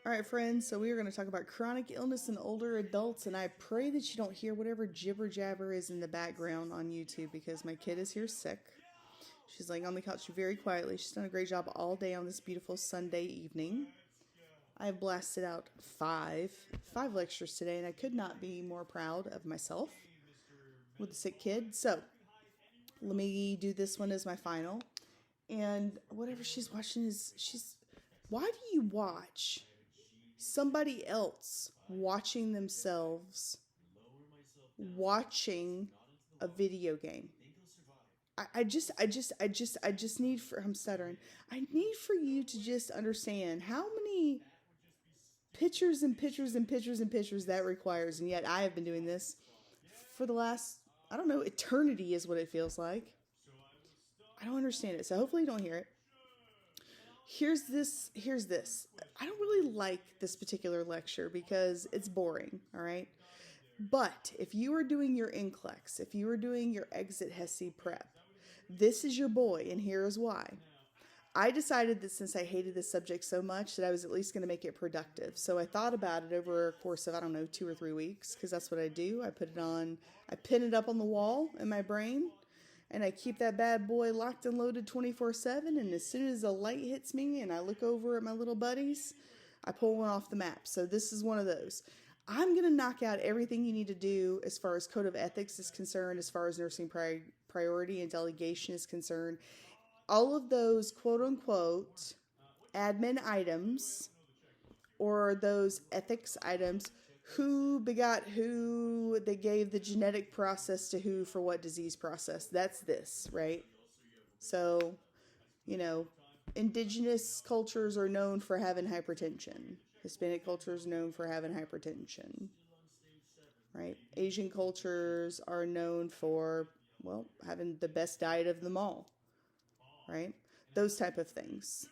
All right, friends, so we are going to talk about chronic illness in older adults, and I pray that you don't hear whatever jibber jabber is in the background on YouTube because my kid is here sick. She's laying on the couch very quietly. She's done a great job all day on this beautiful Sunday evening. I have blasted out five lectures today, and I could not be more proud of myself with a sick kid. So let me do this one as my final. And whatever she's watching why do you watch somebody else watching themselves watching a video game? I just need for, I'm stuttering. I need for you to just understand how many pictures and pictures and pictures and pictures that requires. And yet I have been doing this for the last, I don't know, eternity is what it feels like. I don't understand it. So hopefully you don't hear it. Here's this. I don't really like this particular lecture because it's boring, all right? But if you are doing your NCLEX, if you are doing your exit HESI prep, this is your boy, and here is why. I decided that since I hated this subject so much that I was at least going to make it productive. So I thought about it over a course of, 2 or 3 weeks, because that's what I do. I pin it up on the wall in my brain, and I keep that bad boy locked and loaded 24/7, and as soon as the light hits me and I look over at my little buddies, I pull one off the map. So this is one of those. I'm going to knock out everything you need to do as far as code of ethics is concerned, as far as nursing priority and delegation is concerned. All of those quote-unquote admin items or those ethics items, who begot who, they gave the genetic process to who for what disease process. That's this, right? So, indigenous cultures are known for having hypertension. Hispanic cultures known for having hypertension, right? Asian cultures are known for, having the best diet of them all, right? Those type of things.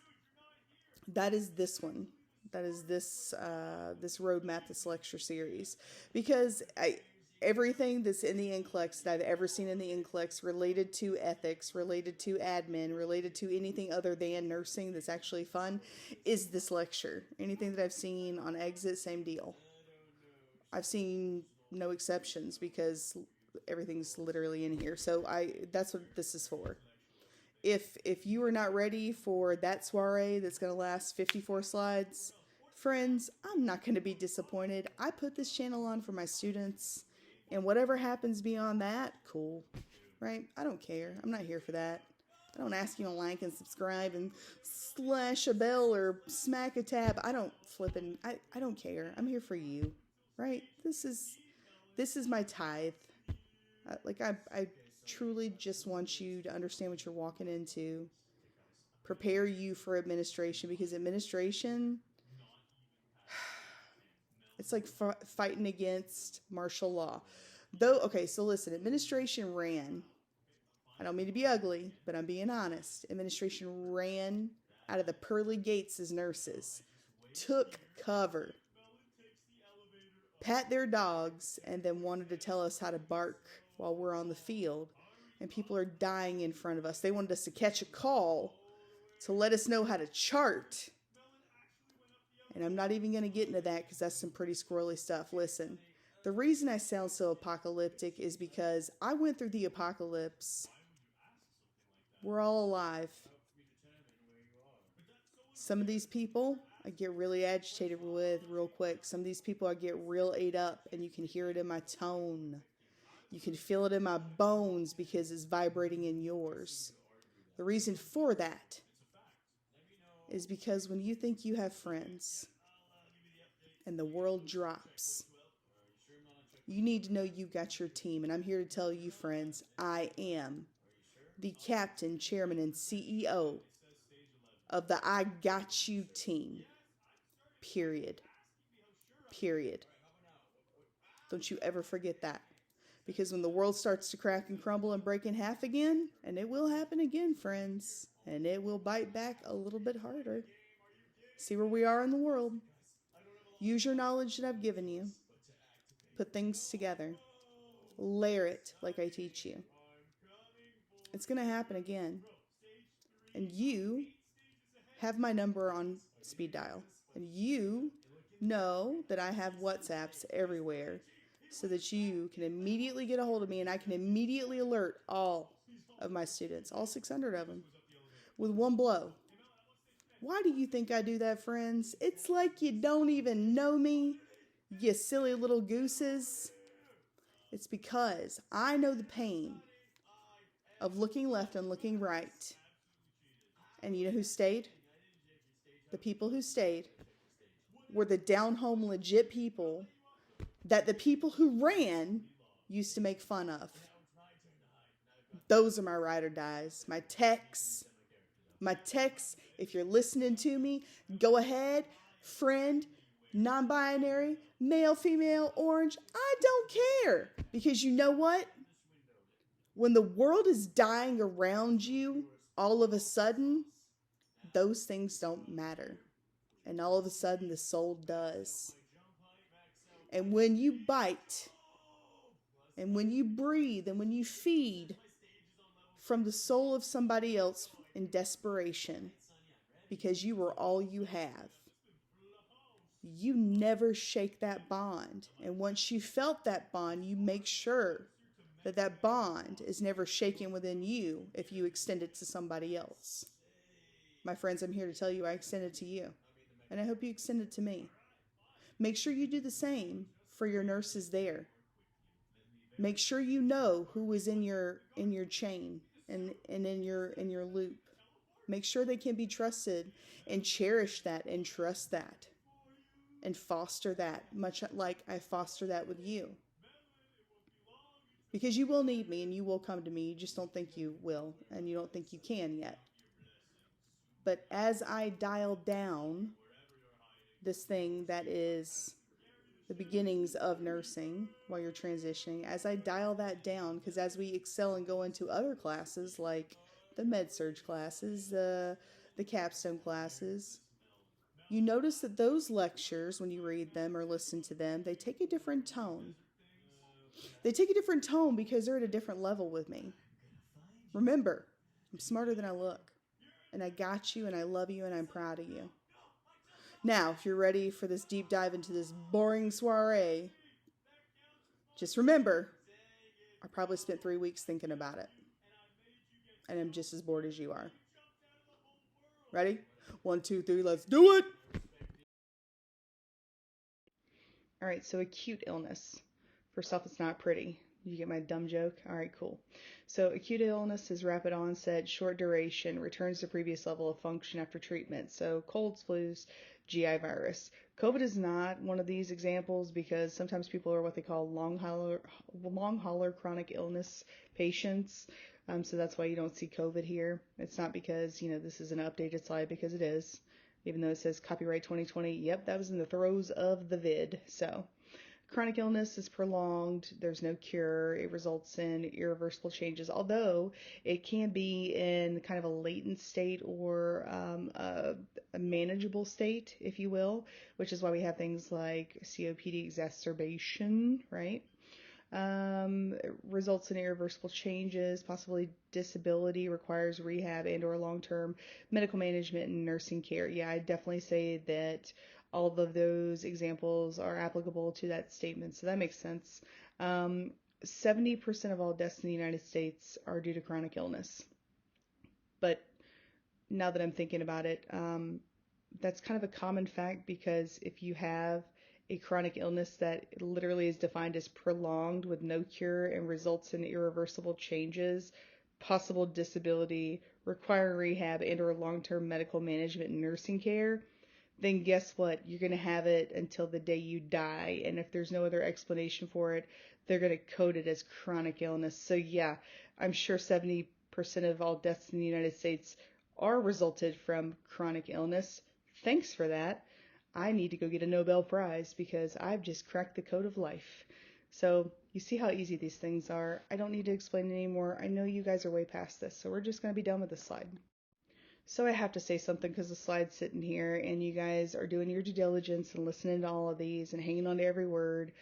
That is this one. That is this roadmap, this lecture series, because everything that's in the NCLEX that I've ever seen in the NCLEX related to ethics, related to admin, related to anything other than nursing that's actually fun is this lecture. Anything that I've seen on exit, same deal. I've seen no exceptions because everything's literally in here. So that's what this is for. If you are not ready for that soiree that's going to last 54 slides, friends, I'm not going to be disappointed. I put this channel on for my students, and whatever happens beyond that, cool, right? I don't care. I'm not here for that. I don't ask you to like and subscribe and slash a bell or smack a tab. I don't I don't care. I'm here for you, right? This is my tithe. I truly just want you to understand what you're walking into. Prepare you for administration, because administration, it's like fighting against martial law. So listen, administration ran. I don't mean to be ugly, but I'm being honest. Administration ran out of the pearly gates as nurses, took cover, pat their dogs, and then wanted to tell us how to bark while we're on the field. And people are dying in front of us. They wanted us to catch a call to let us know how to chart. And I'm not even going to get into that because that's some pretty squirrely stuff. Listen, the reason I sound so apocalyptic is because I went through the apocalypse. We're all alive. Some of these people I get really agitated with real quick. Some of these people I get real ate up, and you can hear it in my tone. You can feel it in my bones because it's vibrating in yours. The reason for that is because when you think you have friends and the world drops, you need to know you got your team. And I'm here to tell you, friends, I am the captain, chairman, and CEO of the I Got You team. Period. Don't you ever forget that. Because when the world starts to crack and crumble and break in half again, and it will happen again, friends, and it will bite back a little bit harder. See where we are in the world. Use your knowledge that I've given you. Put things together. Layer it like I teach you. It's going to happen again. And you have my number on speed dial. And you know that I have WhatsApps everywhere so that you can immediately get a hold of me and I can immediately alert all of my students, all 600 of them, with one blow. Why do you think I do that, friends? It's like you don't even know me, you silly little gooses. It's because I know the pain of looking left and looking right. And you know who stayed? The people who stayed were the down-home legit people that the people who ran used to make fun of. Those are my ride or dies. My texts. If you're listening to me, go ahead, friend, non-binary, male, female, orange. I don't care. Because you know what? When the world is dying around you, all of a sudden, those things don't matter. And all of a sudden, the soul does. And when you bite, and when you breathe, and when you feed from the soul of somebody else in desperation, because you are all you have, you never shake that bond. And once you felt that bond, you make sure that that bond is never shaken within you if you extend it to somebody else. My friends, I'm here to tell you I extend it to you. And I hope you extend it to me. Make sure you do the same for your nurses there. Make sure you know who is in your chain and in your loop. Make sure they can be trusted and cherish that and trust that and foster that, much like I foster that with you. Because you will need me and you will come to me. You just don't think you will and you don't think you can yet. But as I dial down this thing that is the beginnings of nursing while you're transitioning, as I dial that down, because as we excel and go into other classes like the med-surg classes, the capstone classes, you notice that those lectures, when you read them or listen to them, they take a different tone. They take a different tone because they're at a different level with me. Remember, I'm smarter than I look. And I got you and I love you and I'm proud of you. Now, if you're ready for this deep dive into this boring soiree, just remember, I probably spent 3 weeks thinking about it. And I'm just as bored as you are. Ready? 1, 2, 3, let's do it! Alright, so acute illness. First off, it's not pretty. You get my dumb joke? Alright, cool. So acute illness is rapid onset, short duration, returns to previous level of function after treatment. So colds, flus, GI virus. COVID is not one of these examples because sometimes people are what they call long hauler chronic illness patients. So that's why you don't see COVID here. It's not because, this is an updated slide, because it is. Even though it says copyright 2020, yep, that was in the throes of the vid. So chronic illness is prolonged. There's no cure. It results in irreversible changes, although it can be in kind of a latent state or a manageable state, if you will, which is why we have things like COPD exacerbation, right? It results in irreversible changes, possibly disability, requires rehab and or long-term medical management and nursing care. Yeah, I definitely say that all of those examples are applicable to that statement, so that makes sense. 70% of all deaths in the United States are due to chronic illness. But now that I'm thinking about it, that's kind of a common fact, because if you have a chronic illness that literally is defined as prolonged with no cure and results in irreversible changes, possible disability, requiring rehab and or long-term medical management and nursing care, then guess what? You're going to have it until the day you die. And if there's no other explanation for it, they're going to code it as chronic illness. So yeah, I'm sure 70% of all deaths in the United States are resulted from chronic illness. Thanks for that. I need to go get a Nobel Prize because I've just cracked the code of life. So you see how easy these things are. I don't need to explain it anymore. I know you guys are way past this, so we're just going to be done with this slide. So I have to say something because the slide's sitting here and you guys are doing your due diligence and listening to all of these and hanging on to every word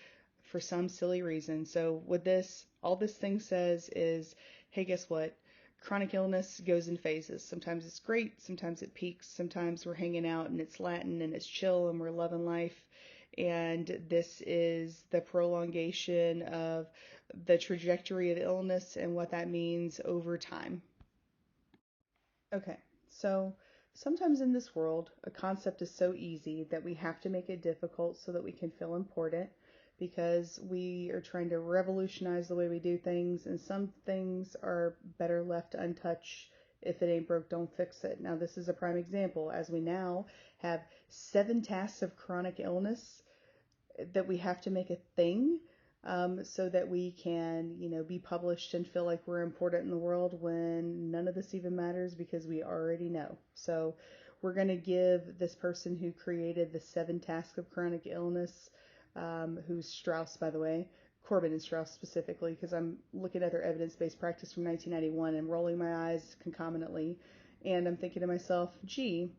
for some silly reason. So with this, all this thing says is, hey, guess what? Chronic illness goes in phases. Sometimes it's great, sometimes it peaks, sometimes we're hanging out and it's Latin and it's chill and we're loving life. And this is the prolongation of the trajectory of illness and what that means over time. Okay, so sometimes in this world, a concept is so easy that we have to make it difficult so that we can feel important, because we are trying to revolutionize the way we do things, and some things are better left untouched. If it ain't broke, don't fix it. Now, this is a prime example, as we now have 7 tasks of chronic illness that we have to make a thing, so that we can, be published and feel like we're important in the world, when none of this even matters because we already know. So we're going to give this person who created the 7 tasks of chronic illness, who's Strauss, by the way, Corbin and Strauss specifically, because I'm looking at their evidence-based practice from 1991 and rolling my eyes concomitantly, and I'm thinking to myself, gee,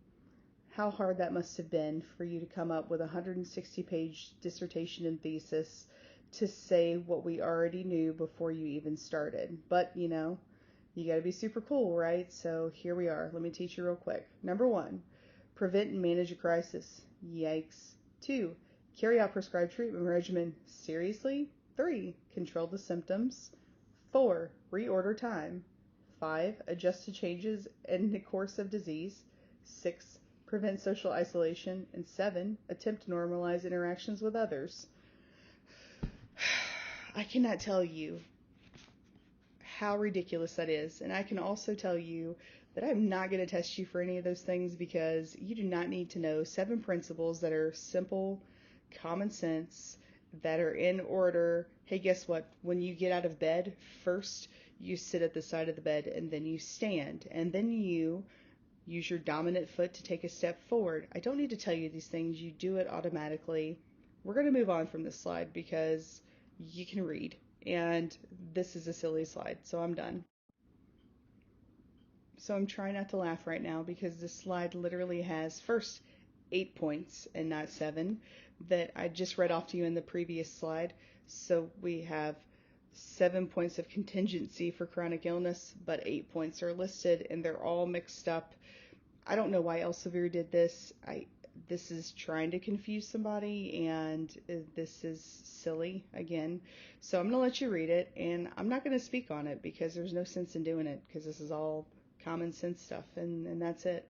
how hard that must have been for you to come up with a 160-page dissertation and thesis to say what we already knew before you even started. But, you got to be super cool, right? So here we are. Let me teach you real quick. Number 1, prevent and manage a crisis. Yikes. 2, carry out prescribed treatment regimen. Seriously? 3, control the symptoms. 4, reorder time. 5, adjust to changes in the course of disease. 6, prevent social isolation. And 7, attempt to normalize interactions with others. I cannot tell you how ridiculous that is. And I can also tell you that I'm not going to test you for any of those things, because you do not need to know 7 principles that are simple, common sense, that are in order. Hey, guess what? When you get out of bed, first you sit at the side of the bed, and then you stand, and then you use your dominant foot to take a step forward. I don't need to tell you these things. You do it automatically. We're going to move on from this slide because you can read, and this is a silly slide, so I'm done. So I'm trying not to laugh right now, because this slide literally has first 8 points and not 7 that I just read off to you in the previous slide. So we have 7 points of contingency for chronic illness, but 8 points are listed, and they're all mixed up. I don't know why Elsevier did this. This is trying to confuse somebody, and this is silly again. So I'm going to let you read it, and I'm not going to speak on it because there's no sense in doing it, because this is all common sense stuff, and that's it.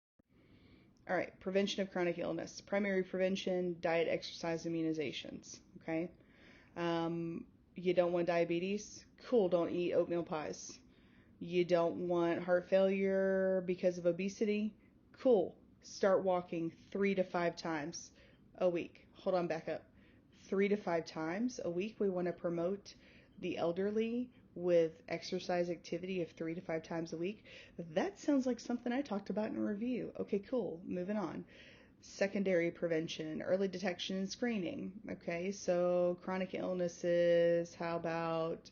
All right, prevention of chronic illness. Primary prevention: diet, exercise, immunizations. Okay. You don't want diabetes? Cool, don't eat oatmeal pies. You don't want heart failure because of obesity? Cool, start walking 3 to 5 times a week. Hold on, back up. 3 to 5 times a week. We want to promote the elderly with exercise activity of 3 to 5 times a week. That sounds like something I talked about in a review. Okay, cool. Moving on. Secondary prevention, early detection and screening. Okay, so chronic illnesses, how about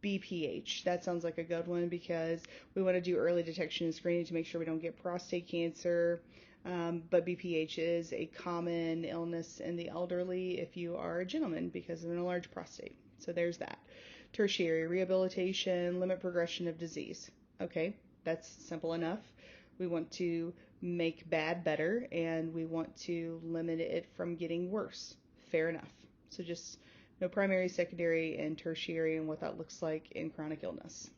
BPH? That sounds like a good one, because we want to do early detection and screening to make sure we don't get prostate cancer. But BPH is a common illness in the elderly if you are a gentleman, because of an enlarged prostate. So there's that. Tertiary rehabilitation, limit progression of disease. Okay, that's simple enough. We want to make bad better, and we want to limit it from getting worse. Fair enough. So just no primary, secondary, and tertiary, and what that looks like in chronic illness.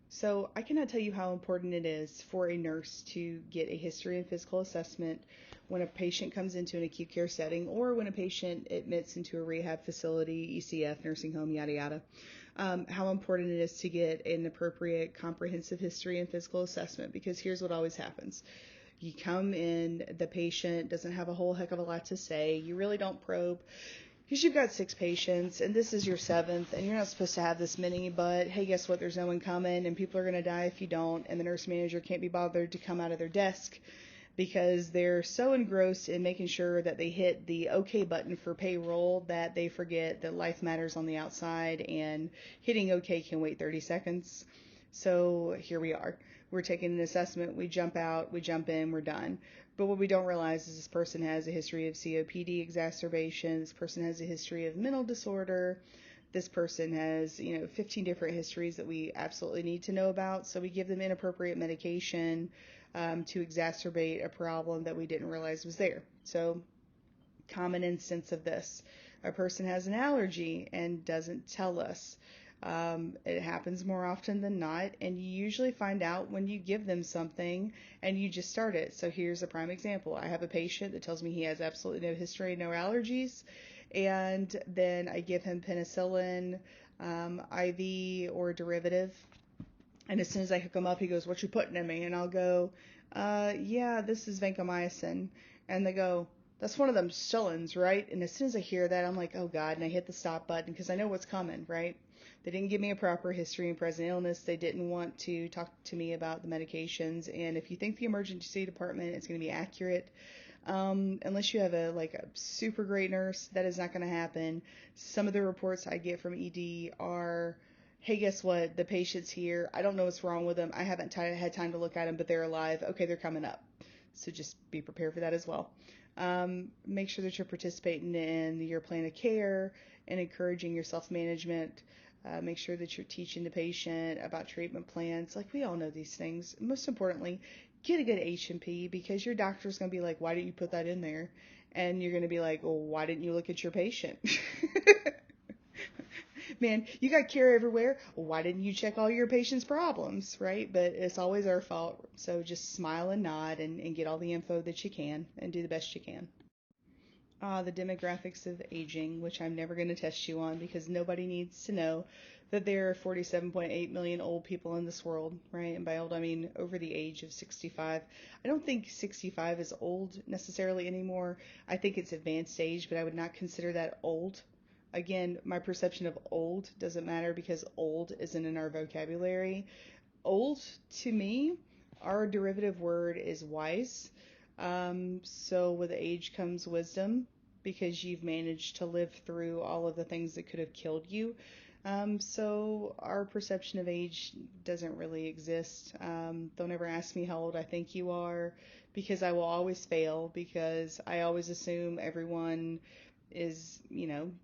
So I cannot tell you how important it is for a nurse to get a history and physical assessment when a patient comes into an acute care setting, or when a patient admits into a rehab facility, ECF, nursing home, yada yada. How important it is to get an appropriate comprehensive history and physical assessment, because here's what always happens. You come in, the patient doesn't have a whole heck of a lot to say. You really don't probe, because you've got 6 patients, and this is your 7th, and you're not supposed to have this many, but hey, guess what? There's no one coming, and people are going to die if you don't, and the nurse manager can't be bothered to come out of their desk because they're so engrossed in making sure that they hit the OK button for payroll that they forget that life matters on the outside, and hitting OK can wait 30 seconds. So here we are. We're taking an assessment, we jump out, we jump in, we're done. But what we don't realize is this person has a history of COPD exacerbation, this person has a history of mental disorder, this person has, 15 different histories that we absolutely need to know about. So we give them inappropriate medication to exacerbate a problem that we didn't realize was there. So, common instance of this: a person has an allergy and doesn't tell us. It happens more often than not, and you usually find out when you give them something and you just start it. So here's a prime example. I have a patient that tells me he has absolutely no history, no allergies, and then I give him penicillin, IV or derivative, and as soon as I hook him up, he goes, "What you putting in me?" And I'll go, "Yeah, this is vancomycin." And they go, "That's one of them Stillins, right?" And as soon as I hear that, I'm like, "Oh God," and I hit the stop button because I know what's coming, right? They didn't give me a proper history and present illness. They didn't want to talk to me about the medications. And if you think the emergency department is going to be accurate, unless you have a super great nurse, that is not going to happen. Some of the reports I get from ED are, "Hey, guess what? The patient's here. I don't know what's wrong with them. I haven't had time to look at them, but they're alive. Okay, they're coming up." So just be prepared for that as well. Make sure that you're participating in your plan of care and encouraging your self-management. Make sure that you're teaching the patient about treatment plans. Like, we all know these things. Most importantly, get a good H&P, because your doctor's going to be like, "Why didn't you put that in there?" And you're going to be like, "Well, why didn't you look at your patient?" Man, you got care everywhere. Why didn't you check all your patients' problems, right? But it's always our fault. So just smile and nod and get all the info that you can and do the best you can. The demographics of aging, which I'm never going to test you on, because nobody needs to know that there are 47.8 million old people in this world, right? And by old, I mean over the age of 65. I don't think 65 is old necessarily anymore. I think it's advanced age, but I would not consider that old. Again, my perception of old doesn't matter because old isn't in our vocabulary. Old, to me, our derivative word is wise. So with age comes wisdom, because you've managed to live through all of the things that could have killed you. So our perception of age doesn't really exist. Don't ever ask me how old I think you are, because I will always fail, because I always assume everyone is,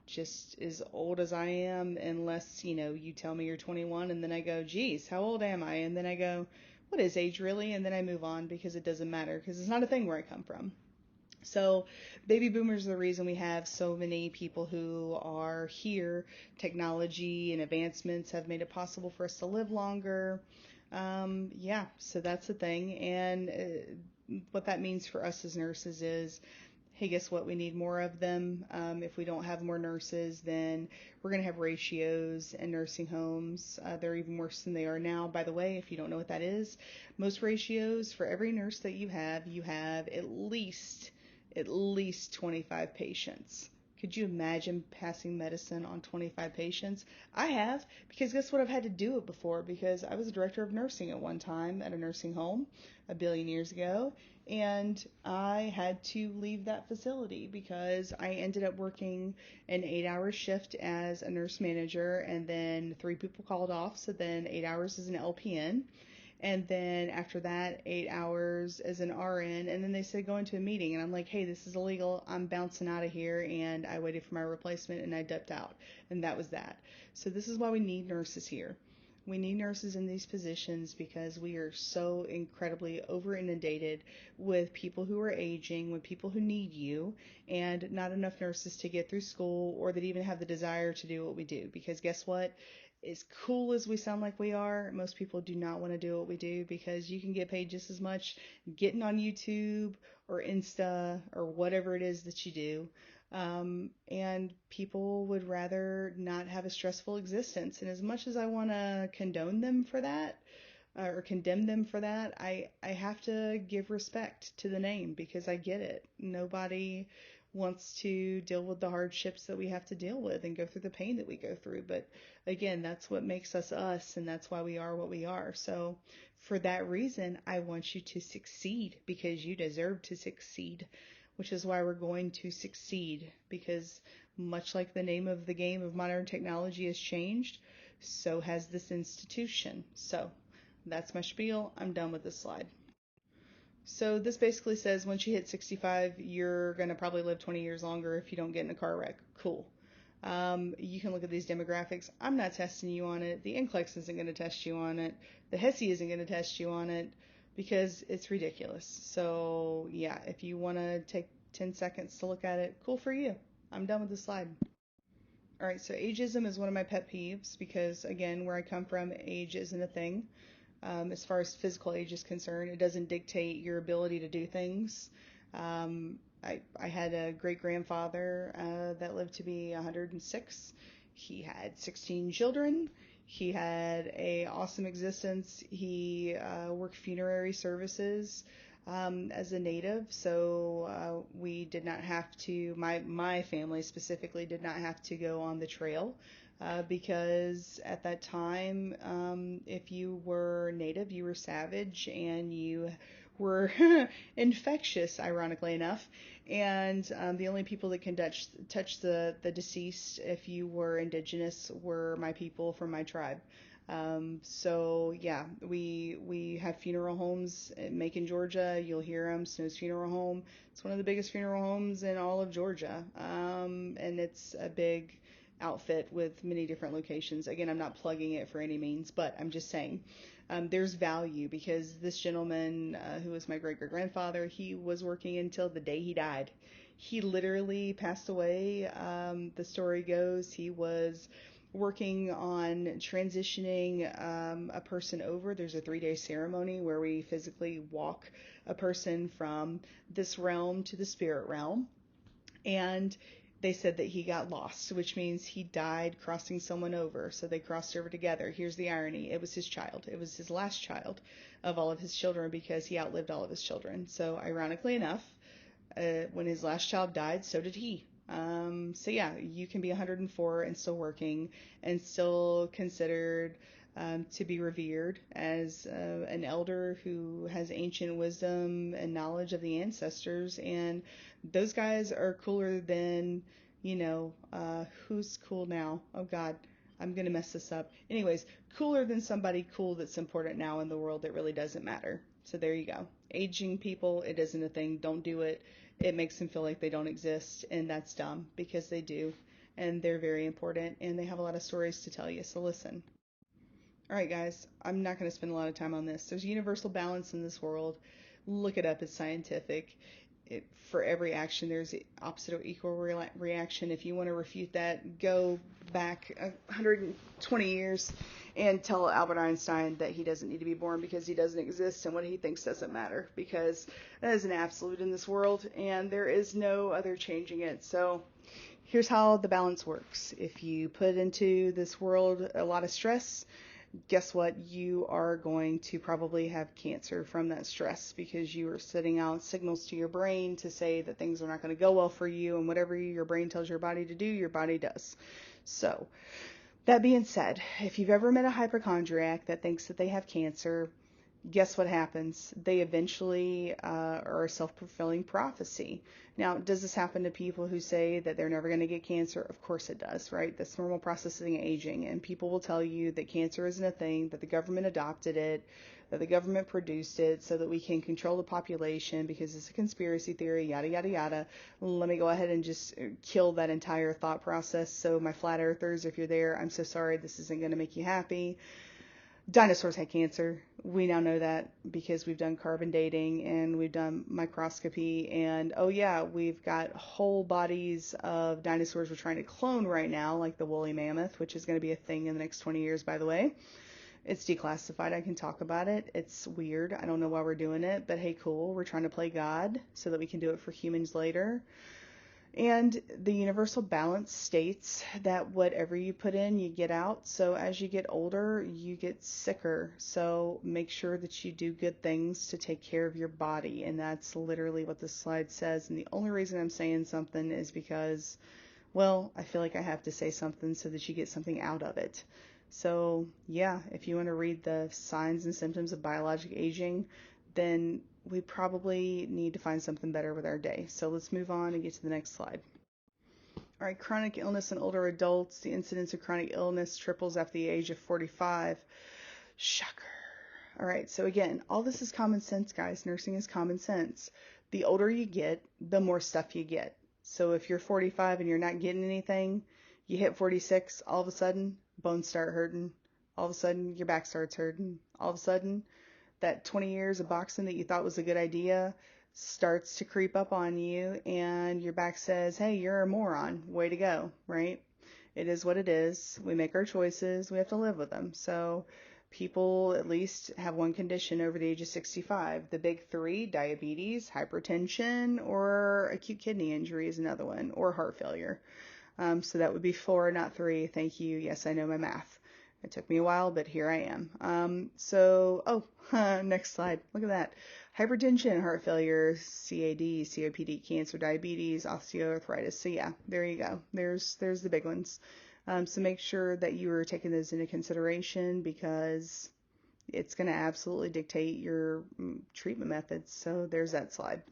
just as old as I am, unless, you tell me you're 21, and then I go, "Geez, how old am I?" And then I go, "What is age really?" And then I move on, because it doesn't matter, because it's not a thing where I come from. So baby boomers are the reason we have so many people who are here. Technology and advancements have made it possible for us to live longer. So that's the thing. And what that means for us as nurses is, hey, guess what? We need more of them. If we don't have more nurses, then we're going to have ratios in nursing homes. They're even worse than they are now. By the way, if you don't know what that is, most ratios, for every nurse that you have at least 25 patients. Could you imagine passing medicine on 25 patients? I have, because guess what? I've had to do it before, because I was a director of nursing at one time at a nursing home a billion years ago, and I had to leave that facility because I ended up working an 8-hour shift as a nurse manager, and then 3 people called off, so then 8 hours as an LPN. And then after that, 8 hours as an RN. And then they said, "Go into a meeting." And I'm like, "Hey, this is illegal. I'm bouncing out of here." And I waited for my replacement and I dipped out. And that was that. So this is why we need nurses here. We need nurses in these positions because we are so incredibly over inundated with people who are aging, with people who need you, and not enough nurses to get through school or that even have the desire to do what we do. Because guess what? As cool as we sound like we are, most people do not want to do what we do, because you can get paid just as much getting on YouTube or Insta or whatever it is that you do. And people would rather not have a stressful existence. And as much as I want to condone them for that, or condemn them for that, I have to give respect to the name, because I get it. Nobody wants to deal with the hardships that we have to deal with and go through the pain that we go through. But again, that's what makes us us, and that's why we are what we are. So for that reason, I want you to succeed, because you deserve to succeed, which is why we're going to succeed, because much like the name of the game of modern technology has changed, so has this institution. So that's my spiel. I'm done with this slide. So this basically says once you hit 65, you're going to probably live 20 years longer if you don't get in a car wreck. Cool. You can look at these demographics. I'm not testing you on it. The NCLEX isn't going to test you on it. The HESI isn't going to test you on it because it's ridiculous. So yeah, if you want to take 10 seconds to look at it, cool for you. I'm done with the slide. All right, so ageism is one of my pet peeves because, again, where I come from, age isn't a thing. As far as physical age is concerned, it doesn't dictate your ability to do things. I had a great grandfather that lived to be 106. He had 16 children. He had a awesome existence. He worked funerary services as a native, so we did not have to. My family specifically did not have to go on the trail. Because at that time, if you were native, you were savage and you were infectious, ironically enough. And the only people that can touch the deceased, if you were indigenous, were my people from my tribe. So yeah, we have funeral homes in Macon, Georgia. You'll hear them, Snow's Funeral Home. It's one of the biggest funeral homes in all of Georgia. And it's a big outfit with many different locations. Again, I'm not plugging it for any means, but I'm just saying there's value because this gentleman who was my great-great-grandfather, he was working until the day he died. He literally passed away. The story goes he was working on transitioning a person over. There's a 3-day ceremony where we physically walk a person from this realm to the spirit realm. And they said that he got lost, which means he died crossing someone over. So they crossed over together. Here's the irony. It was his child. It was his last child of all of his children because he outlived all of his children. So ironically enough, when his last child died, so did he. So yeah, you can be 104 and still working and still considered to be revered as an elder who has ancient wisdom and knowledge of the ancestors. And those guys are cooler than, who's cool now? Oh God, I'm going to mess this up. Anyways, cooler than somebody cool that's important now in the world that really doesn't matter. So there you go. Aging people, it isn't a thing. Don't do it. It makes them feel like they don't exist, and that's dumb because they do, and they're very important, and they have a lot of stories to tell you, so listen. All right, guys, I'm not going to spend a lot of time on this. There's universal balance in this world. Look it up. It's scientific. For every action, there's opposite or equal reaction. If you want to refute that, go back 120 years and tell Albert Einstein that he doesn't need to be born because he doesn't exist and what he thinks doesn't matter, because that is an absolute in this world and there is no other changing it. So here's how the balance works. If you put into this world a lot of stress, guess what? You are going to probably have cancer from that stress because you are sending out signals to your brain to say that things are not going to go well for you, and whatever your brain tells your body to do, your body does. So that being said, if you've ever met a hypochondriac that thinks that they have cancer, guess what happens? They eventually are a self-fulfilling prophecy. Now, does this happen to people who say that they're never going to get cancer? Of course it does, right? That's normal processing aging. And people will tell you that cancer isn't a thing, that the government adopted it, that the government produced it so that we can control the population because it's a conspiracy theory, yada, yada, yada. Let me go ahead and just kill that entire thought process. So my flat earthers, if you're there, I'm so sorry. This isn't going to make you happy. Dinosaurs had cancer. We now know that because we've done carbon dating and we've done microscopy. And oh yeah, we've got whole bodies of dinosaurs we're trying to clone right now, like the woolly mammoth, which is going to be a thing in the next 20 years, by the way. It's declassified. I can talk about it. It's weird. I don't know why we're doing it, but hey, cool. We're trying to play God so that we can do it for humans later. And the universal balance states that whatever you put in, you get out. So as you get older, you get sicker. So make sure that you do good things to take care of your body. And that's literally what this slide says. And the only reason I'm saying something is because, well, I feel like I have to say something so that you get something out of it. So yeah, if you want to read the signs and symptoms of biologic aging, then we probably need to find something better with our day. So let's move on and get to the next slide. All right, chronic illness in older adults. The incidence of chronic illness triples after the age of 45. Shocker. All right, so again, all this is common sense, guys. Nursing is common sense. The older you get, the more stuff you get. So if you're 45 and you're not getting anything, You hit 46, all of a sudden, bones start hurting. All of a sudden, your back starts hurting. All of a sudden, that 20 years of boxing that you thought was a good idea starts to creep up on you, and your back says, hey, you're a moron. Way to go, right? It is what it is. We make our choices. We have to live with them. So people at least have one condition over the age of 65. The big three: diabetes, hypertension, or acute kidney injury is another one, or heart failure. So that would be 4, not 3. Thank you. Yes, I know my math. It took me a while, but here I am. Next slide. Look at that. Hypertension, heart failure, CAD, COPD, cancer, diabetes, osteoarthritis. So yeah, there you go. There's the big ones. So make sure that you are taking those into consideration, because it's going to absolutely dictate your treatment methods. So there's that slide.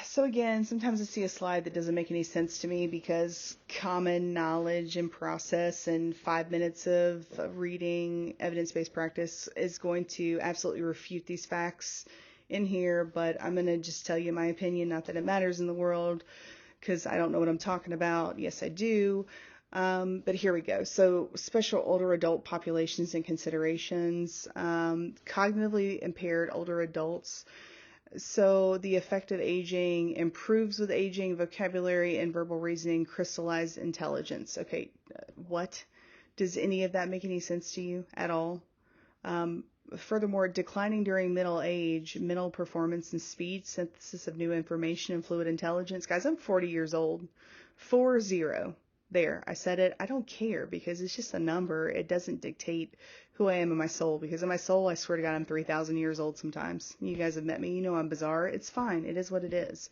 So again, sometimes I see a slide that doesn't make any sense to me, because common knowledge and process and 5 minutes of reading evidence-based practice is going to absolutely refute these facts in here. But I'm going to just tell you my opinion, not that it matters in the world, because I don't know what I'm talking about. Yes, I do. But here we go. So special older adult populations and considerations. Cognitively impaired older adults. So the effect of aging: improves with aging, vocabulary and verbal reasoning, crystallized intelligence. Okay, what? Does any of that make any sense to you at all? Furthermore, declining during middle age, mental performance and speed, synthesis of new information and fluid intelligence. Guys, I'm 40 years old. 40. There, I said it. I don't care, because it's just a number. It doesn't dictate who I am in my soul, because in my soul, I swear to God, I'm 3,000 years old sometimes. You guys have met me. You know I'm bizarre. It's fine. It is what it is.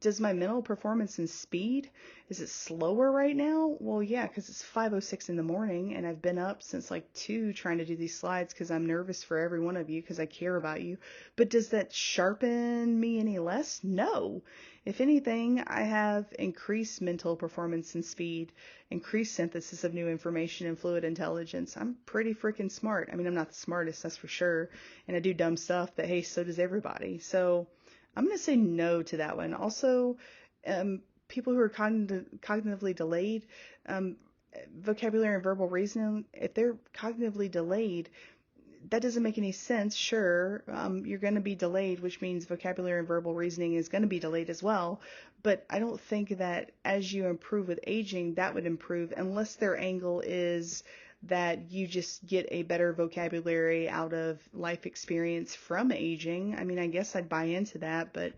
Does my mental performance and speed, is it slower right now? Well, yeah, because it's 5:06 in the morning, and I've been up since like 2 trying to do these slides, because I'm nervous for every one of you, because I care about you. But does that sharpen me any less? No. If anything, I have increased mental performance and speed, increased synthesis of new information and fluid intelligence. I'm pretty freaking smart. I mean, I'm not the smartest, that's for sure. And I do dumb stuff, but hey, so does everybody. So I'm going to say no to that one. Also, people who are cognitively delayed, vocabulary and verbal reasoning, if they're cognitively delayed, that doesn't make any sense. Sure, you're going to be delayed, which means vocabulary and verbal reasoning is going to be delayed as well. But I don't think that as you improve with aging, that would improve, unless their angle is that you just get a better vocabulary out of life experience from aging. I mean, I guess I'd buy into that, but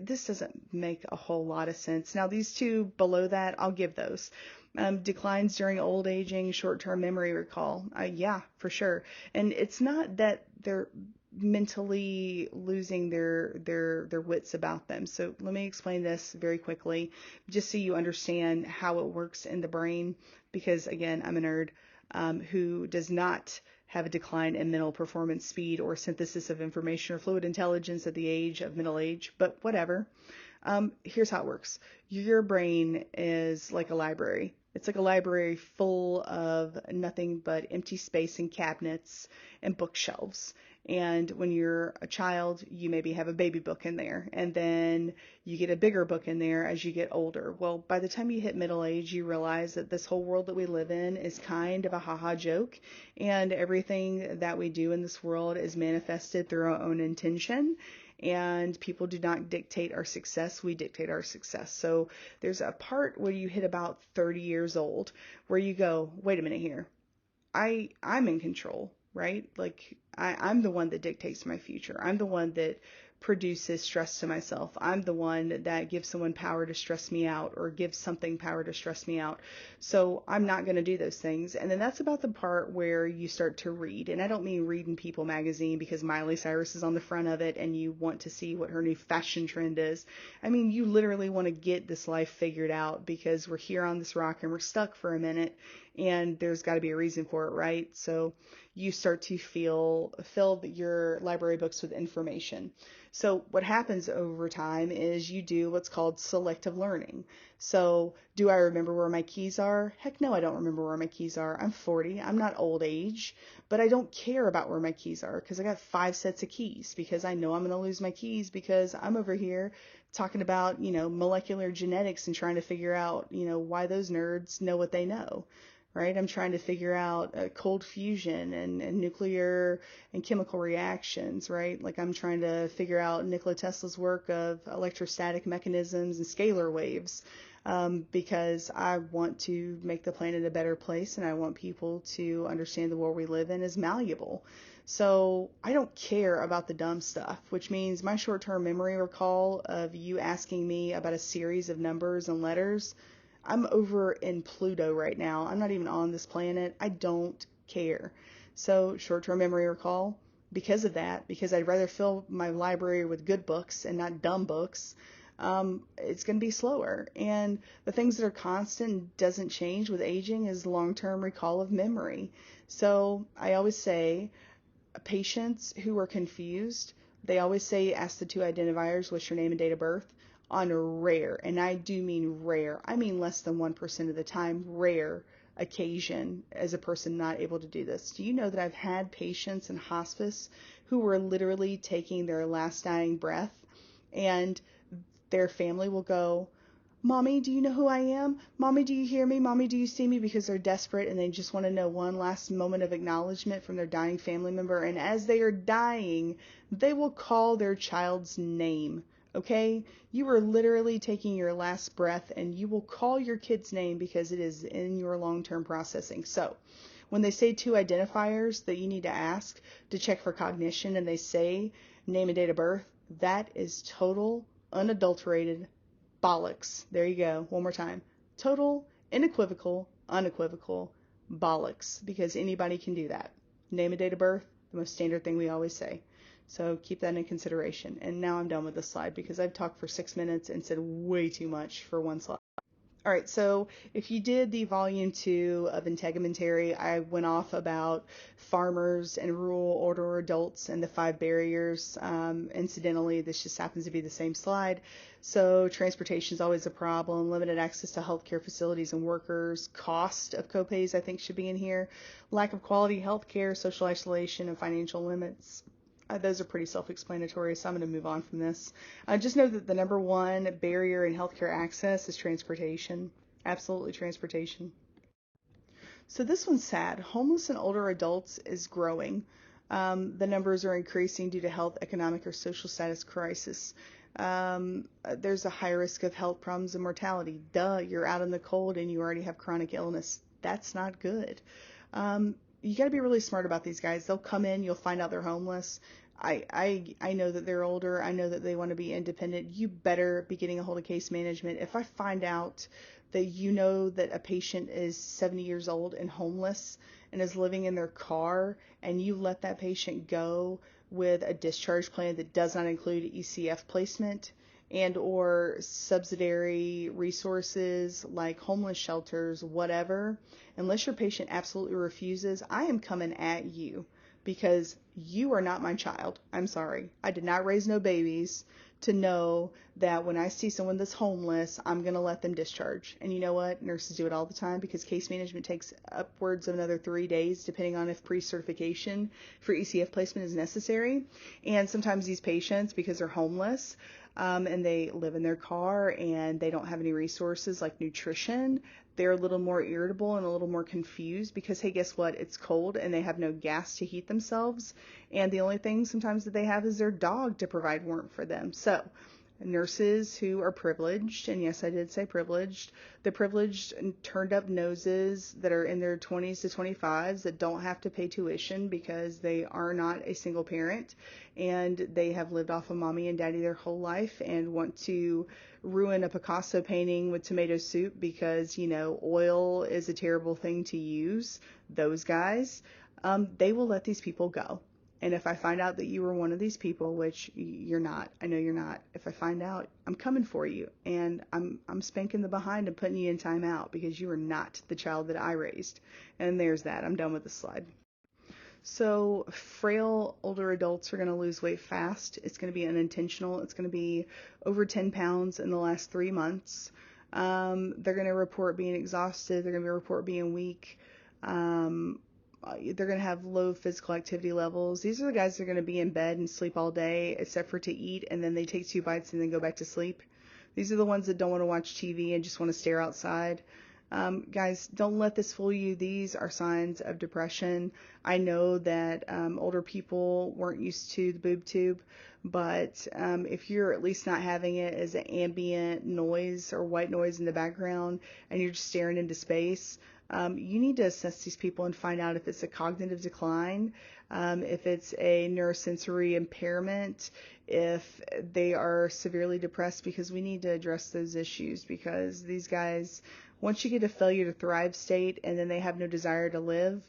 this doesn't make a whole lot of sense. Now, these two below that, I'll give those. Declines during old aging, short-term memory recall. Yeah, for sure. And it's not that they're mentally losing their wits about them. So let me explain this very quickly, just so you understand how it works in the brain, because again, I'm a nerd who does not have a decline in mental performance, speed, or synthesis of information or fluid intelligence at the age of middle age, but whatever. Here's how it works. Your brain is like a library. It's like a library full of nothing but empty space and cabinets and bookshelves. And when you're a child, you maybe have a baby book in there, and then you get a bigger book in there as you get older. Well, by the time you hit middle age, you realize that this whole world that we live in is kind of a haha joke, and everything that we do in this world is manifested through our own intention. And people do not dictate our success, we dictate our success. So there's a part where you hit about 30 years old where you go, wait a minute here, I'm in control, right? Like I'm the one that dictates my future. I'm the one that produces stress to myself. I'm the one that gives someone power to stress me out, or gives something power to stress me out. So I'm not going to do those things. And then that's about the part where you start to read. And I don't mean read in People magazine because Miley Cyrus is on the front of it and you want to see what her new fashion trend is. I mean, you literally want to get this life figured out, because we're here on this rock and we're stuck for a minute. and there's got to be a reason for it, right? So you start to fill your library books with information. So what happens over time is you do what's called selective learning. So do I remember where my keys are? Heck no, I don't remember where my keys are. I'm 40. I'm not old age, but I don't care about where my keys are because I got 5 sets of keys because I know I'm going to lose my keys because I'm over here talking about, molecular genetics and trying to figure out, why those nerds know what they know. Right? I'm trying to figure out cold fusion and nuclear and chemical reactions, right? Like I'm trying to figure out Nikola Tesla's work of electrostatic mechanisms and scalar waves, because I want to make the planet a better place and I want people to understand the world we live in is malleable. So I don't care about the dumb stuff, which means my short-term memory recall of you asking me about a series of numbers and letters, I'm over in Pluto right now. I'm not even on this planet. I don't care. So short-term memory recall, because of that, because I'd rather fill my library with good books and not dumb books, it's going to be slower. And the things that are constant doesn't change with aging is long-term recall of memory. So I always say patients who are confused, they always say ask the 2 identifiers, what's your name and date of birth. On a rare, and I do mean rare, I mean less than 1% of the time, rare occasion as a person not able to do this. Do you know that I've had patients in hospice who were literally taking their last dying breath and their family will go, Mommy, do you know who I am? Mommy, do you hear me? Mommy, do you see me? Because they're desperate and they just want to know one last moment of acknowledgement from their dying family member. And as they are dying, they will call their child's name. Okay? You are literally taking your last breath and you will call your kid's name because it is in your long-term processing. So when they say 2 identifiers that you need to ask to check for cognition and they say name and date of birth, that is total, unadulterated bollocks. There you go. One more time. Total, unequivocal bollocks, because anybody can do that. Name and date of birth, the most standard thing we always say. So keep that in consideration. And now I'm done with this slide because I've talked for 6 minutes and said way too much for one slide. All right, so if you did the volume 2 of Integumentary, I went off about farmers and rural older adults and the 5 barriers. Incidentally, this just happens to be the same slide. So transportation is always a problem, limited access to healthcare facilities and workers, cost of copays I think should be in here, lack of quality healthcare, social isolation, and financial limits. Those are pretty self-explanatory, so I'm going to move on from this. Just know that the number 1 barrier in healthcare access is transportation. Absolutely transportation. So this one's sad. Homeless and older adults is growing. The numbers are increasing due to health, economic, or social status crisis. There's a high risk of health problems and mortality. Duh, you're out in the cold and you already have chronic illness. That's not good. You got to be really smart about these guys. They'll come in, you'll find out they're homeless. I know that they're older. I know that they want to be independent. You better be getting a hold of case management. If I find out that you know that a patient is 70 years old and homeless and is living in their car and you let that patient go with a discharge plan that does not include ECF placement and or subsidiary resources like homeless shelters, whatever, unless your patient absolutely refuses, I am coming at you because you are not my child. I'm sorry. I did not raise no babies to know that when I see someone that's homeless, I'm going to let them discharge. And you know what? Nurses do it all the time because case management takes upwards of another 3 days, depending on if pre-certification for ECF placement is necessary. And sometimes these patients, because they're homeless, and they live in their car and they don't have any resources like nutrition, they're a little more irritable and a little more confused because, hey, guess what? It's cold and they have no gas to heat themselves. And the only thing sometimes that they have is their dog to provide warmth for them. So nurses who are privileged, and yes, I did say privileged, the privileged and turned up noses that are in their 20s to 25s that don't have to pay tuition because they are not a single parent and they have lived off of mommy and daddy their whole life and want to ruin a Picasso painting with tomato soup because, you know, oil is a terrible thing to use. Those guys, they will let these people go. And if I find out that you were one of these people, which you're not, I know you're not. If I find out, I'm coming for you, and I'm spanking the behind and putting you in timeout because you are not the child that I raised. And there's that. I'm done with the slide. So frail older adults are going to lose weight fast. It's going to be unintentional. It's going to be over 10 pounds in the last 3 months. They're going to report being exhausted. They're going to report being weak. They're going to have low physical activity levels. These are the guys that are going to be in bed and sleep all day, except for to eat, and then they take 2 bites and then go back to sleep. These are the ones that don't want to watch TV and just want to stare outside. Guys, don't let this fool you. These are signs of depression. I know that older people weren't used to the boob tube, but if you're at least not having it as an ambient noise or white noise in the background and you're just staring into space, you need to assess these people and find out if it's a cognitive decline, if it's a neurosensory impairment, if they are severely depressed, because we need to address those issues, because these guys, once you get a failure to thrive state and then they have no desire to live,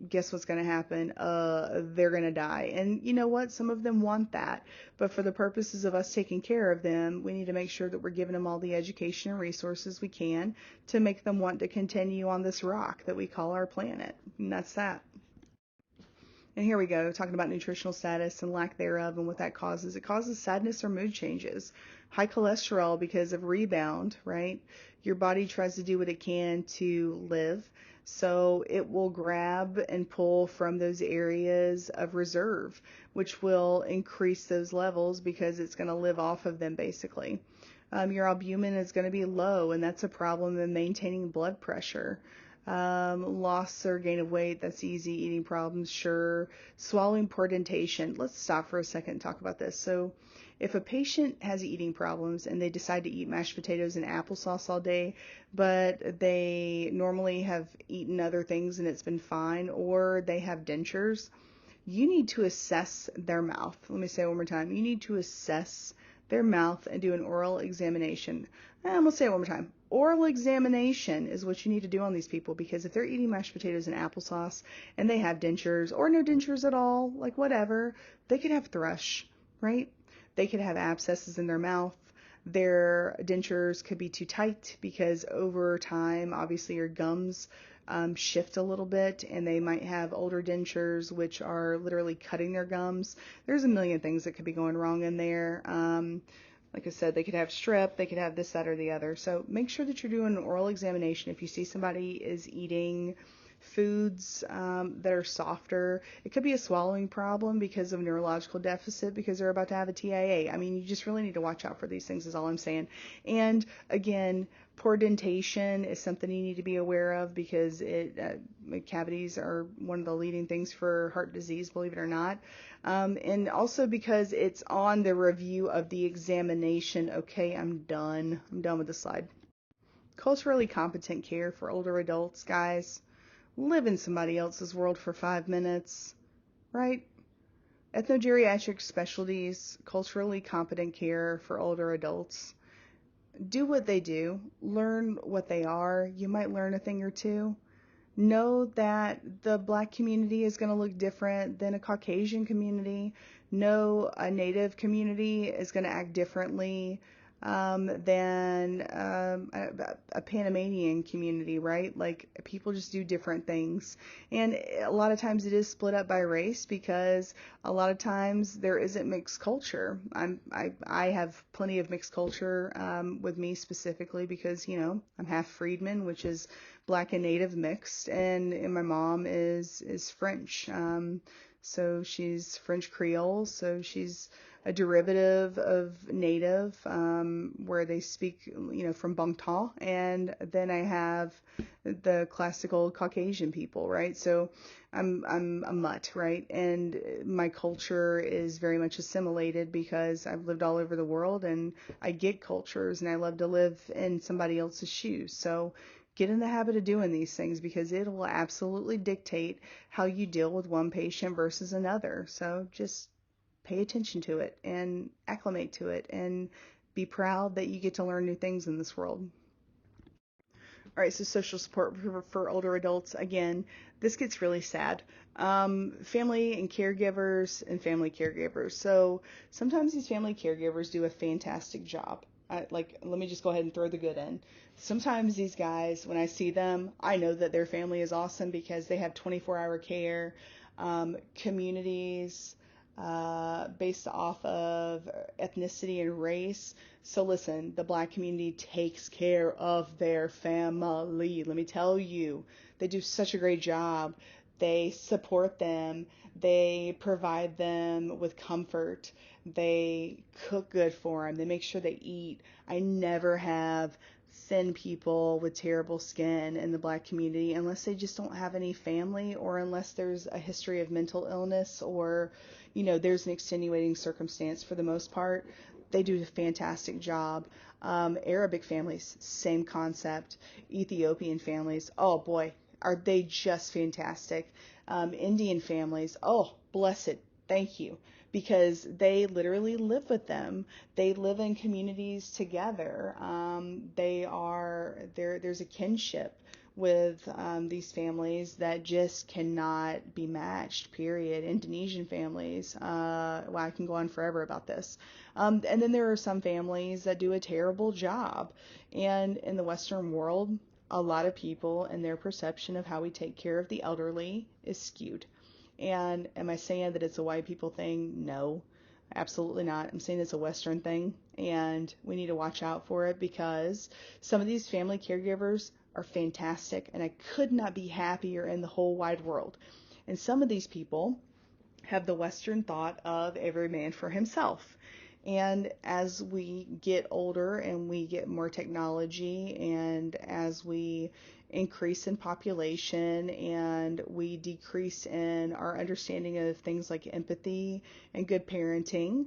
guess what's going to happen? They're going to die. And you know what? Some of them want that. But for the purposes of us taking care of them, we need to make sure that we're giving them all the education and resources we can to make them want to continue on this rock that we call our planet. And that's that. And here we go, talking about nutritional status and lack thereof and what that causes. It causes sadness or mood changes. High cholesterol because of rebound, right? Your body tries to do what it can to live. So it will grab and pull from those areas of reserve, which will increase those levels because it's going to live off of them basically. Your albumin is going to be low, and that's a problem in maintaining blood pressure. Loss or gain of weight, that's easy. Eating problems, sure. Swallowing, poor dentation. Let's stop for a second and talk about this. So if a patient has eating problems and they decide to eat mashed potatoes and applesauce all day, but they normally have eaten other things and it's been fine, or they have dentures, you need to assess their mouth. Let me say it one more time. You need to assess their mouth and do an oral examination. I'm going to say it one more time. Oral examination is what you need to do on these people, because if they're eating mashed potatoes and applesauce and they have dentures or no dentures at all, like whatever, they could have thrush, right? They could have abscesses in their mouth. Their dentures could be too tight because over time, obviously your gums shift a little bit, and they might have older dentures which are literally cutting their gums. There's a million things that could be going wrong in there. Like I said, they could have strep, they could have this, that, or the other. So make sure that you're doing an oral examination. If you see somebody is eating foods that are softer, it could be a swallowing problem because of neurological deficit, because they're about to have a TIA. I mean, you just really need to watch out for these things is all I'm saying. And again, poor dentation is something you need to be aware of, because cavities are one of the leading things for heart disease, believe it or not. And also because it's on the review of the examination. Okay, I'm done with the slide. Culturally competent care for older adults, guys. Live in somebody else's world for 5 minutes, right? Ethnogeriatric specialties, culturally competent care for older adults. Do what they do. Learn what they are. You might learn a thing or two. Know that the Black community is going to look different than a Caucasian community. Know a Native community is going to act differently than a Panamanian community, right? Like, people just do different things. And a lot of times it is split up by race, because a lot of times there isn't mixed culture. I have plenty of mixed culture with me specifically, because, you know, I'm half Freedman, which is Black and Native mixed, and my mom is French. So she's French Creole, so she's a derivative of Native, where they speak, you know, from Bangtan. And then I have the classical Caucasian people, right? So I'm a mutt, right? And my culture is very much assimilated because I've lived all over the world, and I get cultures, and I love to live in somebody else's shoes. So get in the habit of doing these things, because it will absolutely dictate how you deal with one patient versus another. So just pay attention to it and acclimate to it, and be proud that you get to learn new things in this world. All right, so social support for older adults. Again, this gets really sad. Family and caregivers and family caregivers. So sometimes these family caregivers do a fantastic job. Let me just go ahead and throw the good in. Sometimes these guys, when I see them, I know that their family is awesome because they have 24-hour care, communities based off of ethnicity and race. So listen, the black community takes care of their family. Let me tell you, they do such a great job. They support them. They provide them with comfort. They cook good for them. They make sure they eat. I never have thin people with terrible skin in the black community unless they just don't have any family or unless there's a history of mental illness or, there's an extenuating circumstance. For the most part, they do a fantastic job. Arabic families, same concept. Ethiopian families, oh boy, are they just fantastic. Indian families, oh, blessed, thank you. Because they literally live with them. They live in communities together. There's a kinship with these families that just cannot be matched, period. Indonesian families, well, I can go on forever about this. And then there are some families that do a terrible job. And in the Western world, a lot of people and their perception of how we take care of the elderly is skewed. And am I saying that it's a white people thing? No, absolutely not. I'm saying it's a Western thing, and we need to watch out for it because some of these family caregivers are fantastic, and I could not be happier in the whole wide world. And some of these people have the Western thought of every man for himself. And as we get older and we get more technology and as we increase in population and we decrease in our understanding of things like empathy and good parenting,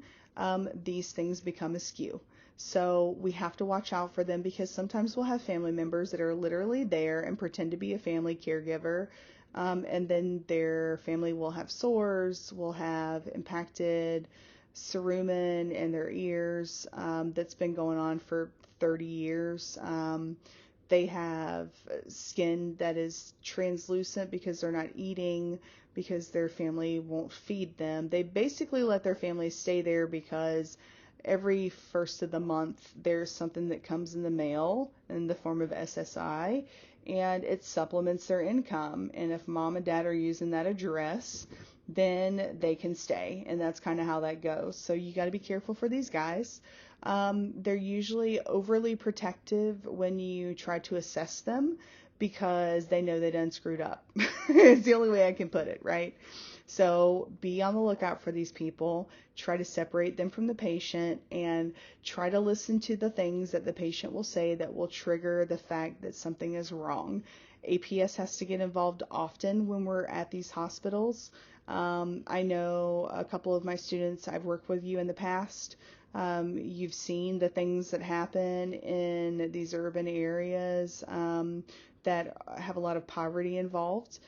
these things become askew. So we have to watch out for them because sometimes we'll have family members that are literally there and pretend to be a family caregiver. And then their family will have sores, will have impacted cerumen in their ears that's been going on for 30 years. They have skin that is translucent because they're not eating, because their family won't feed them. They basically let their family stay there because every first of the month there's something that comes in the mail in the form of SSI, and it supplements their income. And if mom and dad are using that address, then they can stay. And that's kind of how that goes. So you got to be careful for these guys. They're usually overly protective when you try to assess them because they know they done screwed up. It's the only way I can put it, right? So be on the lookout for these people. Try to separate them from the patient and try to listen to the things that the patient will say that will trigger the fact that something is wrong. APS has to get involved often when we're at these hospitals. I know a couple of my students, I've worked with you in the past. You've seen the things that happen in these urban areas that have a lot of poverty involved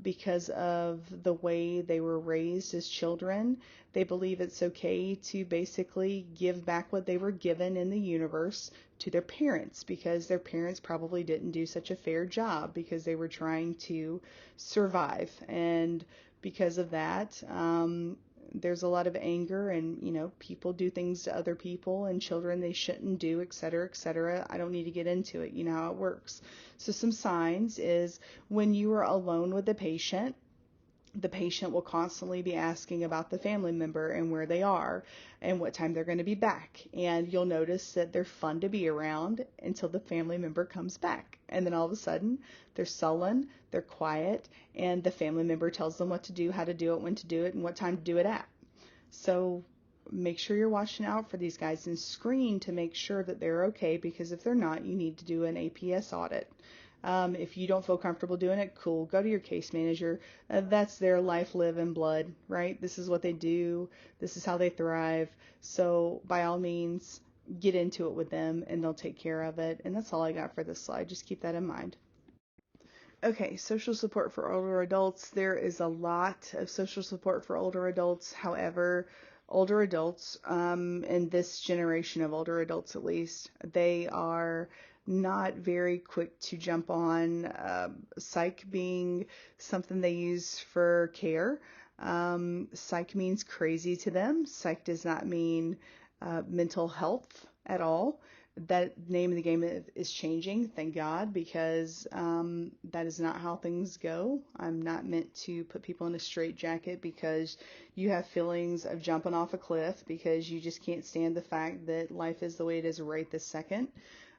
because of the way they were raised as children. They believe it's okay to basically give back what they were given in the universe to their parents because their parents probably didn't do such a fair job because they were trying to survive. And because of that, there's a lot of anger and, people do things to other people and children they shouldn't do, et cetera, et cetera. I don't need to get into it. You know how it works. So some signs is when you are alone with the patient will constantly be asking about the family member and where they are and what time they're going to be back. And you'll notice that they're fun to be around until the family member comes back. And then all of a sudden, they're sullen, they're quiet, and the family member tells them what to do, how to do it, when to do it, and what time to do it at. So make sure you're watching out for these guys and screen to make sure that they're okay, because if they're not, you need to do an APS audit. If you don't feel comfortable doing it, cool. Go to your case manager. That's their life, live, and blood, right? This is what they do. This is how they thrive. So by all means, get into it with them and they'll take care of it. And that's all I got for this slide. Just keep that in mind. Okay, social support for older adults. There is a lot of social support for older adults. However, older adults, and this generation of older adults at least, they are not very quick to jump on psych being something they use for care. Psych means crazy to them. Psych does not mean mental health at all. That name of the game is changing, thank God, because that is not how things go. I'm not meant to put people in a straitjacket because you have feelings of jumping off a cliff because you just can't stand the fact that life is the way it is right this second.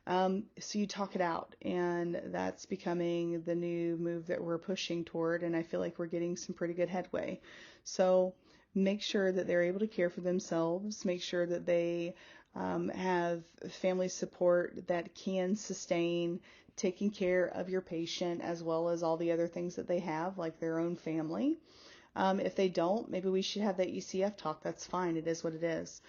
So you talk it out, and that's becoming the new move that we're pushing toward, and I feel like we're getting some pretty good headway. So make sure that they're able to care for themselves, make sure that they have family support that can sustain taking care of your patient as well as all the other things that they have, like their own family. If they don't, maybe we should have that ECF talk. That's fine. It is what it is.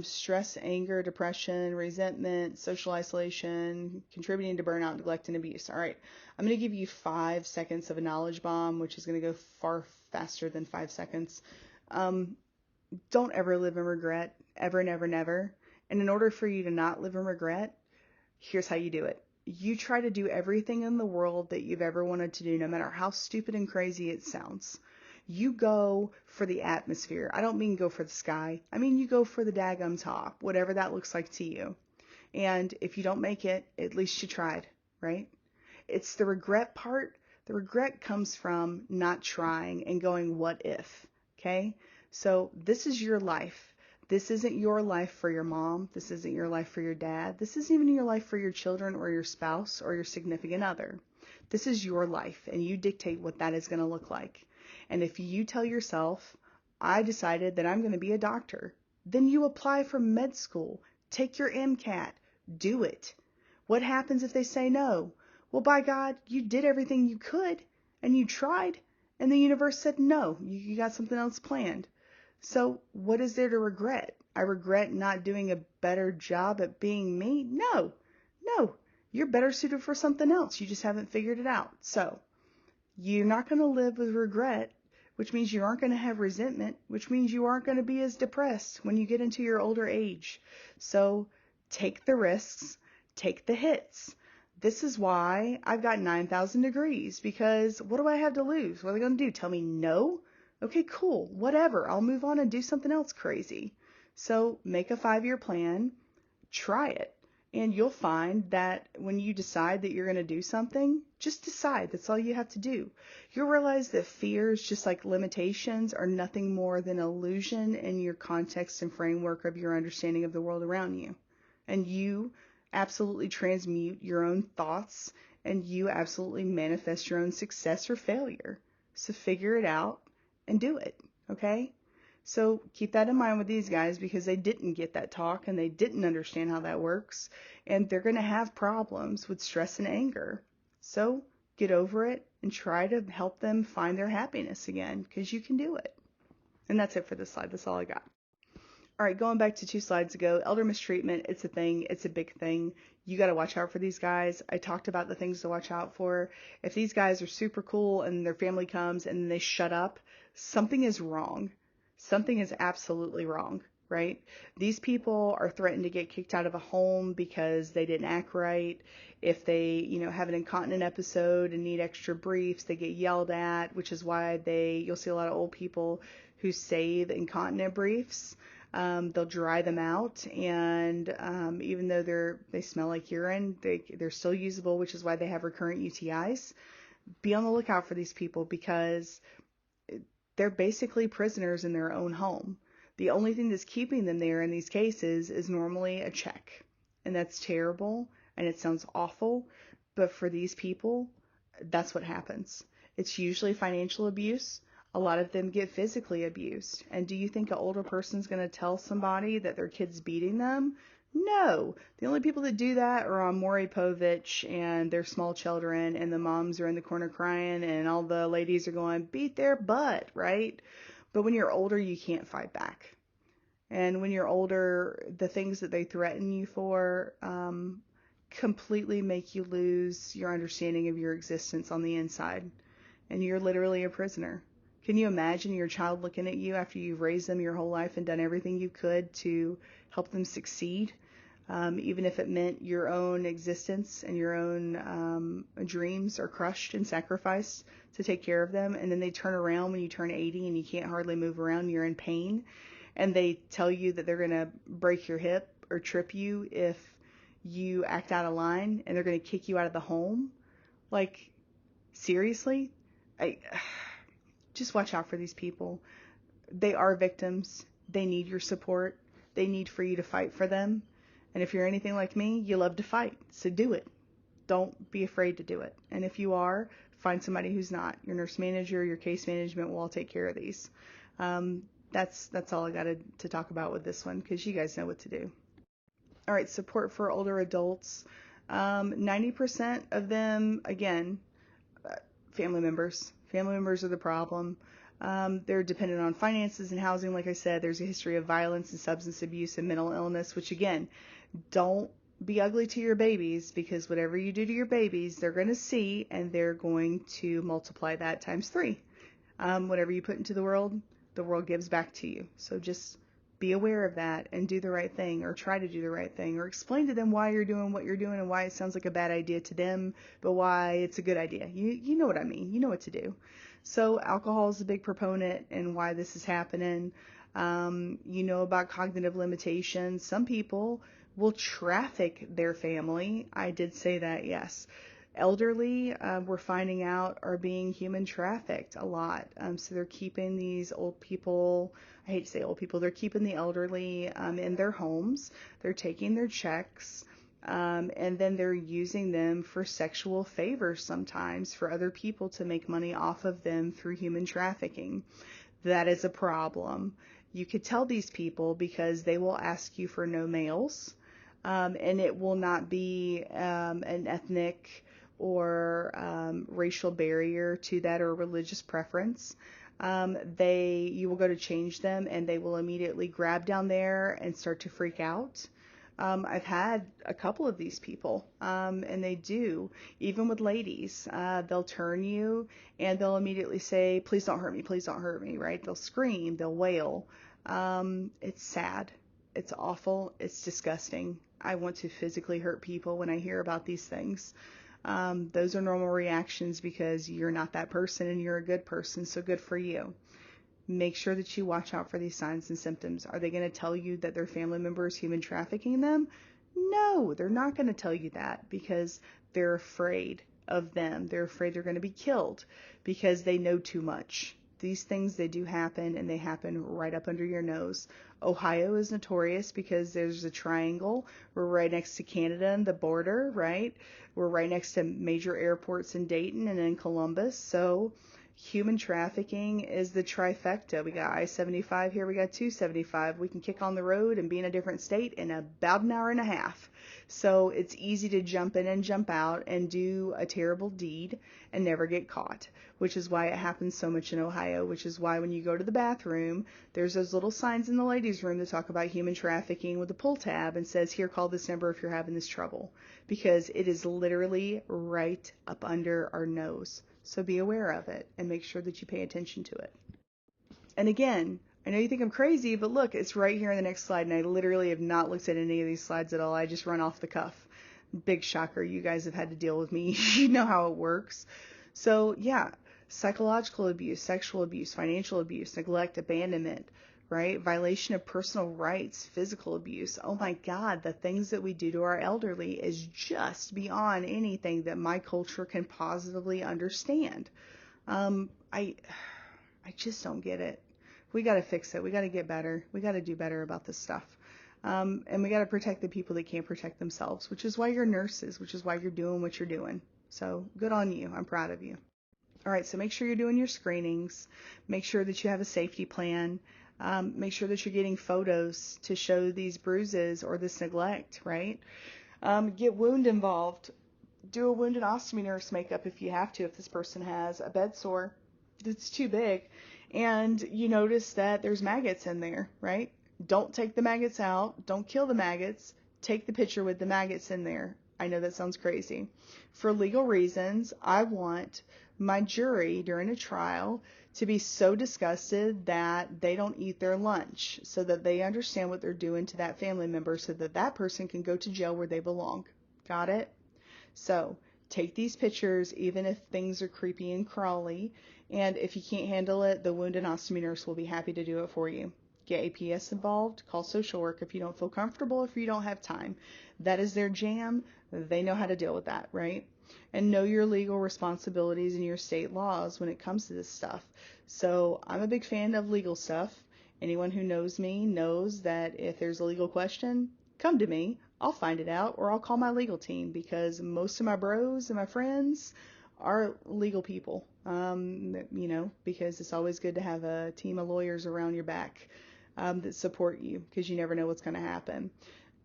Stress, anger, depression, resentment, social isolation, contributing to burnout, neglect, and abuse. All right. I'm going to give you 5 seconds of a knowledge bomb, which is going to go far faster than 5 seconds. Don't ever live in regret. Ever, never, never. And in order for you to not live in regret, here's how you do it. You try to do everything in the world that you've ever wanted to do, no matter how stupid and crazy it sounds. You go for the atmosphere. I don't mean go for the sky. I mean you go for the daggum top, whatever that looks like to you. And if you don't make it, at least you tried, right? It's the regret part. The regret comes from not trying and going, what if? Okay? So this is your life. This isn't your life for your mom. This isn't your life for your dad. This isn't even your life for your children or your spouse or your significant other. This is your life, and you dictate what that is going to look like. And if you tell yourself, I decided that I'm going to be a doctor, then you apply for med school. Take your MCAT. Do it. What happens if they say no? Well, by God, you did everything you could, and you tried, and the universe said no. You got something else planned. So what is there to regret? I regret not doing a better job at being me? No. You're better suited for something else. You just haven't figured it out. So you're not going to live with regret, which means you aren't going to have resentment, which means you aren't going to be as depressed when you get into your older age. So take the risks, take the hits. This is why I've got 9,000 degrees, because what do I have to lose? What are they going to do? Tell me no? Okay, cool, whatever. I'll move on and do something else crazy. So make a 5-year plan, try it, and you'll find that when you decide that you're going to do something, just decide. That's all you have to do. You'll realize that fears, just like limitations, are nothing more than illusion in your context and framework of your understanding of the world around you. And you absolutely transmute your own thoughts, and you absolutely manifest your own success or failure. So figure it out and do it, okay? So keep that in mind with these guys, because they didn't get that talk and they didn't understand how that works, and they're going to have problems with stress and anger. So get over it and try to help them find their happiness again, because you can do it. And that's it for this slide. That's all I got. All right, going back to 2 slides ago, elder mistreatment, it's a thing. It's a big thing. You got to watch out for these guys. I talked about the things to watch out for. If these guys are super cool and their family comes and they shut up, something is wrong. Something is absolutely wrong, right? These people are threatened to get kicked out of a home because they didn't act right. If they, have an incontinent episode and need extra briefs, they get yelled at, which is why you'll see a lot of old people who save incontinent briefs. They'll dry them out, and even though they smell like urine, they're still usable, which is why they have recurrent UTIs. Be on the lookout for these people, because they're basically prisoners in their own home. The only thing that's keeping them there in these cases is normally a check, and that's terrible, and it sounds awful, but for these people, that's what happens. It's usually financial abuse. A lot of them get physically abused. And do you think an older person's going to tell somebody that their kid's beating them? No. The only people that do that are on Maury Povich and their small children, and the moms are in the corner crying, and all the ladies are going, beat their butt, right? But when you're older, you can't fight back. And when you're older, the things that they threaten you for completely make you lose your understanding of your existence on the inside. And you're literally a prisoner. Can you imagine your child looking at you after you've raised them your whole life and done everything you could to help them succeed, even if it meant your own existence and your own dreams are crushed and sacrificed to take care of them, and then they turn around when you turn 80 and you can't hardly move around, you're in pain, and they tell you that they're going to break your hip or trip you if you act out of line, and they're going to kick you out of the home? Like, seriously? Just watch out for these people. They are victims. They need your support. They need for you to fight for them. And if you're anything like me, you love to fight. So do it. Don't be afraid to do it. And if you are, find somebody who's not. Your nurse manager, your case management will all take care of these. That's all I got to talk about with this one, because you guys know what to do. All right, support for older adults. 90% of them, again, family members. Family members are the problem. They're dependent on finances and housing. Like I said, there's a history of violence and substance abuse and mental illness, which, again, don't be ugly to your babies, because whatever you do to your babies, they're going to see, and they're going to multiply that times 3. Whatever you put into the world gives back to you. So just be aware of that and do the right thing, or try to do the right thing, or explain to them why you're doing what you're doing and why it sounds like a bad idea to them, but why it's a good idea. You know what I mean. You know what to do. So alcohol is a big proponent and why this is happening. You know about cognitive limitations. Some people will traffic their family. I did say that, yes. Elderly, we're finding out, are being human trafficked a lot. So they're keeping these old people, I hate to say old people, they're keeping the elderly in their homes. They're taking their checks, and then they're using them for sexual favors sometimes for other people to make money off of them through human trafficking. That is a problem. You could tell these people, because they will ask you for no males, and it will not be an ethnic or racial barrier to that, or religious preference. You will go to change them, and they will immediately grab down there and start to freak out. I've had a couple of these people, and they do, even with ladies. They'll turn you and they'll immediately say, please don't hurt me, please don't hurt me, right? They'll scream, they'll wail. It's sad. It's awful. It's disgusting. I want to physically hurt people when I hear about these things. Those are normal reactions, because you're not that person and you're a good person, so good for you. Make sure that you watch out for these signs and symptoms. Are they going to tell you that their family member is human trafficking them? No, they're not going to tell you that, because they're afraid of them. They're afraid they're going to be killed because they know too much. These things, they do happen, and they happen right up under your nose. Ohio is notorious because there's a triangle. We're right next to Canada and the border, right? We're right next to major airports in Dayton and in Columbus. So human trafficking is the trifecta. We got I-75 here, we got 275. We can kick on the road and be in a different state in about an hour and a half. So it's easy to jump in and jump out and do a terrible deed and never get caught, which is why it happens so much in Ohio, which is why when you go to the bathroom, there's those little signs in the ladies' room that talk about human trafficking with a pull tab and says, here, call this number if you're having this trouble, because it is literally right up under our nose. So be aware of it and make sure that you pay attention to it. And again, I know you think I'm crazy, but look, it's right here in the next slide, and I literally have not looked at any of these slides at all. I just run off the cuff. Big shocker. You guys have had to deal with me. You know how it works. So yeah, psychological abuse, sexual abuse, financial abuse, neglect, abandonment, right? Violation of personal rights, physical abuse. Oh my God, the things that we do to our elderly is just beyond anything that my culture can positively understand. I just don't get it. We got to fix it. We got to get better. We got to do better about this stuff. And we got to protect the people that can't protect themselves, which is why you're nurses, which is why you're doing what you're doing. So good on you. I'm proud of you. All right. So make sure you're doing your screenings. Make sure that you have a safety plan. Make sure that you're getting photos to show these bruises or this neglect, right? Get wound involved. Do a wound and ostomy nurse makeup if you have to, if this person has a bed sore that's too big and you notice that there's maggots in there, right? Don't take the maggots out. Don't kill the maggots. Take the picture with the maggots in there. I know that sounds crazy. For legal reasons, I want my jury during a trial to be so disgusted that they don't eat their lunch, so that they understand what they're doing to that family member, so that that person can go to jail where they belong. Got it? So take these pictures, even if things are creepy and crawly, and if you can't handle it, the wound and ostomy nurse will be happy to do it for you. Get APS involved, call social work if you don't feel comfortable, if you don't have time. That is their jam. They know how to deal with that, right? And know your legal responsibilities and your state laws when it comes to this stuff. So I'm a big fan of legal stuff. Anyone who knows me knows that if there's a legal question, come to me. I'll find it out, or I'll call my legal team, because most of my bros and my friends are legal people. Because it's always good to have a team of lawyers around your back that support you, because you never know what's going to happen.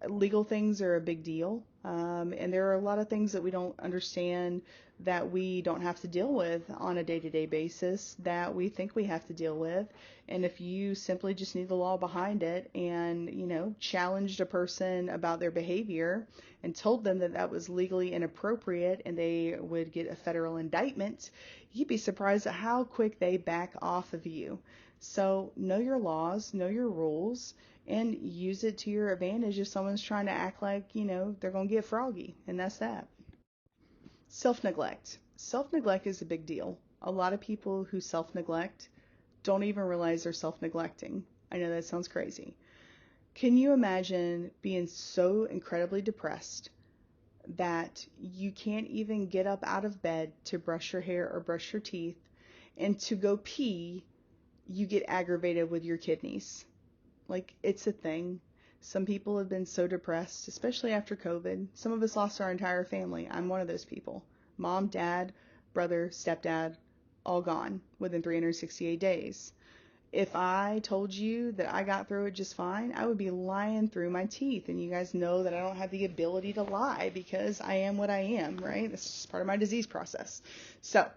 Legal things are a big deal, and there are a lot of things that we don't understand, that we don't have to deal with on a day-to-day basis, that we think we have to deal with. And if you simply just need the law behind it and, challenged a person about their behavior and told them that that was legally inappropriate and they would get a federal indictment, you'd be surprised at how quick they back off of you. So know your laws, know your rules, and use it to your advantage if someone's trying to act like, they're going to get froggy. And that's that. Self-neglect. Self-neglect is a big deal. A lot of people who self-neglect don't even realize they're self-neglecting. I know that sounds crazy. Can you imagine being so incredibly depressed that you can't even get up out of bed to brush your hair or brush your teeth, and to go pee, you get aggravated with your kidneys? Like, it's a thing. Some people have been so depressed, especially after COVID. Some of us lost our entire family. I'm one of those people. Mom, dad, brother, stepdad, all gone within 368 days. If I told you that I got through it just fine, I would be lying through my teeth. And you guys know that I don't have the ability to lie, because I am what I am, right? This is just part of my disease process. So,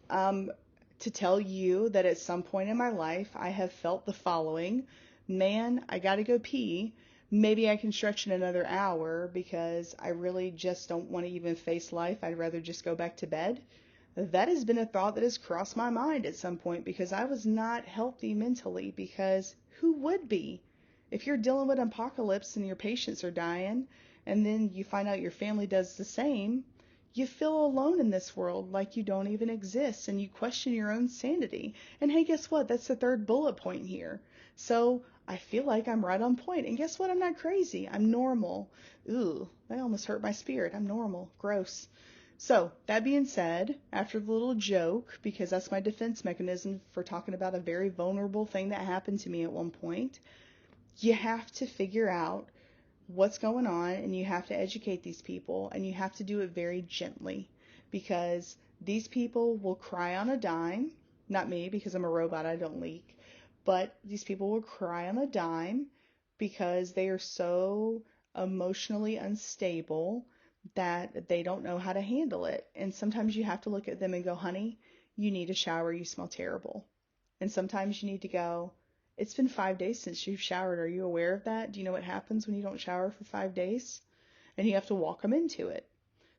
to tell you that at some point in my life, I have felt the following: man, I gotta go pee. Maybe I can stretch in another hour because I really just don't want to even face life. I'd rather just go back to bed. That has been a thought that has crossed my mind at some point, because I was not healthy mentally, because who would be? If you're dealing with an apocalypse and your patients are dying, and then you find out your family does the same, you feel alone in this world, like you don't even exist, and you question your own sanity. And hey, guess what? That's the third bullet point here. So I feel like I'm right on point. And guess what? I'm not crazy. I'm normal. Ooh, that almost hurt my spirit. I'm normal. Gross. So that being said, after the little joke, because that's my defense mechanism for talking about a very vulnerable thing that happened to me at one point, you have to figure out what's going on, and you have to educate these people, and you have to do it very gently, because these people will cry on a dime. Not me, because I'm a robot, I don't leak. But these people will cry on a dime because they are so emotionally unstable that they don't know how to handle it. And sometimes you have to look at them and go, honey, you need a shower, you smell terrible. And sometimes you need to go, it's been 5 days since you've showered. Are you aware of that? Do you know what happens when you don't shower for 5 days? And you have to walk them into it.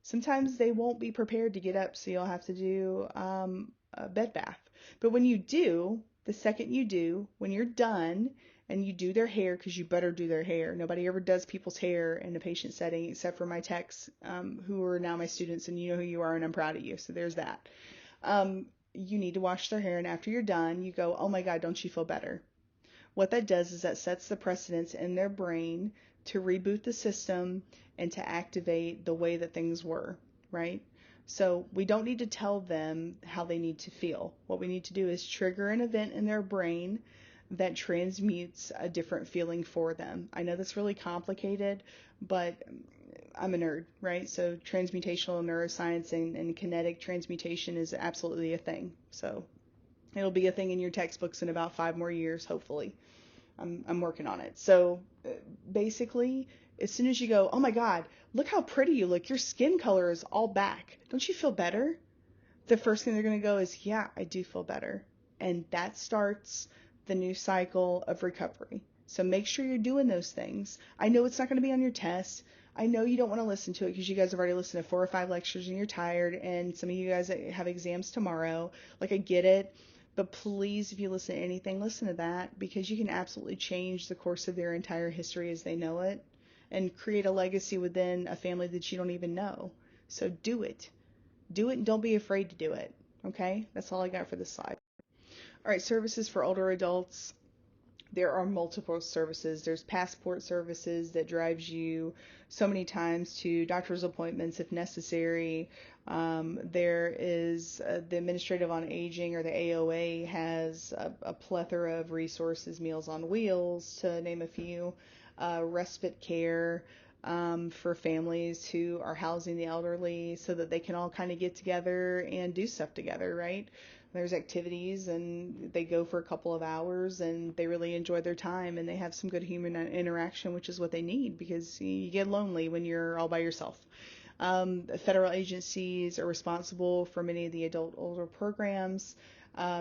Sometimes they won't be prepared to get up, so you'll have to do a bed bath. But when you do, the second you do, when you're done and you do their hair, because you better do their hair. Nobody ever does people's hair in a patient setting except for my techs, who are now my students, and you know who you are, and I'm proud of you. So there's that. You need to wash their hair, and after you're done, you go, oh my God, don't you feel better? What that does is that sets the precedence in their brain to reboot the system and to activate the way that things were, right? So we don't need to tell them how they need to feel. What we need to do is trigger an event in their brain that transmutes a different feeling for them. I know that's really complicated, but I'm a nerd, right? So transmutational neuroscience and kinetic transmutation is absolutely a thing. So it'll be a thing in your textbooks in about 5 more years, hopefully. I'm working on it. So basically, as soon as you go, oh my God, look how pretty you look. Your skin color is all back. Don't you feel better? The first thing they're going to go is, yeah, I do feel better. And that starts the new cycle of recovery. So make sure you're doing those things. I know it's not going to be on your test. I know you don't want to listen to it because you guys have already listened to 4 or 5 lectures and you're tired, and some of you guys have exams tomorrow. Like, I get it. But please, if you listen to anything, listen to that, because you can absolutely change the course of their entire history as they know it and create a legacy within a family that you don't even know. So do it. Do it, and don't be afraid to do it. Okay? That's all I got for this slide. All right, services for older adults. There are multiple services. There's passport services that drives you so many times to doctor's appointments if necessary. There is the Administrative on Aging, or the AOA, has a plethora of resources, Meals on Wheels, to name a few, respite care for families who are housing the elderly so that they can all kind of get together and do stuff together, right? There's activities, and they go for a couple of hours, and they really enjoy their time, and they have some good human interaction, which is what they need, because you get lonely when you're all by yourself. Federal agencies are responsible for many of the adult older programs.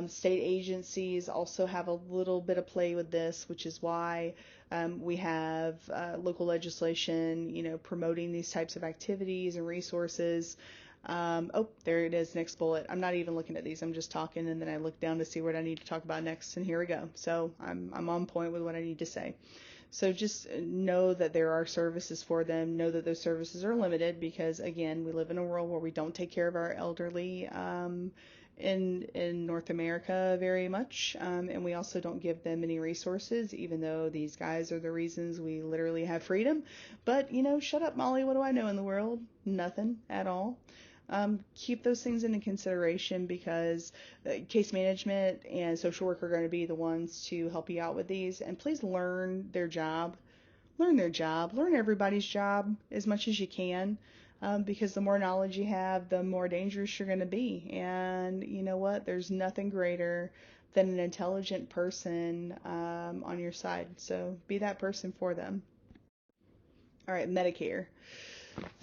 State agencies also have a little bit of play with this, which is why we have local legislation, promoting these types of activities and resources. Oh, there it is, next bullet. I'm not even looking at these. I'm just talking, and then I look down to see what I need to talk about next, and here we go. So I'm on point with what I need to say. So just know that there are services for them. Know that those services are limited because, again, we live in a world where we don't take care of our elderly in North America very much, and we also don't give them any resources, even though these guys are the reasons we literally have freedom. But, shut up, Molly. What do I know in the world? Nothing at all. Keep those things into consideration, because case management and social work are going to be the ones to help you out with these. And please learn their job. Learn everybody's job as much as you can, because the more knowledge you have, the more dangerous you're going to be. And you know what? There's nothing greater than an intelligent person on your side. So be that person for them. All right, Medicare.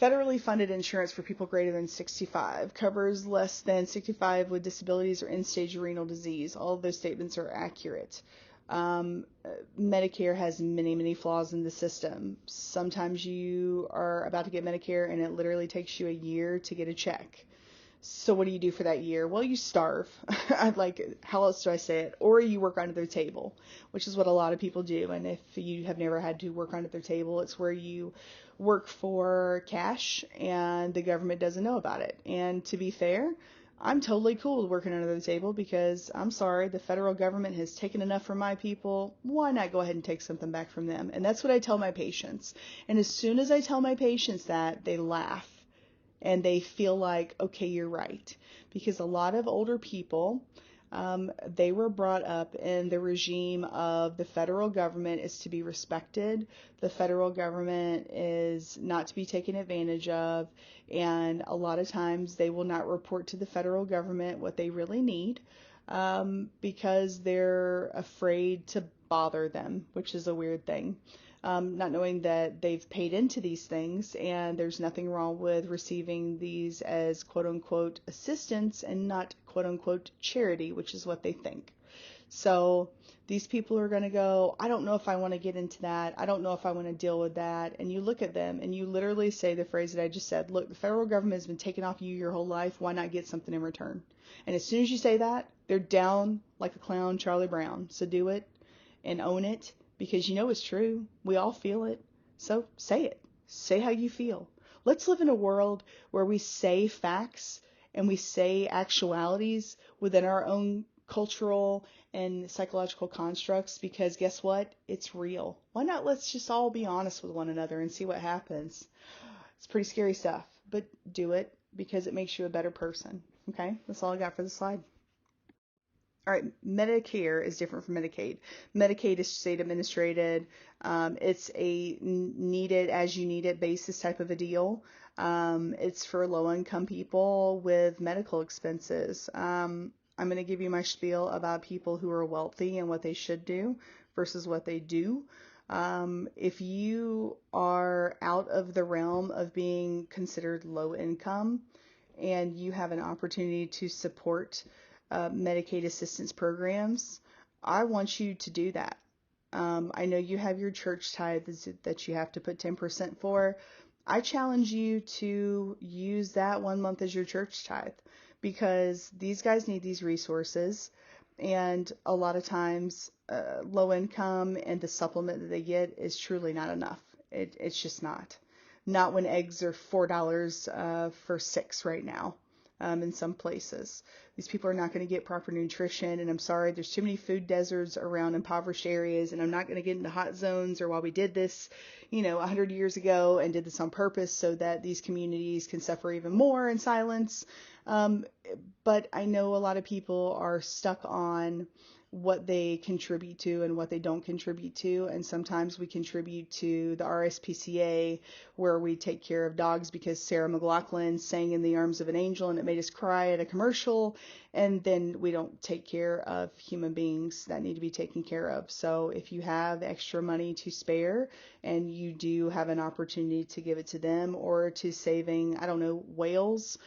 Federally funded insurance for people greater than 65 covers less than 65 with disabilities or end-stage renal disease. All of those statements are accurate. Medicare has many, many flaws in the system. Sometimes you are about to get Medicare and it literally takes you a year to get a check. So what do you do for that year? Well, you starve. How else do I say it? Or you work under their table, which is what a lot of people do. And if you have never had to work under their table, it's where you work for cash and the government doesn't know about it. And to be fair, I'm totally cool with working under the table, because I'm sorry, the federal government has taken enough from my people. Why not go ahead and take something back from them? And that's what I tell my patients. And as soon as I tell my patients that, they laugh. And they feel like, okay, you're right. Because a lot of older people, they were brought up in the regime of the federal government is to be respected. The federal government is not to be taken advantage of. And a lot of times they will not report to the federal government what they really need, because they're afraid to bother them, which is a weird thing. Not knowing that they've paid into these things, and there's nothing wrong with receiving these as quote-unquote assistance and not quote-unquote charity, which is what they think. So these people are going to go, I don't know if I want to get into that. I don't know if I want to deal with that. And you look at them and you literally say the phrase that I just said, look, the federal government has been taking off you your whole life. Why not get something in return? And as soon as you say that, they're down like a clown, Charlie Brown. So do it and own it. Because you know it's true. We all feel it. So say it. Say how you feel. Let's live in a world where we say facts and we say actualities within our own cultural and psychological constructs, because guess what? It's real. Why not let's just all be honest with one another and see what happens? It's pretty scary stuff, but do it because it makes you a better person. Okay? That's all I got for the slide. All right, Medicare is different from Medicaid. Medicaid is state administrated. It's a needed as you need it basis type of a deal. It's for low income people with medical expenses. I'm going to give you my spiel about people who are wealthy and what they should do versus what they do. If you are out of the realm of being considered low income and you have an opportunity to support Medicaid assistance programs, I want you to do that. I know you have your church tithe that you have to put 10% for. I challenge you to use that 1 month as your church tithe, because these guys need these resources. And a lot of times, low income and the supplement that they get is truly not enough. It's just not. Not when eggs are $4 for 6 right now. In some places, these people are not going to get proper nutrition, and I'm sorry, there's too many food deserts around impoverished areas, and I'm not going to get into hot zones or why we did this, 100 years ago and did this on purpose so that these communities can suffer even more in silence. But I know a lot of people are stuck on what they contribute to and what they don't contribute to. And sometimes we contribute to the RSPCA, where we take care of dogs because Sarah McLachlan sang In the Arms of an Angel and it made us cry at a commercial. And then we don't take care of human beings that need to be taken care of. So if you have extra money to spare and you do have an opportunity to give it to them, or to saving, I don't know, whales,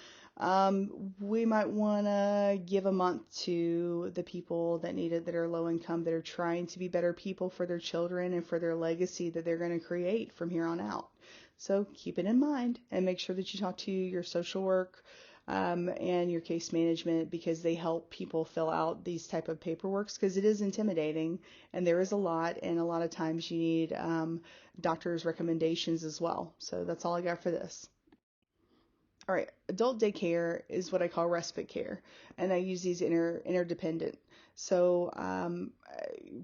we might want to give a month to the people that need it, that are low income, that are trying to be better people for their children and for their legacy that they're going to create from here on out. So keep it in mind, and make sure that you talk to your social work and your case management, because they help people fill out these type of paperworks, because it is intimidating and there is a lot, and a lot of times you need doctor's recommendations as well. So that's all I got for this. All right, adult daycare is what I call respite care, and I use these interdependent. So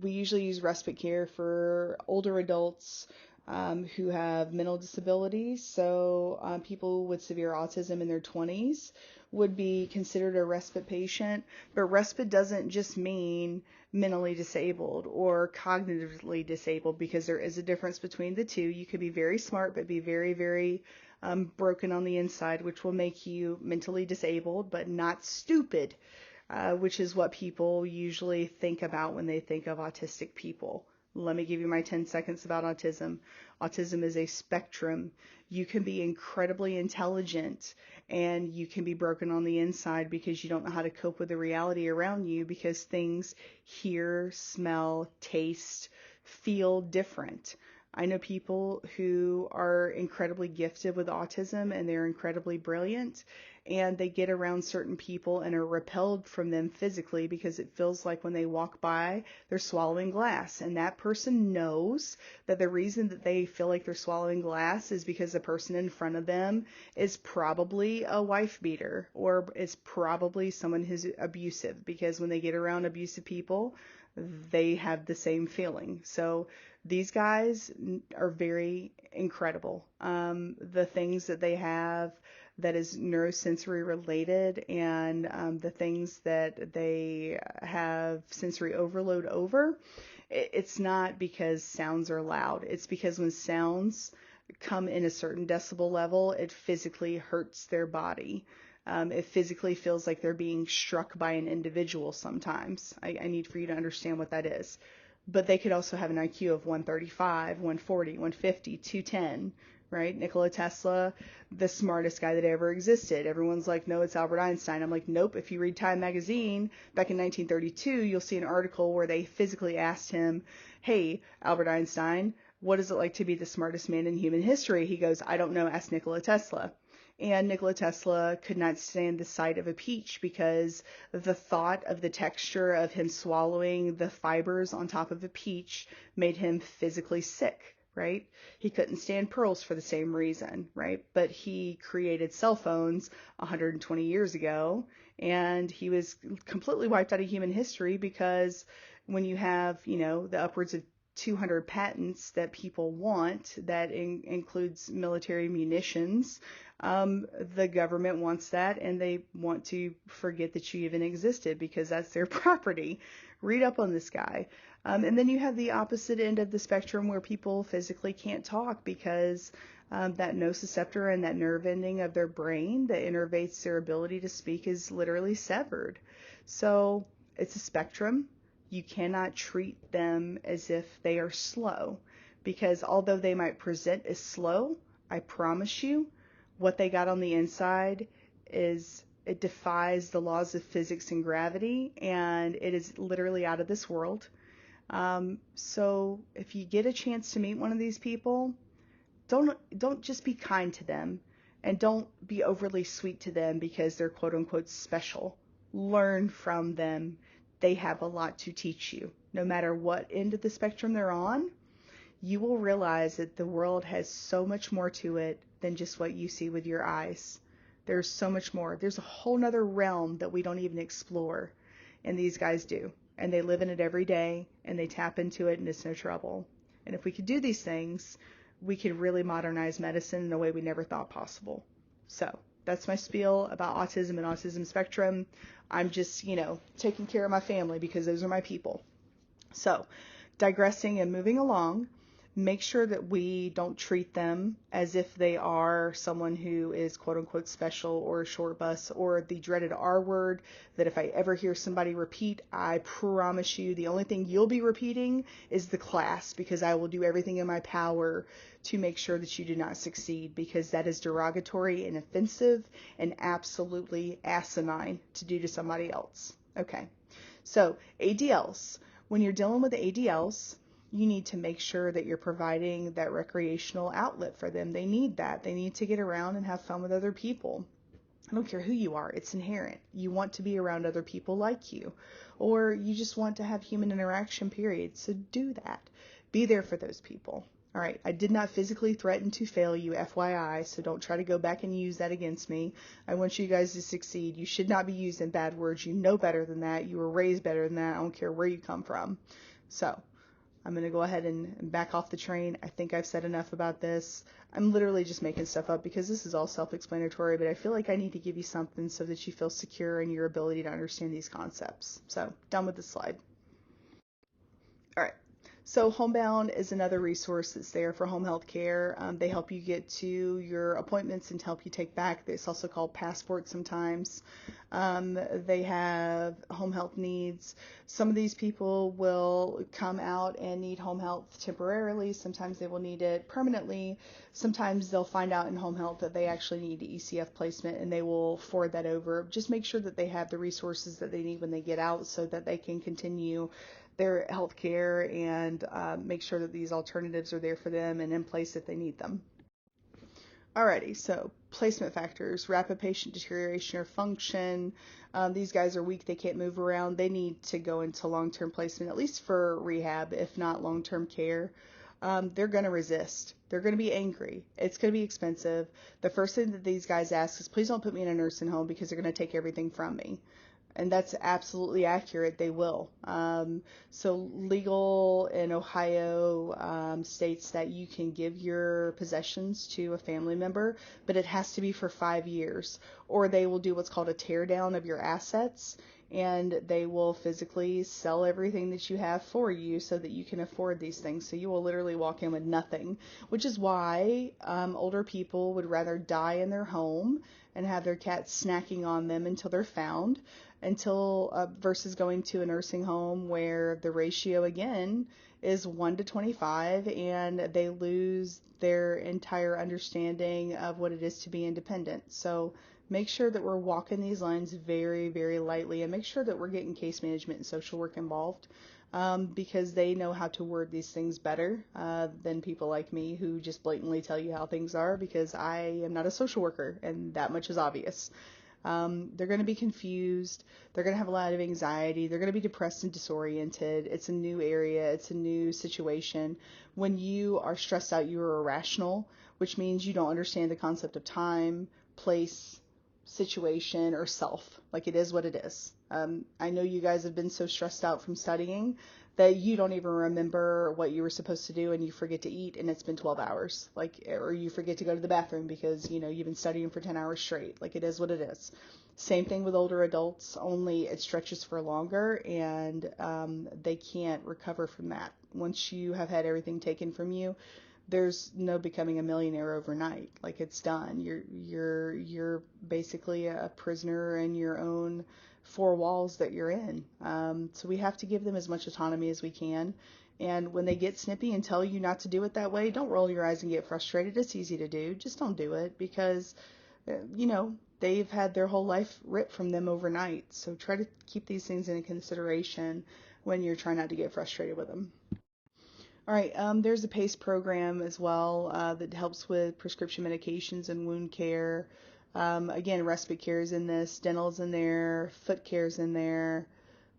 we usually use respite care for older adults who have mental disabilities. So people with severe autism in their 20s would be considered a respite patient. But respite doesn't just mean mentally disabled or cognitively disabled, because there is a difference between the two. You could be very smart but be very, very broken on the inside, which will make you mentally disabled but not stupid, which is what people usually think about when they think of autistic people. Let me give you my 10 seconds about autism. Autism is a spectrum. You can be incredibly intelligent and you can be broken on the inside because you don't know how to cope with the reality around you, because things hear, smell, taste, feel different. I know people who are incredibly gifted with autism and they're incredibly brilliant, and they get around certain people and are repelled from them physically because it feels like when they walk by, they're swallowing glass. And that person knows that the reason that they feel like they're swallowing glass is because the person in front of them is probably a wife beater, or is probably someone who's abusive, because when they get around abusive people, they have the same feeling. So these guys are very incredible. The things that they have that is neurosensory related, and the things that they have sensory overload over, it's not because sounds are loud. It's because when sounds come in a certain decibel level, it physically hurts their body. It physically feels like they're being struck by an individual sometimes. I need for you to understand what that is. But they could also have an IQ of 135, 140, 150, 210, right? Nikola Tesla, the smartest guy that ever existed. Everyone's like, no, it's Albert Einstein. I'm like, nope. If you read Time magazine back in 1932, you'll see an article where they physically asked him, hey, Albert Einstein, what is it like to be the smartest man in human history? He goes, I don't know, ask Nikola Tesla. And Nikola Tesla could not stand the sight of a peach because the thought of the texture of him swallowing the fibers on top of a peach made him physically sick, right? He couldn't stand pearls for the same reason, right? But he created cell phones 120 years ago, and he was completely wiped out of human history because when you have, the upwards of 200 patents that people want, that includes military munitions, the government wants that, and they want to forget that you even existed because that's their property. Read up on this guy. And then you have the opposite end of the spectrum where people physically can't talk because that nociceptor and that nerve ending of their brain that innervates their ability to speak is literally severed. So it's a spectrum. You cannot treat them as if they are slow, because although they might present as slow, I promise you, what they got on the inside it defies the laws of physics and gravity, and it is literally out of this world. So if you get a chance to meet one of these people, don't just be kind to them, and don't be overly sweet to them because they're quote unquote special. Learn from them. They have a lot to teach you. No matter what end of the spectrum they're on, you will realize that the world has so much more to it than just what you see with your eyes. There's so much more. There's a whole nother realm that we don't even explore, and these guys do. And they live in it every day, and they tap into it, and it's no trouble. And if we could do these things, we could really modernize medicine in a way we never thought possible. So that's my spiel about autism and autism spectrum. I'm just, taking care of my family because those are my people. So, digressing and moving along, make sure that we don't treat them as if they are someone who is quote unquote special or a short bus or the dreaded R word that if I ever hear somebody repeat, I promise you the only thing you'll be repeating is the class, because I will do everything in my power to make sure that you do not succeed, because that is derogatory and offensive and absolutely asinine to do to somebody else. Okay, so ADLs. When you're dealing with ADLs, you need to make sure that you're providing that recreational outlet for them. They need that. They need to get around and have fun with other people. I don't care who you are. It's inherent. You want to be around other people like you, or you just want to have human interaction, period. So do that. Be there for those people. All right, I did not physically threaten to fail you, FYI, so don't try to go back and use that against me. I want you guys to succeed. You should not be using bad words. You know better than that. You were raised better than that. I don't care where you come from. So I'm going to go ahead and back off the train. I think I've said enough about this. I'm literally just making stuff up because this is all self-explanatory, but I feel like I need to give you something so that you feel secure in your ability to understand these concepts. So, done with this slide. All right. So Homebound is another resource that's there for home health care. They help you get to your appointments and help you take back. It's also called Passport sometimes. They have home health needs. Some of these people will come out and need home health temporarily. Sometimes they will need it permanently. Sometimes they'll find out in home health that they actually need ECF placement and they will forward that over. Just make sure that they have the resources that they need when they get out so that they can continue their health care and make sure that these alternatives are there for them and in place if they need them. Alrighty, so placement factors, rapid patient deterioration or function. These guys are weak, they can't move around. They need to go into long-term placement, at least for rehab, if not long-term care. They're going to resist. They're going to be angry. It's going to be expensive. The first thing that these guys ask is, please don't put me in a nursing home because they're going to take everything from me. And that's absolutely accurate. They will. So legal in Ohio states that you can give your possessions to a family member, but it has to be for 5 years, or they will do what's called a tear down of your assets, and they will physically sell everything that you have for you so that you can afford these things. So you will literally walk in with nothing, which is why older people would rather die in their home and have their cats snacking on them until they're found, versus going to a nursing home where the ratio again is 1 to 25 and they lose their entire understanding of what it is to be independent. So make sure that we're walking these lines very, very lightly, and make sure that we're getting case management and social work involved, because they know how to word these things better than people like me who just blatantly tell you how things are, because I am not a social worker, and that much is obvious. They're going to be confused. They're going to have a lot of anxiety. They're going to be depressed and disoriented. It's a new area. It's a new situation. When you are stressed out, you are irrational, which means you don't understand the concept of time, place, situation, or self. Like, it is what it is. I know you guys have been so stressed out from studying that you don't even remember what you were supposed to do, and you forget to eat, and it's been 12 hours. Or you forget to go to the bathroom because, you've been studying for 10 hours straight. Like, it is what it is. Same thing with older adults, only it stretches for longer, and they can't recover from that. Once you have had everything taken from you, there's no becoming a millionaire overnight. Like, it's done. You're basically a prisoner in your own four walls that you're in. So we have to give them as much autonomy as we can. And when they get snippy and tell you not to do it that way, don't roll your eyes and get frustrated. It's easy to do. Just don't do it, because, they've had their whole life ripped from them overnight. So try to keep these things into consideration when you're trying not to get frustrated with them. All right, there's a PACE program as well that helps with prescription medications and wound care. Again, respite care is in this, dental's in there, foot care's in there.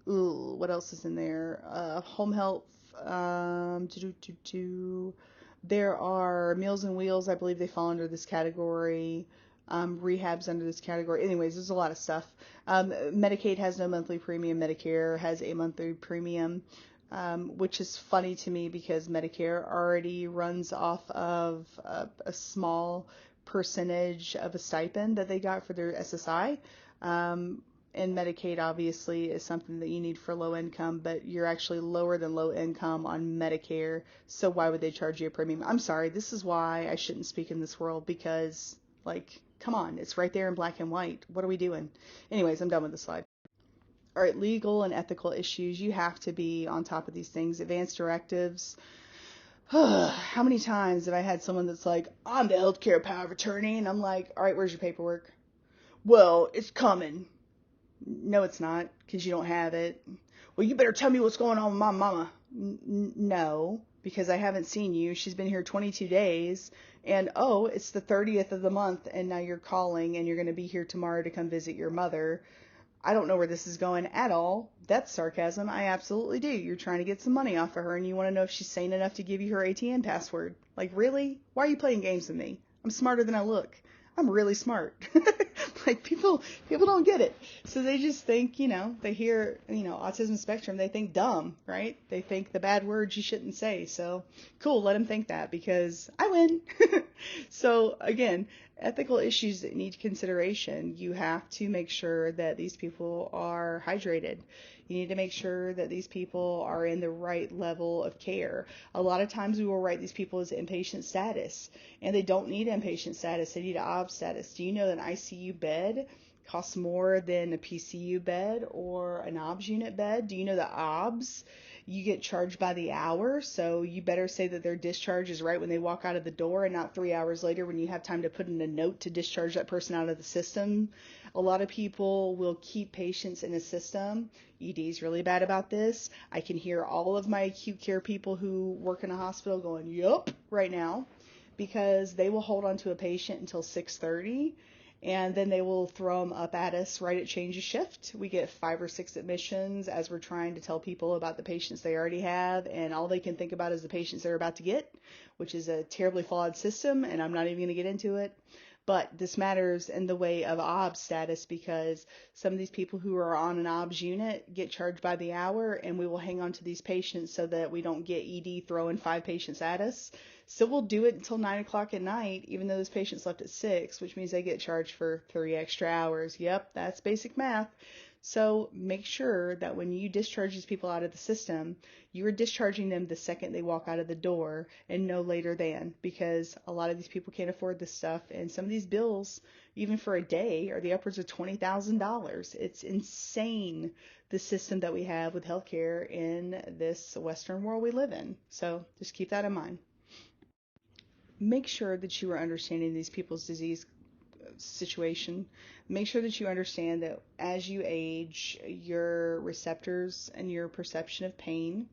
Ooh, what else is in there? Home health. There are Meals and Wheels. I believe they fall under this category. Rehab's under this category. Anyways, there's a lot of stuff. Medicaid has no monthly premium. Medicare has a monthly premium, which is funny to me because Medicare already runs off of a small percentage of a stipend that they got for their SSI. And Medicaid obviously is something that you need for low income, but you're actually lower than low income on Medicare, so why would they charge you a premium? I'm sorry, this is why I shouldn't speak in this world, because, like, come on, it's right there in black and white. What are we doing? Anyways, I'm done with the slide. All right, legal and ethical issues. You have to be on top of these things. Advanced directives. How many times have I had someone that's like, I'm the healthcare power of attorney, and I'm like, all right, where's your paperwork? Well, it's coming. No, it's not, because you don't have it. Well, you better tell me what's going on with my mama. No, because I haven't seen you. She's been here 22 days, and oh, it's the 30th of the month, and now you're calling, and you're going to be here tomorrow to come visit your mother. I don't know where this is going at all. That's sarcasm. I absolutely do. You're trying to get some money off of her, and you want to know if she's sane enough to give you her ATM password. Like, really? Why are you playing games with me? I'm smarter than I look. I'm really smart. Like, people don't get it. So they just think, they hear, autism spectrum, they think dumb, right? They think the bad words you shouldn't say. So cool, let them think that, because I win. So again, ethical issues that need consideration. You have to make sure that these people are hydrated. You need to make sure that these people are in the right level of care. A lot of times we will write these people as inpatient status, and they don't need inpatient status. They need OBS status. Do you know that an ICU bed costs more than a PCU bed or an OBS unit bed? Do you know that OBS, you get charged by the hour, so you better say that their discharge is right when they walk out of the door and not 3 hours later when you have time to put in a note to discharge that person out of the system. A lot of people will keep patients in a system. ED is really bad about this. I can hear all of my acute care people who work in a hospital going, yup, right now, because they will hold on to a patient until 6:30. And then they will throw them up at us right at change of shift. We get 5 or 6 admissions as we're trying to tell people about the patients they already have, and all they can think about is the patients they're about to get, which is a terribly flawed system, and I'm not even going to get into it. But this matters in the way of OBS status, because some of these people who are on an OBS unit get charged by the hour, and we will hang on to these patients so that we don't get ED throwing 5 patients at us. So we'll do it until 9 o'clock at night, even though those patients left at 6, which means they get charged for 3 extra hours. Yep, that's basic math. So make sure that when you discharge these people out of the system, you are discharging them the second they walk out of the door and no later than, because a lot of these people can't afford this stuff. And some of these bills, even for a day, are the upwards of $20,000. It's insane, the system that we have with healthcare in this Western world we live in. So just keep that in mind. Make sure that you are understanding these people's disease situation. Make sure that you understand that as you age, your receptors and your perception of pain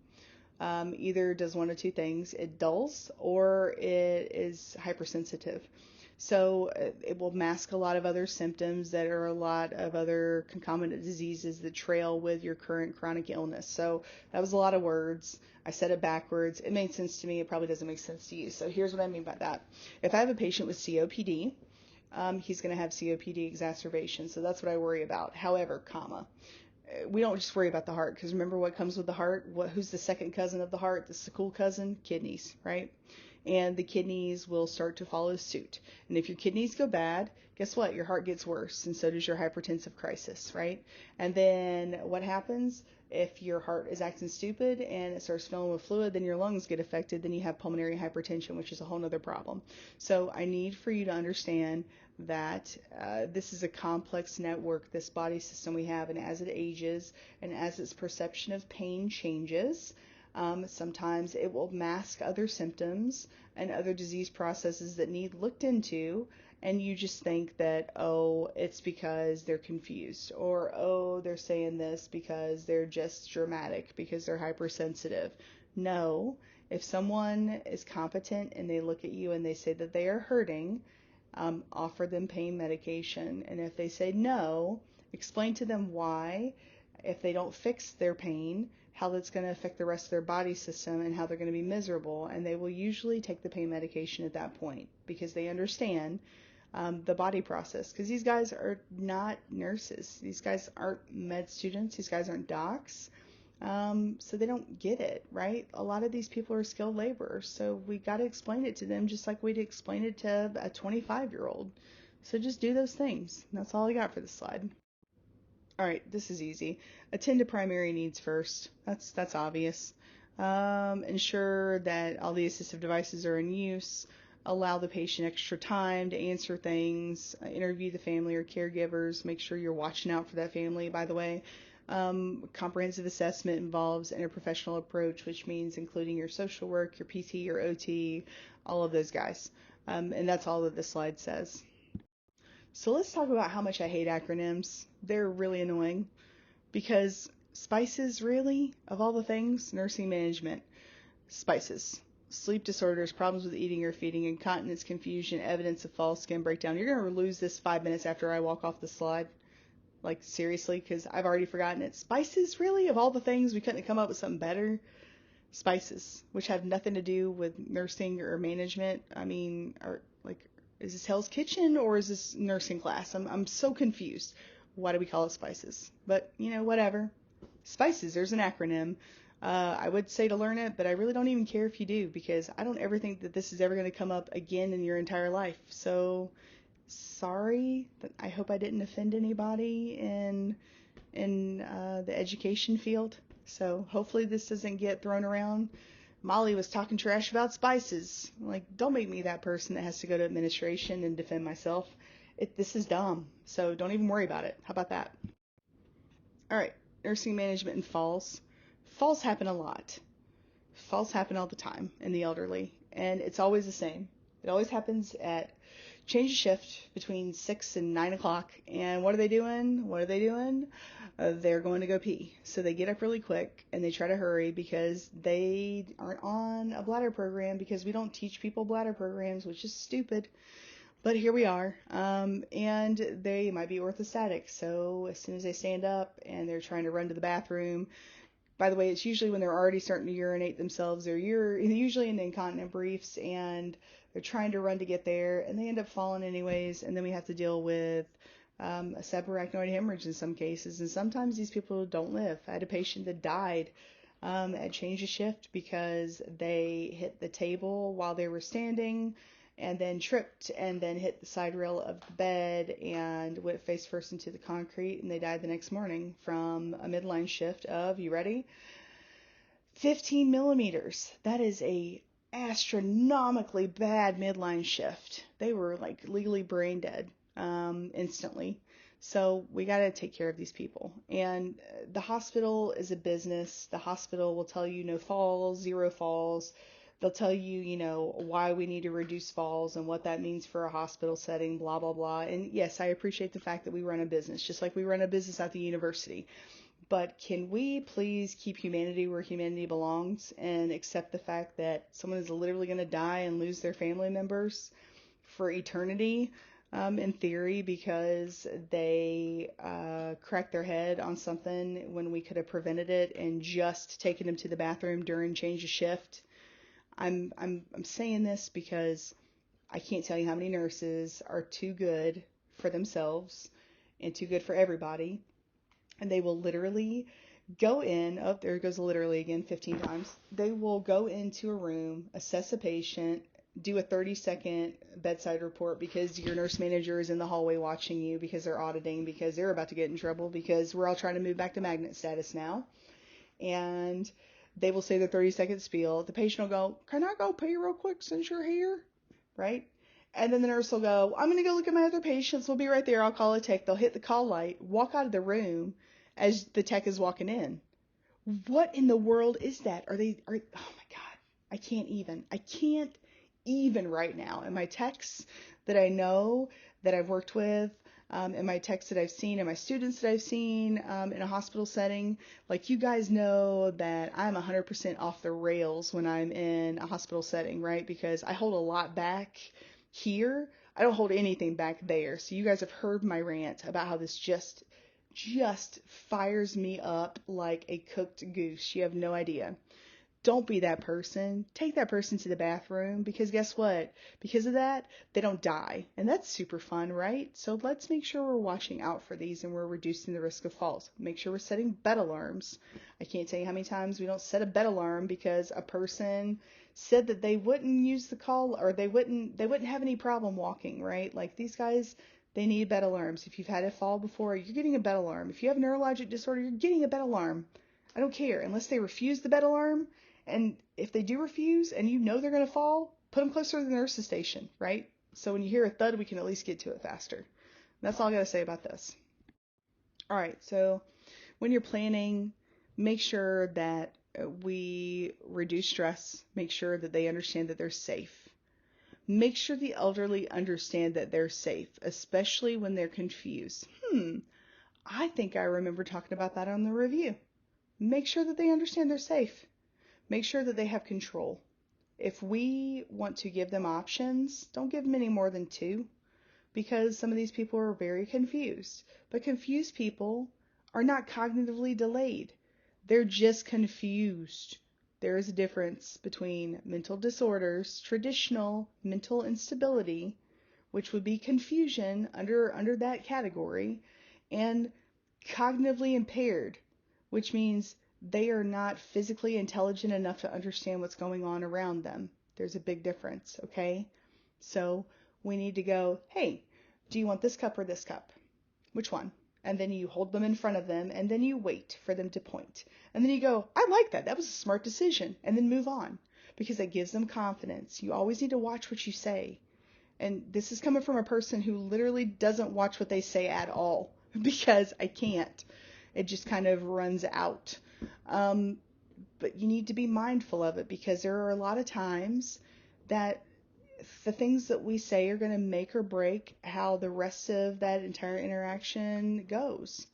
either does one of two things. It dulls or it is hypersensitive. So it will mask a lot of other symptoms that are a lot of other concomitant diseases that trail with your current chronic illness. So that was a lot of words. I said it backwards. It made sense to me. It probably doesn't make sense to you. So here's what I mean by that. If I have a patient with COPD, he's going to have COPD exacerbation. So that's what I worry about. However, we don't just worry about the heart, because remember what comes with the heart? Who's the second cousin of the heart? This is the cool cousin? Kidneys, right? And the kidneys will start to follow suit. And if your kidneys go bad, guess what? Your heart gets worse, and so does your hypertensive crisis, right? And then what happens? If your heart is acting stupid and it starts filling with fluid, then your lungs get affected. Then you have pulmonary hypertension, which is a whole other problem. So I need for you to understand that this is a complex network, this body system we have, and as it ages and as its perception of pain changes, sometimes it will mask other symptoms and other disease processes that need looked into, and you just think that, oh, it's because they're confused, or oh, they're saying this because they're just dramatic, because they're hypersensitive. No, If someone is competent and they look at you and they say that they are hurting, offer them pain medication. And if they say no, explain to them why. If they don't fix their pain, how that's going to affect the rest of their body system and how they're going to be miserable. And they will usually take the pain medication at that point because they understand the body process. Because these guys are not nurses. These guys aren't med students. These guys aren't docs. So they don't get it, right? A lot of these people are skilled laborers. So we got to explain it to them just like we'd explain it to a 25-year-old. So just do those things. That's all I got for this slide. All right, this is easy. Attend to primary needs first. That's obvious. Ensure that all the assistive devices are in use. Allow the patient extra time to answer things. Interview the family or caregivers. Make sure you're watching out for that family, by the way. Comprehensive assessment involves interprofessional approach, which means including your social work, your PT, your OT, all of those guys. And that's all that this slide says. So let's talk about how much I hate acronyms. They're really annoying because SPICES, really, of all the things, nursing management, SPICES, sleep disorders, problems with eating or feeding, incontinence, confusion, evidence of falls, skin breakdown. You're going to lose this 5 minutes after I walk off the slide. Like, seriously, because I've already forgotten it. SPICES, really, of all the things, we couldn't have come up with something better. SPICES, which have nothing to do with nursing or management. I mean, is this Hell's Kitchen or is this nursing class? I'm so confused. Why do we call it SPICES? But, whatever. SPICES, there's an acronym. I would say to learn it, but I really don't even care if you do, because I don't ever think that this is ever going to come up again in your entire life. So, sorry. I hope I didn't offend anybody in the education field. So, hopefully this doesn't get thrown around. Molly was talking trash about SPICES. Like, don't make me that person that has to go to administration and defend myself. This is dumb. So don't even worry about it. How about that? All right, nursing management and falls. Falls happen a lot. Falls happen all the time in the elderly, and it's always the same. It always happens at change of shift between 6 and 9 o'clock. And what are they doing? They're going to go pee. So they get up really quick and they try to hurry because they aren't on a bladder program, because we don't teach people bladder programs, which is stupid. But here we are. And they might be orthostatic. So as soon as they stand up and they're trying to run to the bathroom, by the way, it's usually when they're already starting to urinate themselves. They're usually in incontinent briefs and they're trying to run to get there, and they end up falling anyways. And then we have to deal with a subarachnoid hemorrhage in some cases. And sometimes these people don't live. I had a patient that died at change of shift because they hit the table while they were standing and then tripped and then hit the side rail of the bed and went face first into the concrete, and they died the next morning from a midline shift of, you ready? 15 millimeters. That is a astronomically bad midline shift. They were like legally brain dead instantly. So we got to take care of these people. And the hospital is a business. The hospital will tell you no falls, 0 falls. They'll tell you, why we need to reduce falls and what that means for a hospital setting, blah, blah, blah. And yes, I appreciate the fact that we run a business, just like we run a business at the university. But can we please keep humanity where humanity belongs and accept the fact that someone is literally going to die and lose their family members for eternity, in theory, because they cracked their head on something when we could have prevented it and just taken them to the bathroom during change of shift? I'm saying this because I can't tell you how many nurses are too good for themselves and too good for everybody. And they will literally go in, oh, there goes literally again 15 times. They will go into a room, assess a patient, do a 30-second bedside report because your nurse manager is in the hallway watching you, because they're auditing, because they're about to get in trouble, because we're all trying to move back to magnet status now. And they will say their 30-second spiel. The patient will go, "Can I go pee real quick since you're here?" Right? And then the nurse will go, "I'm going to go look at my other patients. We'll be right there. I'll call a tech." They'll hit the call light, walk out of the room as the tech is walking in. What in the world is that? Oh my God. I can't even right now. And my techs that I know, that I've worked with, in my texts that I've seen and my students that I've seen in a hospital setting. Like, you guys know that I'm 100% off the rails when I'm in a hospital setting, right? Because I hold a lot back here. I don't hold anything back there. So you guys have heard my rant about how this just fires me up like a cooked goose. You have no idea. Don't be that person. Take that person to the bathroom, because guess what? Because of that, they don't die. And that's super fun, right? So let's make sure we're watching out for these and we're reducing the risk of falls. Make sure we're setting bed alarms. I can't tell you how many times we don't set a bed alarm because a person said that they wouldn't use the call, or they wouldn't have any problem walking, right? Like, these guys, they need bed alarms. If you've had a fall before, you're getting a bed alarm. If you have neurologic disorder, you're getting a bed alarm. I don't care, unless they refuse the bed alarm. And if they do refuse and you know they're going to fall, put them closer to the nurse's station, right? So when you hear a thud, we can at least get to it faster. That's all I got to say about this. All right, so when you're planning, make sure that we reduce stress. Make sure that they understand that they're safe. Make sure the elderly understand that they're safe, especially when they're confused. I think I remember talking about that on the review. Make sure that they understand they're safe. Make sure that they have control. If we want to give them options, don't give them any more than 2, because some of these people are very confused. But confused people are not cognitively delayed. They're just confused. There is a difference between mental disorders, traditional mental instability, which would be confusion under that category, and cognitively impaired, which means they are not physically intelligent enough to understand what's going on around them. There's a big difference, okay? So we need to go, hey, do you want this cup or this cup? Which one? And then you hold them in front of them, and then you wait for them to point. And then you go, I like that. That was a smart decision. And then move on, because that gives them confidence. You always need to watch what you say. And this is coming from a person who literally doesn't watch what they say at all, because I can't. It just kind of runs out. But you need to be mindful of it, because there are a lot of times that the things that we say are going to make or break how the rest of that entire interaction goes.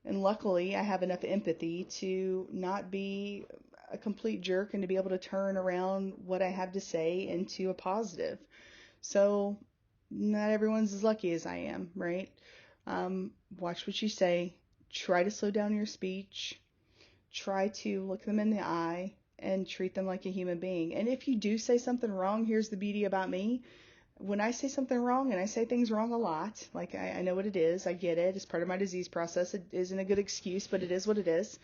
And luckily, I have enough empathy to not be a complete jerk and to be able to turn around what I have to say into a positive. So not everyone's as lucky as I am, right? Watch what you say. Try to slow down your speech. Try to look them in the eye and treat them like a human being. And if you do say something wrong, here's the beauty about me. When I say something wrong, and I say things wrong a lot, like I know what it is, I get it, it's part of my disease process, it isn't a good excuse, but it is what it is.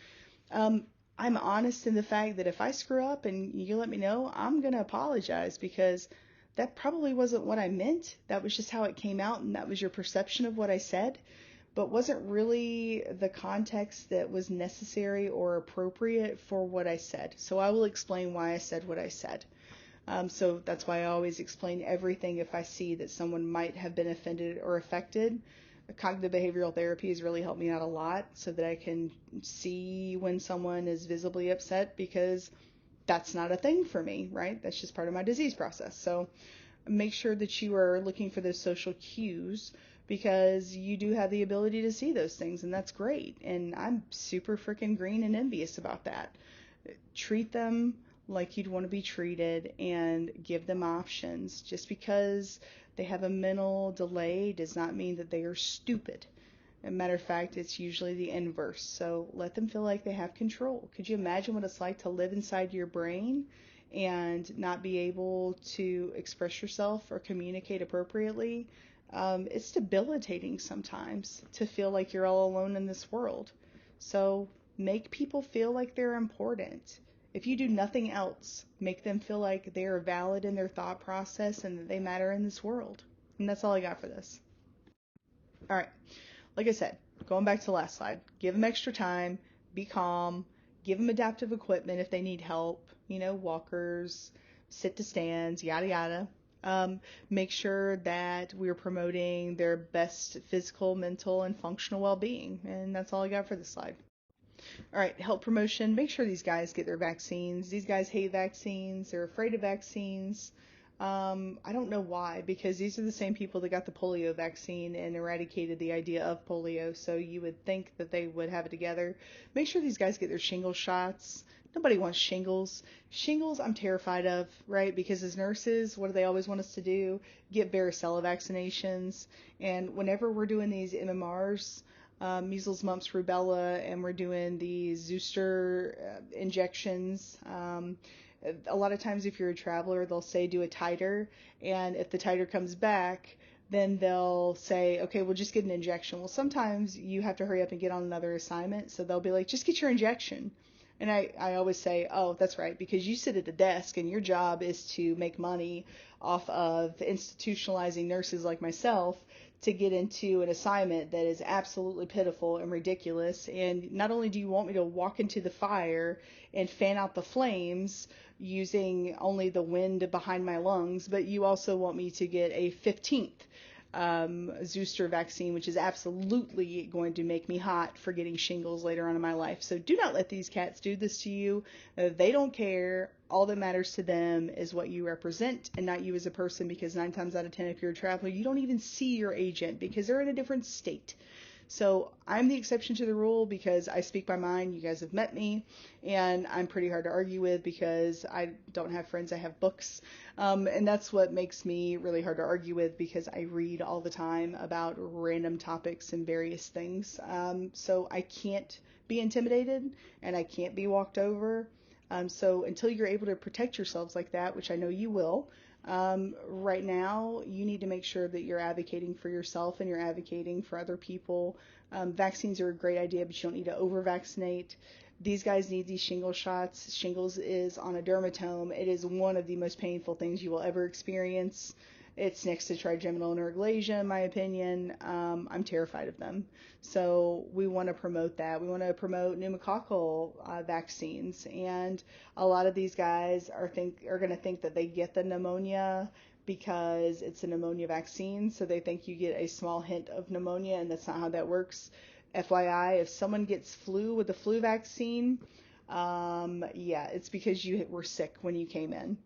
I'm honest in the fact that if I screw up and you let me know, I'm going to apologize, because that probably wasn't what I meant. That was just how it came out, and that was your perception of what I said, but wasn't really the context that was necessary or appropriate for what I said. So I will explain why I said what I said. So that's why I always explain everything if I see that someone might have been offended or affected. Cognitive behavioral therapy has really helped me out a lot, so that I can see when someone is visibly upset, because that's not a thing for me, right? That's just part of my disease process. So make sure that you are looking for those social cues, because you do have the ability to see those things, and that's great. And I'm super freaking green and envious about that. Treat them like you'd want to be treated, and give them options. Just because they have a mental delay does not mean that they are stupid. As a matter of fact, it's usually the inverse. So let them feel like they have control. Could you imagine what it's like to live inside your brain and not be able to express yourself or communicate appropriately? It's debilitating sometimes to feel like you're all alone in this world. So make people feel like they're important. If you do nothing else, make them feel like they are valid in their thought process and that they matter in this world. And that's all I got for this. All right. Like I said, going back to the last slide, give them extra time, be calm, give them adaptive equipment if they need help, walkers, sit to stands, yada, yada. Make sure that we're promoting their best physical, mental, and functional well-being. And that's all I got for this slide. All right, health promotion. Make sure these guys get their vaccines. These guys hate vaccines. They're afraid of vaccines. I don't know why, because these are the same people that got the polio vaccine and eradicated the idea of polio. So you would think that they would have it together. Make sure these guys get their shingles shots. Nobody wants shingles. Shingles, I'm terrified of, right? Because as nurses, what do they always want us to do? Get varicella vaccinations. And whenever we're doing these MMRs, measles, mumps, rubella, and we're doing the Zooster injections, a lot of times if you're a traveler, they'll say do a titer, and if the titer comes back, then they'll say, okay, we'll just get an injection. Well, sometimes you have to hurry up and get on another assignment, so they'll be like, just get your injection. And I always say, oh, that's right, because you sit at the desk and your job is to make money off of institutionalizing nurses like myself to get into an assignment that is absolutely pitiful and ridiculous. And not only do you want me to walk into the fire and fan out the flames using only the wind behind my lungs, but you also want me to get a 15th Zooster vaccine, which is absolutely going to make me hot for getting shingles later on in my life. So do not let these cats do this to you. They don't care. All that matters to them is what you represent and not you as a person, because 9 times out of 10, if you're a traveler, you don't even see your agent because they're in a different state. So I'm the exception to the rule because I speak my mind. You guys have met me, and I'm pretty hard to argue with because I don't have friends, I have books. And that's what makes me really hard to argue with, because I read all the time about random topics and various things. So I can't be intimidated and I can't be walked over. So until you're able to protect yourselves like that, which I know you will, right now, you need to make sure that you're advocating for yourself and you're advocating for other people. Vaccines are a great idea, but you don't need to over-vaccinate. These guys need these shingles shots. Shingles is on a dermatome. It is one of the most painful things you will ever experience. It's next to trigeminal neuralgia, in my opinion. I'm terrified of them. So we want to promote that. We want to promote pneumococcal vaccines. And a lot of these guys are going to think that they get the pneumonia because it's a pneumonia vaccine. So they think you get a small hint of pneumonia, and that's not how that works. FYI, if someone gets flu with the flu vaccine, it's because you were sick when you came in.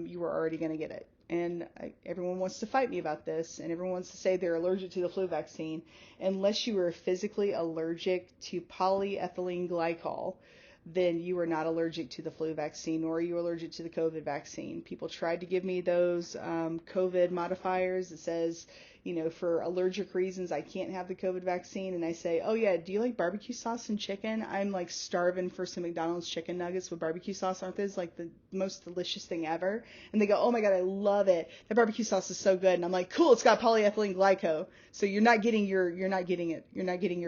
You were already going to get it. And everyone wants to fight me about this, and everyone wants to say they're allergic to the flu vaccine. Unless you are physically allergic to polyethylene glycol, then you are not allergic to the flu vaccine, nor are you allergic to the COVID vaccine. People tried to give me those COVID modifiers that says, for allergic reasons, I can't have the COVID vaccine. And I say, oh yeah, do you like barbecue sauce and chicken? I'm like starving for some McDonald's chicken nuggets with barbecue sauce. Aren't those like the most delicious thing ever? And they go, oh my God, I love it. That barbecue sauce is so good. And I'm like, cool, it's got polyethylene glycol. So you're not getting your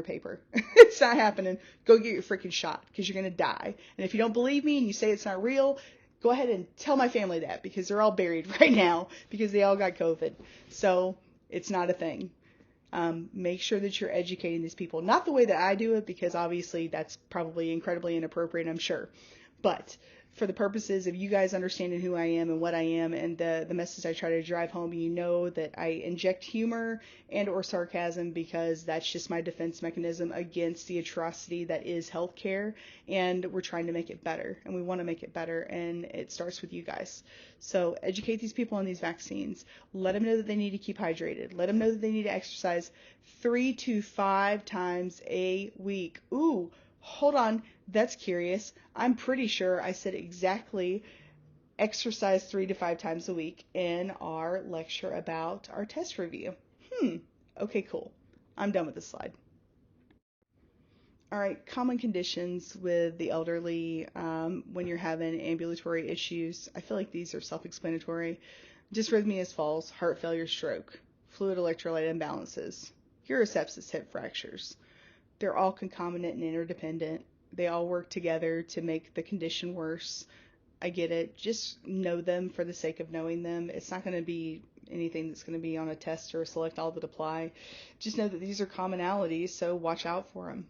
paper. It's not happening. Go get your freaking shot, because you're going to die. And if you don't believe me and you say it's not real, go ahead and tell my family that, because they're all buried right now because they all got COVID. So it's not a thing. Make sure that you're educating these people. Not the way that I do it, because obviously that's probably incredibly inappropriate, I'm sure. But for the purposes of you guys understanding who I am and what I am and the message I try to drive home, you know that I inject humor and or sarcasm because that's just my defense mechanism against the atrocity that is healthcare, and we're trying to make it better, and we want to make it better, and it starts with you guys. So educate these people on these vaccines. Let them know that they need to keep hydrated. Let them know that they need to exercise 3 to 5 times a week. Ooh, hold on, that's curious. I'm pretty sure I said exactly exercise 3 to 5 times a week in our lecture about our test review. Okay, cool. I'm done with this slide. All right, common conditions with the elderly when you're having ambulatory issues. I feel like these are self-explanatory. Dysrhythmias, falls, heart failure, stroke, fluid electrolyte imbalances, urosepsis, hip fractures. They're all concomitant and interdependent. They all work together to make the condition worse. I get it. Just know them for the sake of knowing them. It's not going to be anything that's going to be on a test or a select all that apply. Just know that these are commonalities, so watch out for them.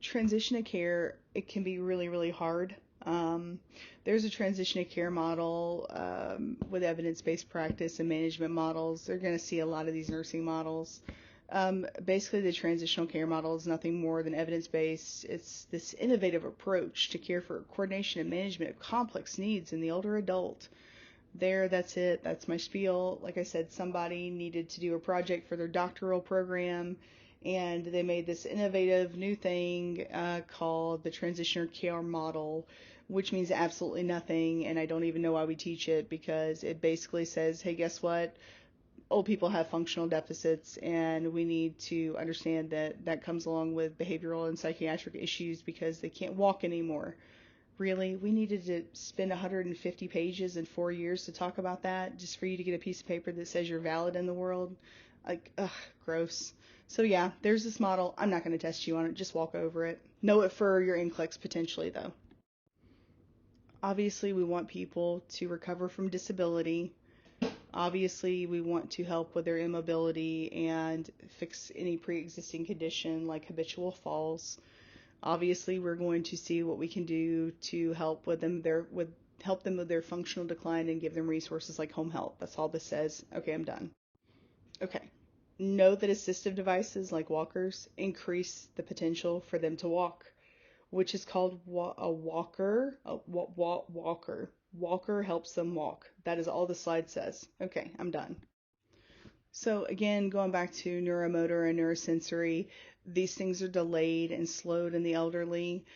Transition of care, it can be really, really hard. There's a transition of care model with evidence-based practice and management models. They're going to see a lot of these nursing models. Basically, the transitional care model is nothing more than evidence-based. It's this innovative approach to care for coordination and management of complex needs in the older adult. That's it. That's my spiel. Like I said, somebody needed to do a project for their doctoral program, and they made this innovative new thing called the transitioner care model, which means absolutely nothing, and I don't even know why we teach it, because it basically says, hey, guess what? Old people have functional deficits, and we need to understand that that comes along with behavioral and psychiatric issues because they can't walk anymore. Really? We needed to spend 150 pages in 4 years to talk about that just for you to get a piece of paper that says you're valid in the world? Like, ugh, gross. So yeah, there's this model. I'm not going to test you on it. Just walk over it. Know it for your NCLEX potentially, though. Obviously, we want people to recover from disability. Obviously, we want to help with their immobility and fix any pre-existing condition like habitual falls. Obviously, we're going to see what we can do to help with them help them with their functional decline and give them resources like home health. That's all this says. Okay, I'm done. Okay. Know that assistive devices like walkers increase the potential for them to walk, which is called a walker. Walker. Walker helps them walk. That is all the slide says. Okay, I'm done. So again, going back to neuromotor and neurosensory, these things are delayed and slowed in the elderly.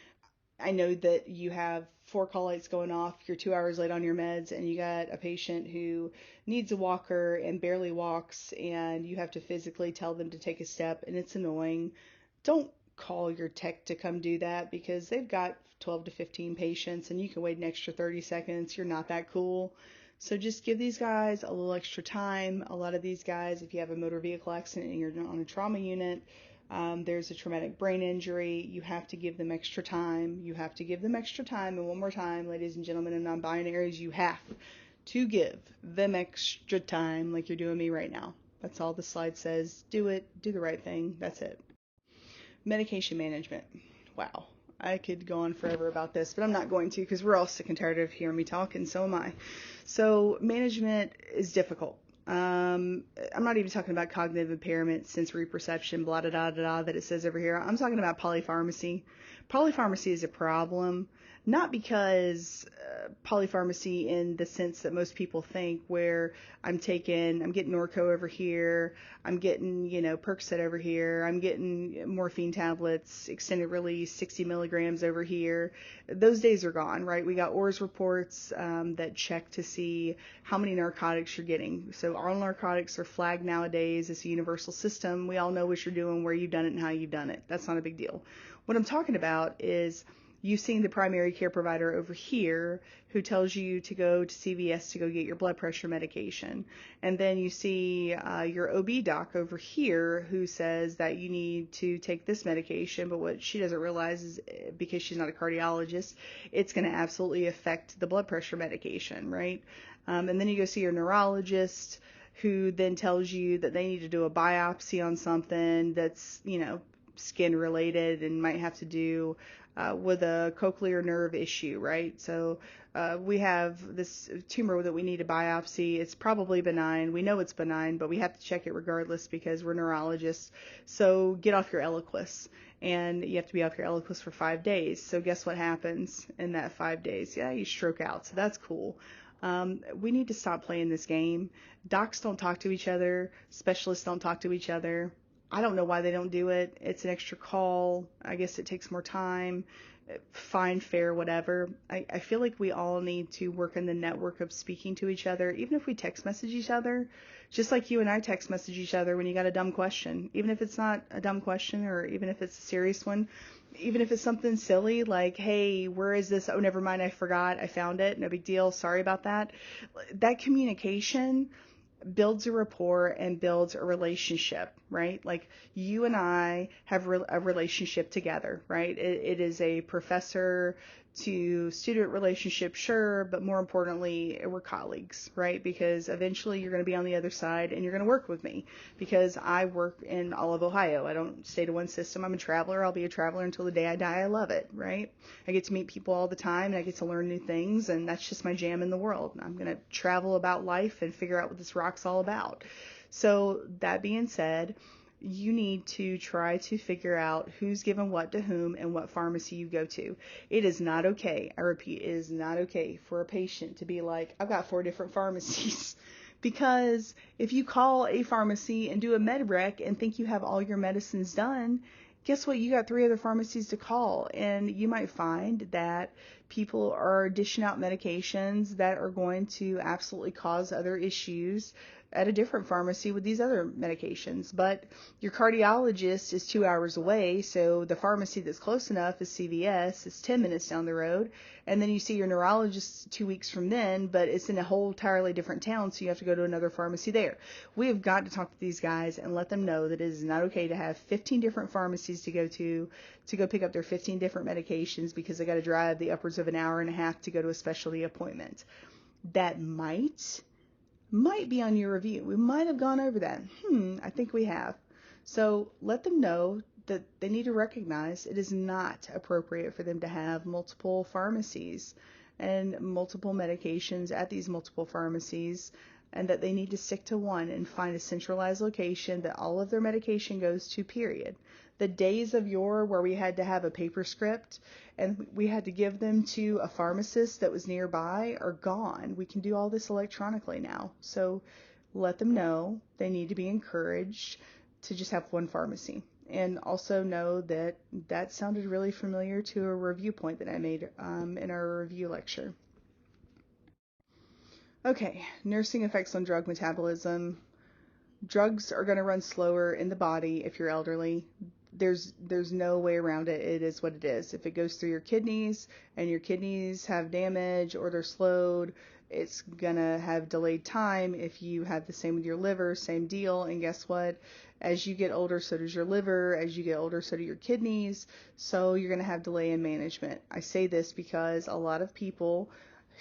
I know that you have 4 call lights going off, you're 2 hours late on your meds, and you got a patient who needs a walker and barely walks, and you have to physically tell them to take a step, and it's annoying. Don't call your tech to come do that, because they've got 12 to 15 patients, and you can wait an extra 30 seconds. You're not that cool. So just give these guys a little extra time. A lot of these guys, if you have a motor vehicle accident and you're on a trauma unit, there's a traumatic brain injury, you have to give them extra time. You have to give them extra time. And one more time, ladies and gentlemen and non-binaries, you have to give them extra time like you're doing me right now. That's all the slide says. Do it. Do the right thing. That's it. Medication management. Wow. I could go on forever about this, but I'm not going to, because we're all sick and tired of hearing me talk, and so am I. So management is difficult. I'm not even talking about cognitive impairment, sensory perception, blah, da, da, da, da, that it says over here. I'm talking about polypharmacy. Polypharmacy is a problem, not because polypharmacy in the sense that most people think, where I'm getting Norco over here, I'm getting, Percocet over here, I'm getting morphine tablets, extended release, 60 milligrams over here. Those days are gone, right? We got ORS reports that check to see how many narcotics you're getting. So all narcotics are flagged nowadays. It's a universal system. We all know what you're doing, where you've done it, and how you've done it. That's not a big deal. What I'm talking about is you seeing the primary care provider over here who tells you to go to CVS to go get your blood pressure medication. And then you see your OB doc over here who says that you need to take this medication, but what she doesn't realize is, because she's not a cardiologist, it's going to absolutely affect the blood pressure medication, right? And then you go see your neurologist, who then tells you that they need to do a biopsy on something that's, skin related and might have to do with a cochlear nerve issue, right? So we have this tumor that we need a biopsy. It's probably benign. We know it's benign, but we have to check it regardless because we're neurologists. So get off your Eliquis. And you have to be off your Eliquis for 5 days. So guess what happens in that 5 days? Yeah, you stroke out. So that's cool. We need to stop playing this game. Docs don't talk to each other. Specialists don't talk to each other. I don't know why they don't do it. It's an extra call. I guess it takes more time. Fine, fair, whatever. I feel like we all need to work in the network of speaking to each other, even if we text message each other, just like you and I text message each other when you got a dumb question, even if it's not a dumb question, or even if it's a serious one, even if it's something silly like, hey, where is this? Oh, never mind, I forgot. I found it. No big deal. Sorry about that. That communication builds a rapport and builds a relationship, right? Like you and I have a relationship together, right? It is a professor to student relationship, sure, but more importantly, we're colleagues, right? Because eventually you're going to be on the other side and you're going to work with me, because I work in all of Ohio. I don't stay to one system. I'm a traveler. I'll be a traveler until the day I die. I love it, right? I get to meet people all the time and I get to learn new things, and that's just my jam in the world. I'm going to travel about life and figure out what this rock's all about. So that being said, you need to try to figure out who's given what to whom and what pharmacy you go to. It is not okay. I repeat, it is not okay for a patient to be like, I've got 4 different pharmacies. Because if you call a pharmacy and do a med rec and think you have all your medicines done, guess what? You got 3 other pharmacies to call, and you might find that people are dishing out medications that are going to absolutely cause other issues at a different pharmacy with these other medications. But your cardiologist is 2 hours away, so the pharmacy that's close enough is CVS. It's 10 minutes down the road. And then you see your neurologist 2 weeks from then, but it's in a whole entirely different town, so you have to go to another pharmacy there. We have got to talk to these guys and let them know that it is not okay to have 15 different pharmacies to go pick up their 15 different medications because they got to drive the upwards of an hour and a half to go to a specialty appointment. That might be on your review. We might have gone over that. I think we have. So let them know that they need to recognize it is not appropriate for them to have multiple pharmacies and multiple medications at these multiple pharmacies, and that they need to stick to one and find a centralized location that all of their medication goes to, period. The days of yore where we had to have a paper script and we had to give them to a pharmacist that was nearby are gone. We can do all this electronically now. So let them know they need to be encouraged to just have one pharmacy. And also know that that sounded really familiar to a review point that I made in our review lecture. Okay, nursing effects on drug metabolism. Drugs are going to run slower in the body if you're elderly. There's no way around it. It is what it is. If it goes through your kidneys and your kidneys have damage or they're slowed, it's going to have delayed time. If you have the same with your liver, same deal. And guess what? As you get older, so does your liver. As you get older, so do your kidneys. So you're going to have delay in management. I say this because a lot of people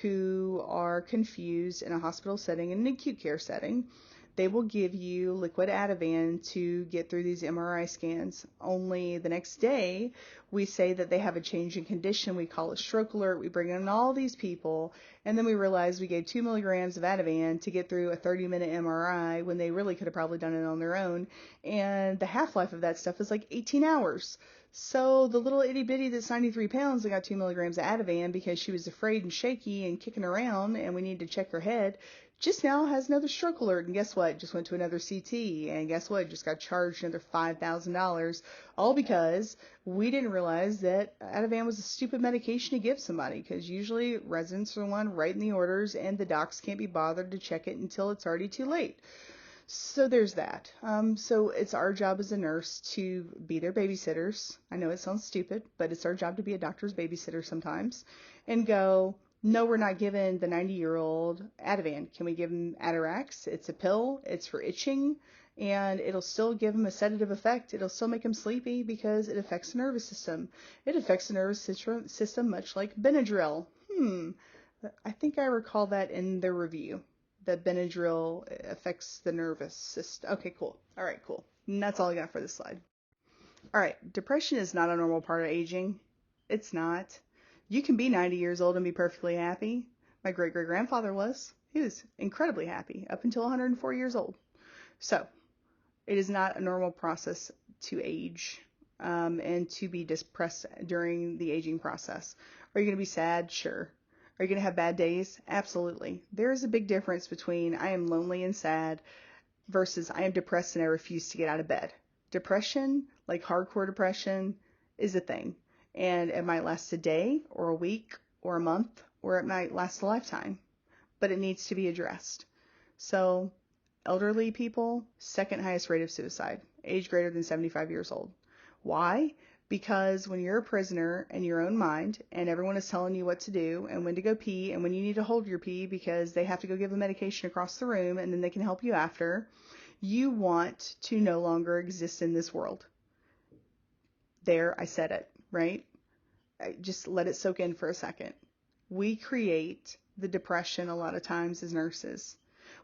who are confused in a hospital setting, in an acute care setting, they will give you liquid Ativan to get through these MRI scans. Only the next day, we say that they have a change in condition. We call it stroke alert. We bring in all these people, and then we realize we gave 2 milligrams of Ativan to get through a 30-minute MRI when they really could have probably done it on their own. And the half-life of that stuff is like 18 hours. So the little itty bitty that's 93 pounds that got 2 milligrams of Ativan because she was afraid and shaky and kicking around and we needed to check her head, just now has another stroke alert. And guess what? Just went to another CT. And guess what? Just got charged another $5,000. All because we didn't realize that Ativan was a stupid medication to give somebody, because usually residents are the one writing the orders and the docs can't be bothered to check it until it's already too late. So there's that. So it's our job as a nurse to be their babysitters. I know it sounds stupid, but it's our job to be a doctor's babysitter sometimes and go, no, we're not giving the 90-year-old Ativan. Can we give him Atarax? It's a pill. It's for itching, and it'll still give him a sedative effect. It'll still make him sleepy because it affects the nervous system. It affects the nervous system much like Benadryl. I think I recall that in the review, that Benadryl affects the nervous system. Okay, cool. All right, cool. And that's all I got for this slide. All right, depression is not a normal part of aging. It's not. You can be 90 years old and be perfectly happy. My great-great-grandfather was. He was incredibly happy up until 104 years old. So it is not a normal process to age and to be depressed during the aging process. Are you going to be sad? Sure. Are you going to have bad days? Absolutely. There is a big difference between I am lonely and sad versus I am depressed and I refuse to get out of bed. Depression, like hardcore depression, is a thing. And it might last a day or a week or a month, or it might last a lifetime. But it needs to be addressed. So elderly people, second highest rate of suicide, age greater than 75 years old. Why? Because when you're a prisoner in your own mind and everyone is telling you what to do and when to go pee and when you need to hold your pee because they have to go give the medication across the room and then they can help you after, you want to no longer exist in this world. There, I said it, right? Just let it soak in for a second. We create the depression a lot of times as nurses.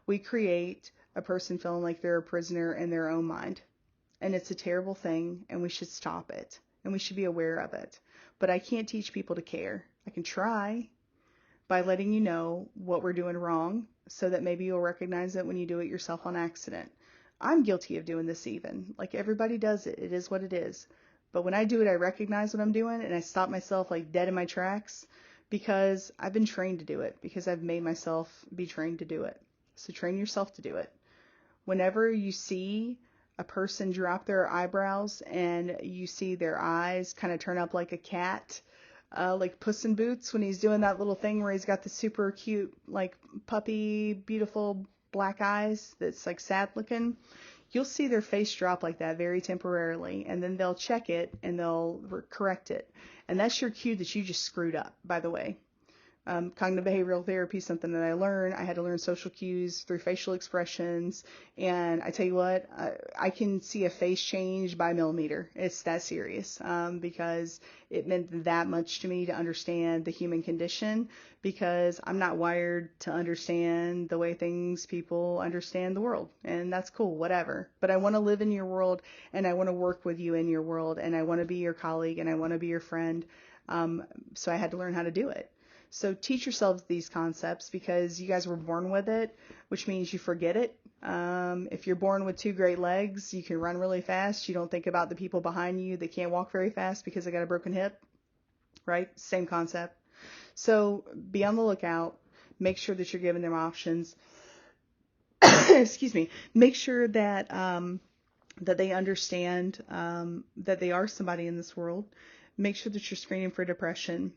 We create a person feeling like they're a prisoner in their own mind. And it's a terrible thing, and we should stop it. And we should be aware of it. But I can't teach people to care. I can try by letting you know what we're doing wrong so that maybe you'll recognize it when you do it yourself on accident. I'm guilty of doing this even. Like everybody does it. It is what it is. But when I do it, I recognize what I'm doing and I stop myself like dead in my tracks because I've been trained to do it, because I've made myself be trained to do it. So train yourself to do it. Whenever you see a person drop their eyebrows and you see their eyes kind of turn up like a cat, like Puss in Boots when he's doing that little thing where he's got the super cute, like puppy, beautiful black eyes that's like sad looking, you'll see their face drop like that very temporarily, and then they'll check it and they'll correct it. And that's your cue that you just screwed up, by the way. Cognitive behavioral therapy is something that I learned. I had to learn social cues through facial expressions. And I tell you what, I can see a face change by millimeter. It's that serious, because it meant that much to me to understand the human condition, because I'm not wired to understand the way people understand the world. And that's cool, whatever. But I want to live in your world, and I want to work with you in your world, and I want to be your colleague, and I want to be your friend. So I had to learn how to do it. So teach yourselves these concepts, because you guys were born with it, which means you forget it. If you're born with 2 great legs, you can run really fast. You don't think about the people behind you that can't walk very fast because they got a broken hip, right? Same concept. So be on the lookout. Make sure that you're giving them options. Excuse me. Make sure that that they understand that they are somebody in this world. Make sure that you're screening for depression.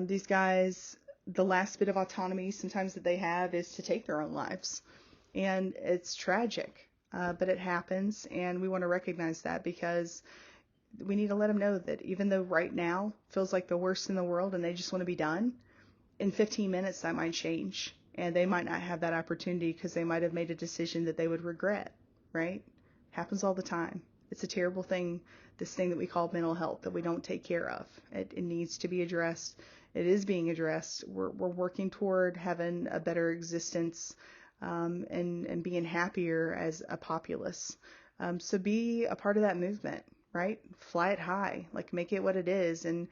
These guys, the last bit of autonomy sometimes that they have is to take their own lives. And it's tragic, but it happens, and we want to recognize that, because we need to let them know that even though right now feels like the worst in the world and they just want to be done, in 15 minutes that might change, and they might not have that opportunity because they might have made a decision that they would regret, right? Happens all the time. It's a terrible thing, this thing that we call mental health, that we don't take care of. It needs to be addressed. It is being addressed. We're working toward having a better existence, and being happier as a populace. So be a part of that movement, right? Fly it high, like make it what it is, and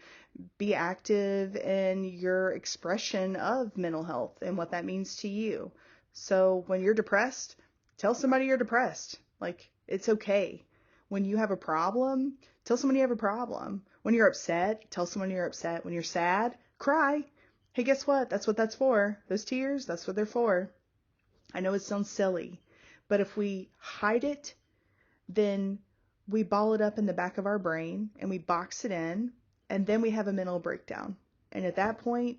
be active in your expression of mental health and what that means to you. So when you're depressed, tell somebody you're depressed. Like, it's okay. When you have a problem, tell someone you have a problem. When you're upset, tell someone you're upset. When you're sad, cry. Hey, guess what? That's what that's for. Those tears, that's what they're for. I know it sounds silly, but if we hide it, then we ball it up in the back of our brain and we box it in, and then we have a mental breakdown. And at that point,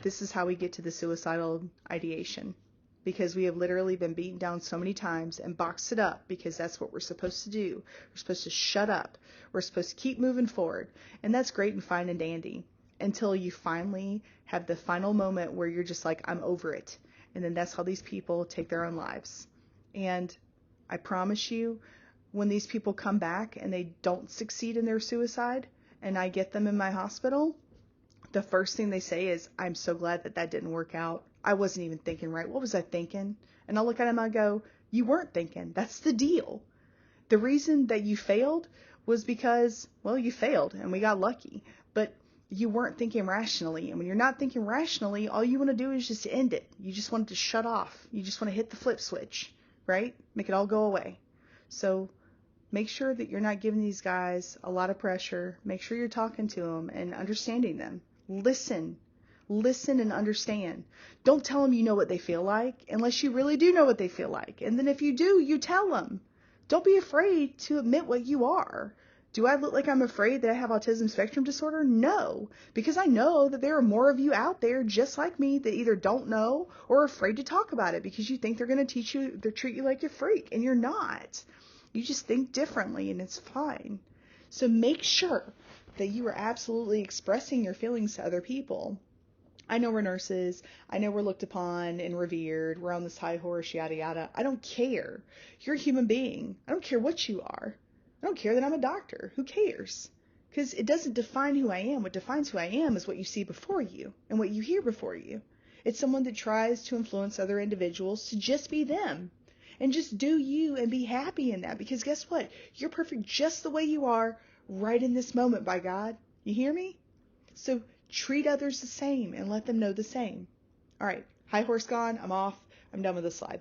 this is how we get to the suicidal ideation, because we have literally been beaten down so many times and boxed it up, because that's what we're supposed to do. We're supposed to shut up. We're supposed to keep moving forward. And that's great and fine and dandy until you finally have the final moment where you're just like, I'm over it. And then that's how these people take their own lives. And I promise you, when these people come back and they don't succeed in their suicide, and I get them in my hospital, the first thing they say is, I'm so glad that didn't work out. I wasn't even thinking right. What was I thinking? And I'll look at them and I go, you weren't thinking. That's the deal. The reason that you failed was because, well, you failed and we got lucky. But you weren't thinking rationally. And when you're not thinking rationally, all you want to do is just end it. You just want it to shut off. You just want to hit the flip switch, right? Make it all go away. So make sure that you're not giving these guys a lot of pressure. Make sure you're talking to them and understanding them. Listen and understand. Don't tell them you know what they feel like unless you really do know what they feel like. And then if you do, you tell them. Don't be afraid to admit what you are. Do I look like I'm afraid that I have autism spectrum disorder? No, because I know that there are more of you out there just like me that either don't know or are afraid to talk about it because you think they're going to treat you like a freak, and you're not. You just think differently, and it's fine. So make sure that you are absolutely expressing your feelings to other people. I know we're nurses. I know we're looked upon and revered. We're on this high horse, yada, yada. I don't care. You're a human being. I don't care what you are. I don't care that I'm a doctor. Who cares? Because it doesn't define who I am. What defines who I am is what you see before you and what you hear before you. It's someone that tries to influence other individuals to just be them. And just do you and be happy in that. Because guess what? You're perfect just the way you are right in this moment, by God. You hear me? So treat others the same and let them know the same. All right. High horse gone. I'm off. I'm done with this slide.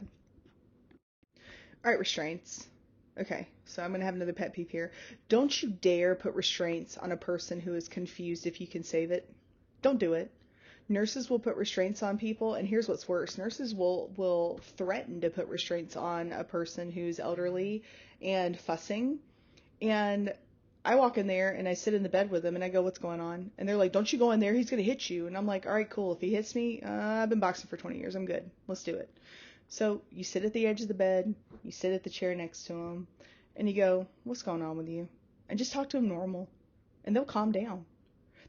All right, restraints. Okay, so I'm going to have another pet peeve here. Don't you dare put restraints on a person who is confused if you can save it. Don't do it. Nurses will put restraints on people, and here's what's worse. Nurses will threaten to put restraints on a person who's elderly and fussing. And I walk in there and I sit in the bed with them and I go, what's going on? And they're like, don't you go in there, he's going to hit you. And I'm like, all right, cool. If he hits me, I've been boxing for 20 years. I'm good. Let's do it. So you sit at the edge of the bed, you sit at the chair next to him, and you go, what's going on with you? And just talk to them normal, and they'll calm down.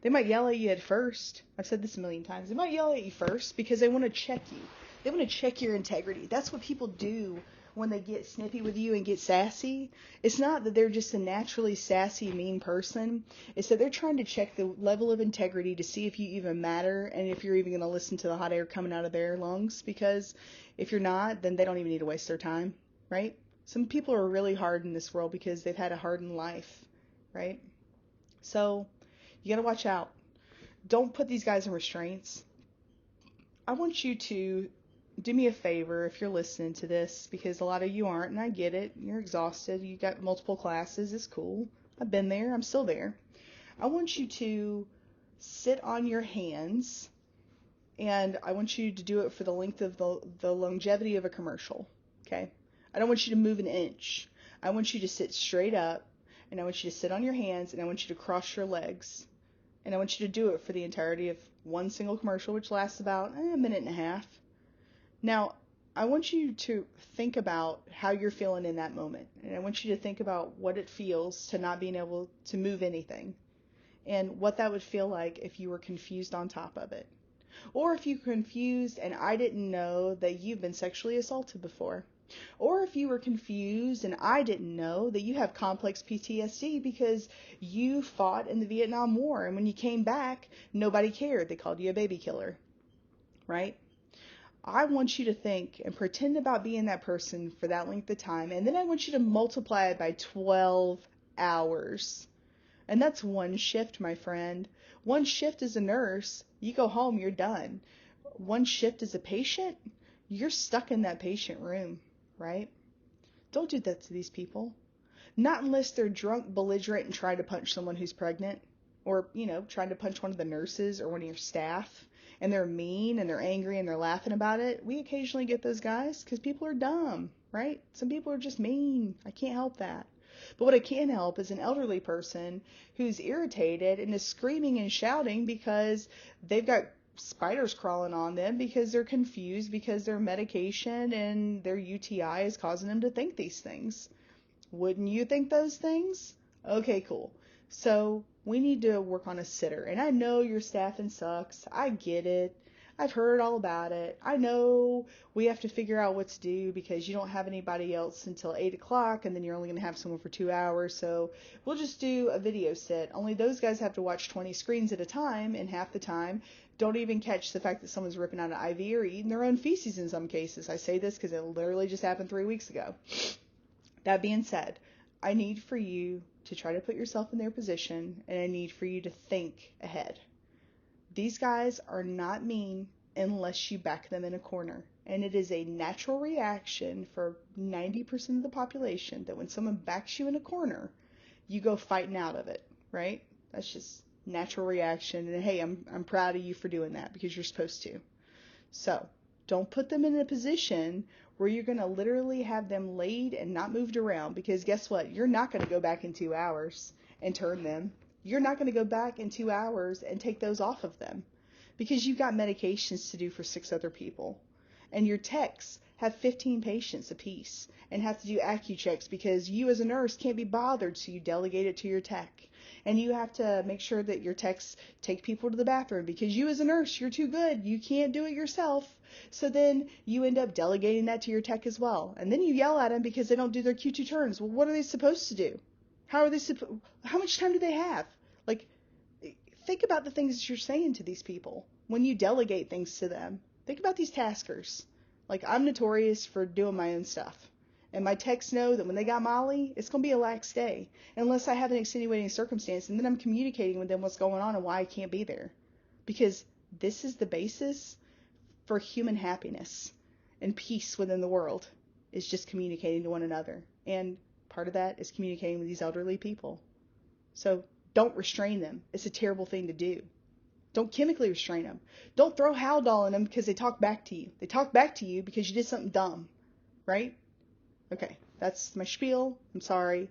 They might yell at you at first. I've said this a million times. They might yell at you first because they want to check you. They want to check your integrity. That's what people do when they get snippy with you and get sassy. It's not that they're just a naturally sassy, mean person. It's that they're trying to check the level of integrity to see if you even matter and if you're even going to listen to the hot air coming out of their lungs. Because if you're not, then they don't even need to waste their time, right? Some people are really hard in this world because they've had a hardened life, right? So you got to watch out. Don't put these guys in restraints. I want you to do me a favor if you're listening to this, because a lot of you aren't, and I get it. You're exhausted. You got multiple classes. It's cool. I've been there. I'm still there. I want you to sit on your hands, and I want you to do it for the length of the longevity of a commercial, okay? I don't want you to move an inch. I want you to sit straight up, and I want you to sit on your hands, and I want you to cross your legs. And I want you to do it for the entirety of one single commercial, which lasts about a minute and a half. Now, I want you to think about how you're feeling in that moment. And I want you to think about what it feels to not being able to move anything. And what that would feel like if you were confused on top of it. Or if you're confused and I didn't know that you've been sexually assaulted before. Or if you were confused and I didn't know that you have complex PTSD because you fought in the Vietnam War and when you came back, nobody cared. They called you a baby killer, right? I want you to think and pretend about being that person for that length of time, and then I want you to multiply it by 12 hours. And that's one shift, my friend. One shift as a nurse, you go home, you're done. One shift as a patient, you're stuck in that patient room. Right? Don't do that to these people. Not unless they're drunk, belligerent, and trying to punch someone who's pregnant. Or, trying to punch one of the nurses or one of your staff. And they're mean and they're angry and they're laughing about it. We occasionally get those guys because people are dumb, right? Some people are just mean. I can't help that. But what I can help is an elderly person who's irritated and is screaming and shouting because they've got spiders crawling on them because they're confused because their medication and their UTI is causing them to think these things. Wouldn't you think those things? Okay, cool. So we need to work on a sitter. And I know your staffing sucks. I get it. I've heard all about it. I know we have to figure out what to do because you don't have anybody else until 8 o'clock and then you're only going to have someone for 2 hours. So we'll just do a video set. Only those guys have to watch 20 screens at a time, and half the time don't even catch the fact that someone's ripping out an IV or eating their own feces in some cases. I say this because it literally just happened 3 weeks ago. That being said, I need for you to try to put yourself in their position, and I need for you to think ahead. These guys are not mean unless you back them in a corner. And it is a natural reaction for 90% of the population that when someone backs you in a corner, you go fighting out of it, right? That's just natural reaction. And hey, I'm proud of you for doing that because you're supposed to. So don't put them in a position where you're going to literally have them laid and not moved around, because guess what? You're not going to go back in 2 hours and turn them. You're not going to go back in 2 hours and take those off of them because you've got medications to do for 6 other people. And your techs have 15 patients apiece and have to do AccuChecks because you as a nurse can't be bothered, so you delegate it to your tech. And you have to make sure that your techs take people to the bathroom because you as a nurse, you're too good. You can't do it yourself. So then you end up delegating that to your tech as well. And then you yell at them because they don't do their Q2 turns. Well, what are they supposed to do? How much time do they have? Like, think about the things that you're saying to these people when you delegate things to them. Think about these taskers. Like, I'm notorious for doing my own stuff. And my techs know that when they got Molly, it's going to be a lax day. Unless I have an extenuating circumstance, and then I'm communicating with them what's going on and why I can't be there. Because this is the basis for human happiness and peace within the world, is just communicating to one another. And Part of that is communicating with these elderly people. So don't restrain them. It's a terrible thing to do. Don't chemically restrain them. Don't throw Haldol in them because they talk back to you. They talk back to you because you did something dumb, right? Okay, that's my spiel. I'm sorry.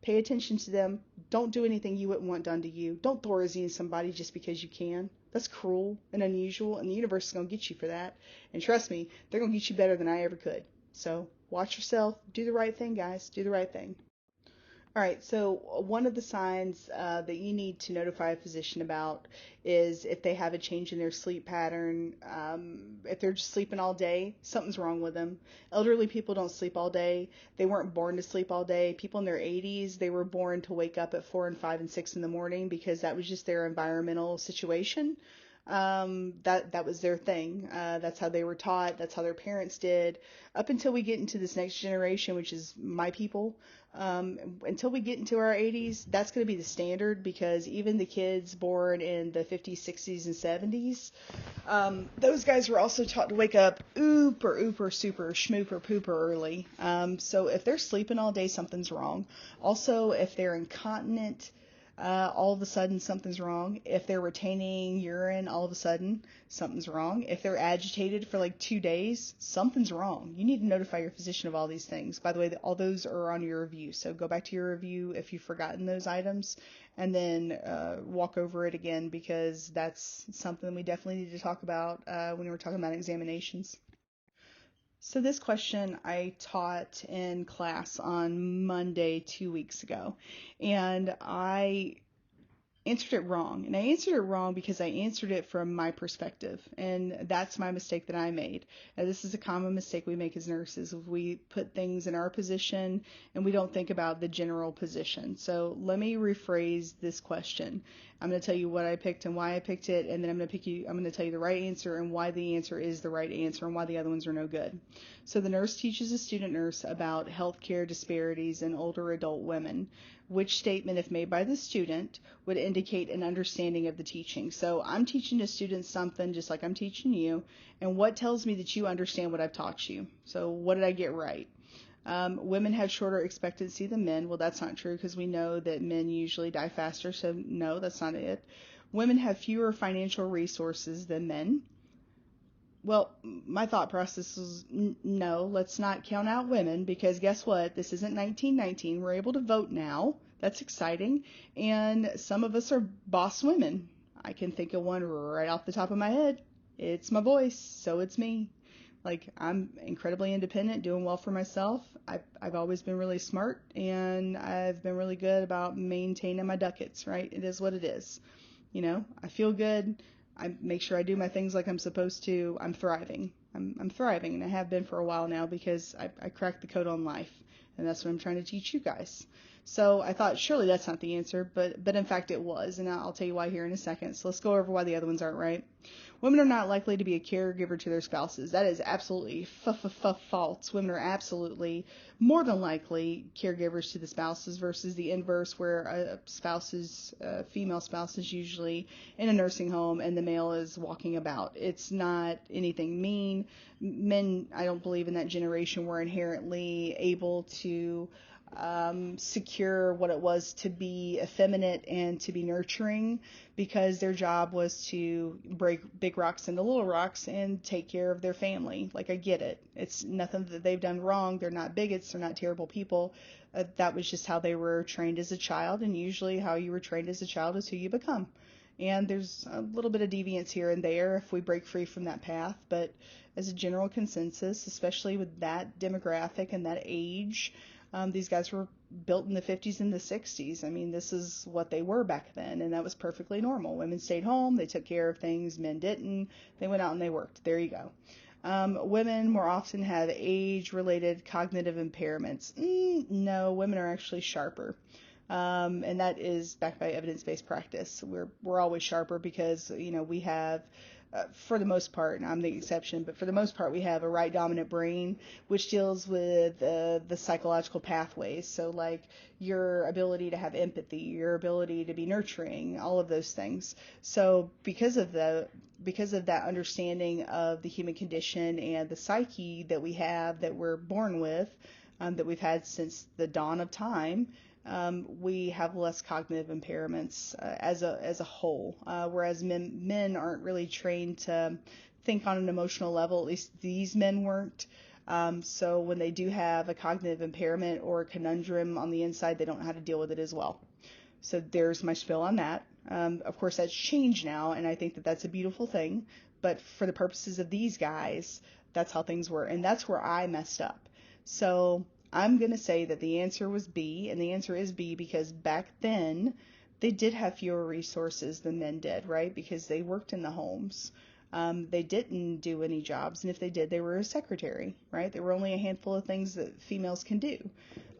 Pay attention to them. Don't do anything you wouldn't want done to you. Don't Thorazine somebody just because you can. That's cruel and unusual, and the universe is going to get you for that. And trust me, they're going to get you better than I ever could. So watch yourself. Do the right thing, guys. Do the right thing. All right, so one of the signs that you need to notify a physician about is if they have a change in their sleep pattern. If they're just sleeping all day, something's wrong with them. Elderly people don't sleep all day. They weren't born to sleep all day. People in their 80s, they were born to wake up at 4 and 5 and 6 in the morning because that was just their environmental situation. That was their thing. That's how they were taught. That's how their parents did. Up until we get into this next generation, which is my people, until we get into our 80s, that's going to be the standard because even the kids born in the 50s, 60s, and 70s, those guys were also taught to wake up super, schmooper, pooper early. So if they're sleeping all day, something's wrong. Also, if they're incontinent, all of a sudden something's wrong. If they're retaining urine, all of a sudden something's wrong. If they're agitated for like 2 days, something's wrong. You need to notify your physician of all these things. By the way, all those are on your review. So go back to your review if you've forgotten those items and then walk over it again because that's something we definitely need to talk about when we're talking about examinations. So this question I taught in class on Monday 2 weeks ago, and I answered it wrong. And I answered it wrong because I answered it from my perspective, and that's my mistake that I made. And this is a common mistake we make as nurses. We put things in our position and we don't think about the general position. So let me rephrase this question. I'm going to tell you what I picked and why I picked it, and then I'm going to tell you the right answer and why the answer is the right answer and why the other ones are no good. So the nurse teaches a student nurse about healthcare disparities in older adult women. Which statement, if made by the student, would indicate an understanding of the teaching? So I'm teaching a student something just like I'm teaching you, and what tells me that you understand what I've taught you? So what did I get right? Women have shorter expectancy than men. Well, that's not true because we know that men usually die faster, so no, that's not it. Women have fewer financial resources than men. Well, my thought process is no, let's not count out women because guess what? This isn't 1919. We're able to vote now. That's exciting. And some of us are boss women. I can think of one right off the top of my head. It's my voice, so it's me. Like, I'm incredibly independent, doing well for myself. I've always been really smart, and I've been really good about maintaining my ducats, right? It is what it is. You know, I feel good. I make sure I do my things like I'm supposed to. I'm thriving. I'm thriving, and I have been for a while now because I cracked the code on life, and that's what I'm trying to teach you guys. So I thought surely that's not the answer, but in fact it was, and I'll tell you why here in a second. So let's go over why the other ones aren't right. Women are not likely to be a caregiver to their spouses. That is absolutely false. Women are absolutely more than likely caregivers to the spouses versus the inverse where a female spouse is usually in a nursing home and the male is walking about. It's not anything mean. Men, I don't believe in that generation were inherently able to secure what it was to be effeminate and to be nurturing because their job was to break big rocks into little rocks and take care of their family. Like, I get it. It's nothing that they've done wrong. They're not bigots. They're not terrible people. That was just how they were trained as a child, and usually how you were trained as a child is who you become. And there's a little bit of deviance here and there if we break free from that path, but as a general consensus, especially with that demographic and that age, these guys were built in the 50s and the 60s. I mean, this is what they were back then, and that was perfectly normal. Women stayed home, they took care of things, men didn't. They went out and they worked. There you go. Women more often have age-related cognitive impairments. No, women are actually sharper. And that is backed by evidence-based practice. We're always sharper because, you know, we have for the most part, and I'm the exception, but for the most part, we have a right dominant brain, which deals with the psychological pathways. So like your ability to have empathy, your ability to be nurturing, all of those things. So because of that understanding of the human condition and the psyche that we have that we're born with, that we've had since the dawn of time, we have less cognitive impairments as a whole, whereas men aren't really trained to think on an emotional level. At least these men weren't. So when they do have a cognitive impairment or a conundrum on the inside, they don't know how to deal with it as well. So there's my spiel on that. Of course, that's changed now, and I think that that's a beautiful thing. But for the purposes of these guys, that's how things were, and that's where I messed up. So I'm going to say that the answer was B, and the answer is B because back then they did have fewer resources than men did, right? Because they worked in the homes. They didn't do any jobs, and if they did, they were a secretary, right? There were only a handful of things that females can do.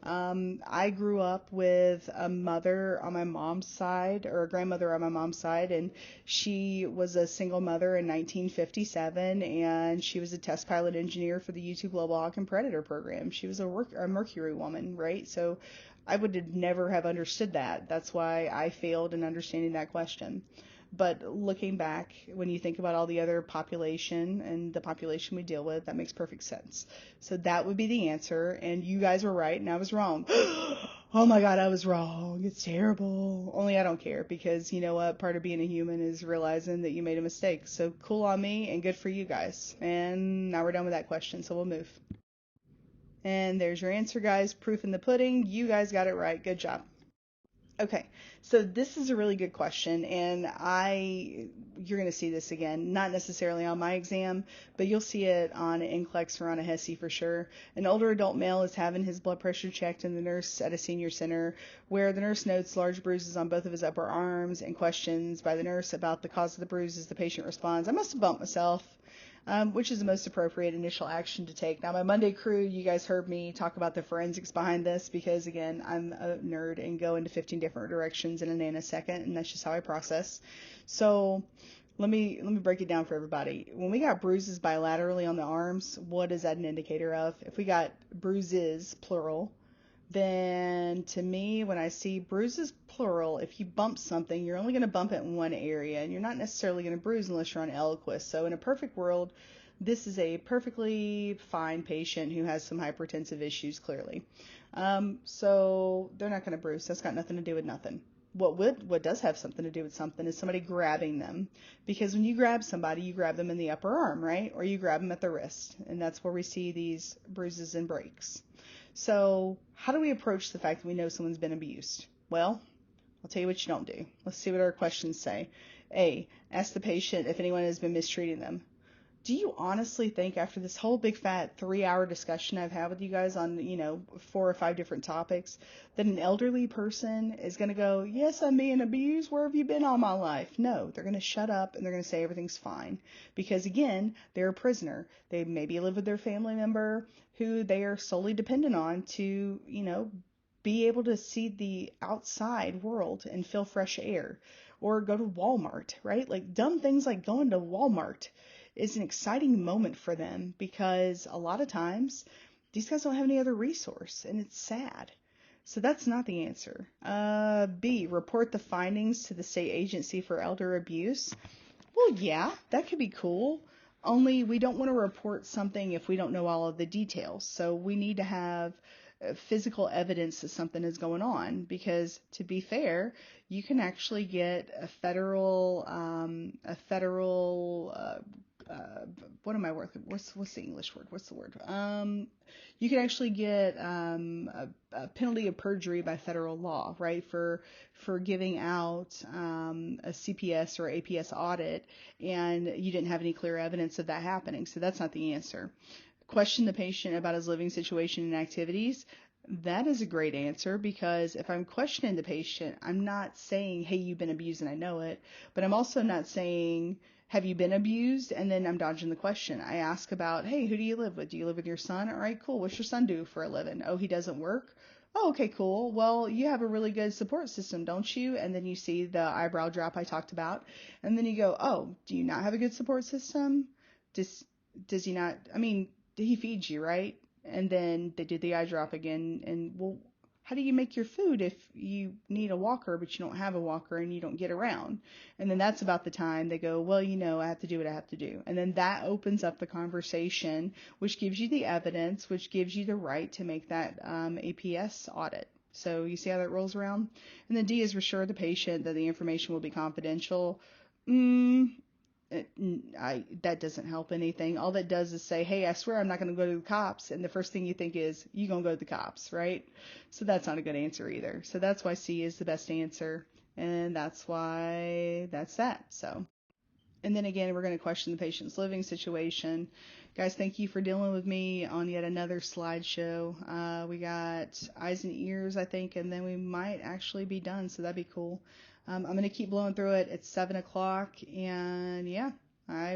I grew up with a mother on my mom's side, or a grandmother on my mom's side, and she was a single mother in 1957, and she was a test pilot engineer for the U-2 Global Hawk and Predator program. She was a Mercury woman, right? So I would never have understood that. That's why I failed in understanding that question. But looking back, when you think about all the other population and the population we deal with, that makes perfect sense. So that would be the answer. And you guys were right and I was wrong. Oh my God, I was wrong. It's terrible. Only I don't care because you know what? Part of being a human is realizing that you made a mistake. So cool on me and good for you guys. And now we're done with that question. So we'll move. And there's your answer, guys. Proof in the pudding. You guys got it right. Good job. Okay, so this is a really good question, and you're going to see this again, not necessarily on my exam, but you'll see it on an NCLEX or on a HESI for sure. An older adult male is having his blood pressure checked in the nurse at a senior center, where the nurse notes large bruises on both of his upper arms and questions by the nurse about the cause of the bruises. The patient responds, "I must have bumped myself." Which is the most appropriate initial action to take. Now, my Monday crew, you guys heard me talk about the forensics behind this because, again, I'm a nerd and go into 15 different directions in a nanosecond, and that's just how I process. So let me break it down for everybody. When we got bruises bilaterally on the arms, what is that an indicator of? If we got bruises, plural, then to me, when I see bruises plural, if you bump something, you're only going to bump it in one area, and you're not necessarily going to bruise unless you're on Eliquis. So in a perfect world, this is a perfectly fine patient who has some hypertensive issues, clearly. So they're not going to bruise. That's got nothing to do with nothing. What does have something to do with something is somebody grabbing them, because when you grab somebody, you grab them in the upper arm, right? Or you grab them at the wrist, and that's where we see these bruises and breaks. So how do we approach the fact that we know someone's been abused? Well, I'll tell you what you don't do. Let's see what our questions say. A, ask the patient if anyone has been mistreating them. Do you honestly think after this whole big fat 3-hour discussion I've had with you guys on, 4 or 5 different topics, that an elderly person is going to go, yes, I'm being abused. Where have you been all my life? No, they're going to shut up and they're going to say everything's fine. Because again, they're a prisoner. They maybe live with their family member who they are solely dependent on to, be able to see the outside world and feel fresh air, or go to Walmart, right? Like dumb things like going to Walmart is an exciting moment for them because a lot of times these guys don't have any other resource and it's sad. So that's not the answer. B, report the findings to the state agency for elder abuse. Well, yeah, that could be cool. Only we don't want to report something if we don't know all of the details. So we need to have physical evidence that something is going on, because to be fair, you can actually get a federal what am I working? What's the English word? What's the word? You can actually get a penalty of perjury by federal law, right? For giving out a CPS or APS audit, and you didn't have any clear evidence of that happening. So that's not the answer. Question the patient about his living situation and activities. That is a great answer, because if I'm questioning the patient, I'm not saying, hey, you've been abused and I know it, but I'm also not saying, have you been abused? And then I'm dodging the question. I ask about, hey, who do you live with? Do you live with your son? All right, cool. What's your son do for a living? Oh, he doesn't work? Oh, okay, cool. Well, you have a really good support system, don't you? And then you see the eyebrow drop I talked about. And then you go, oh, do you not have a good support system? Does he not, he feeds you, right? And then they do the eye drop again. And well, how do you make your food if you need a walker, but you don't have a walker and you don't get around? And then that's about the time they go, well, I have to do what I have to do. And then that opens up the conversation, which gives you the evidence, which gives you the right to make that APS audit. So you see how that rolls around? And then D is reassure the patient that the information will be confidential. That doesn't help anything. All that does is say, hey, I swear I'm not going to go to the cops. And the first thing you think is, you going to go to the cops, right? So that's not a good answer either. So that's why C is the best answer. And that's why that's that. So, and then again, we're going to question the patient's living situation. Guys, thank you for dealing with me on yet another slideshow. We got eyes and ears, I think, and then we might actually be done. So that'd be cool. I'm going to keep blowing through it. It's 7 o'clock, and yeah, I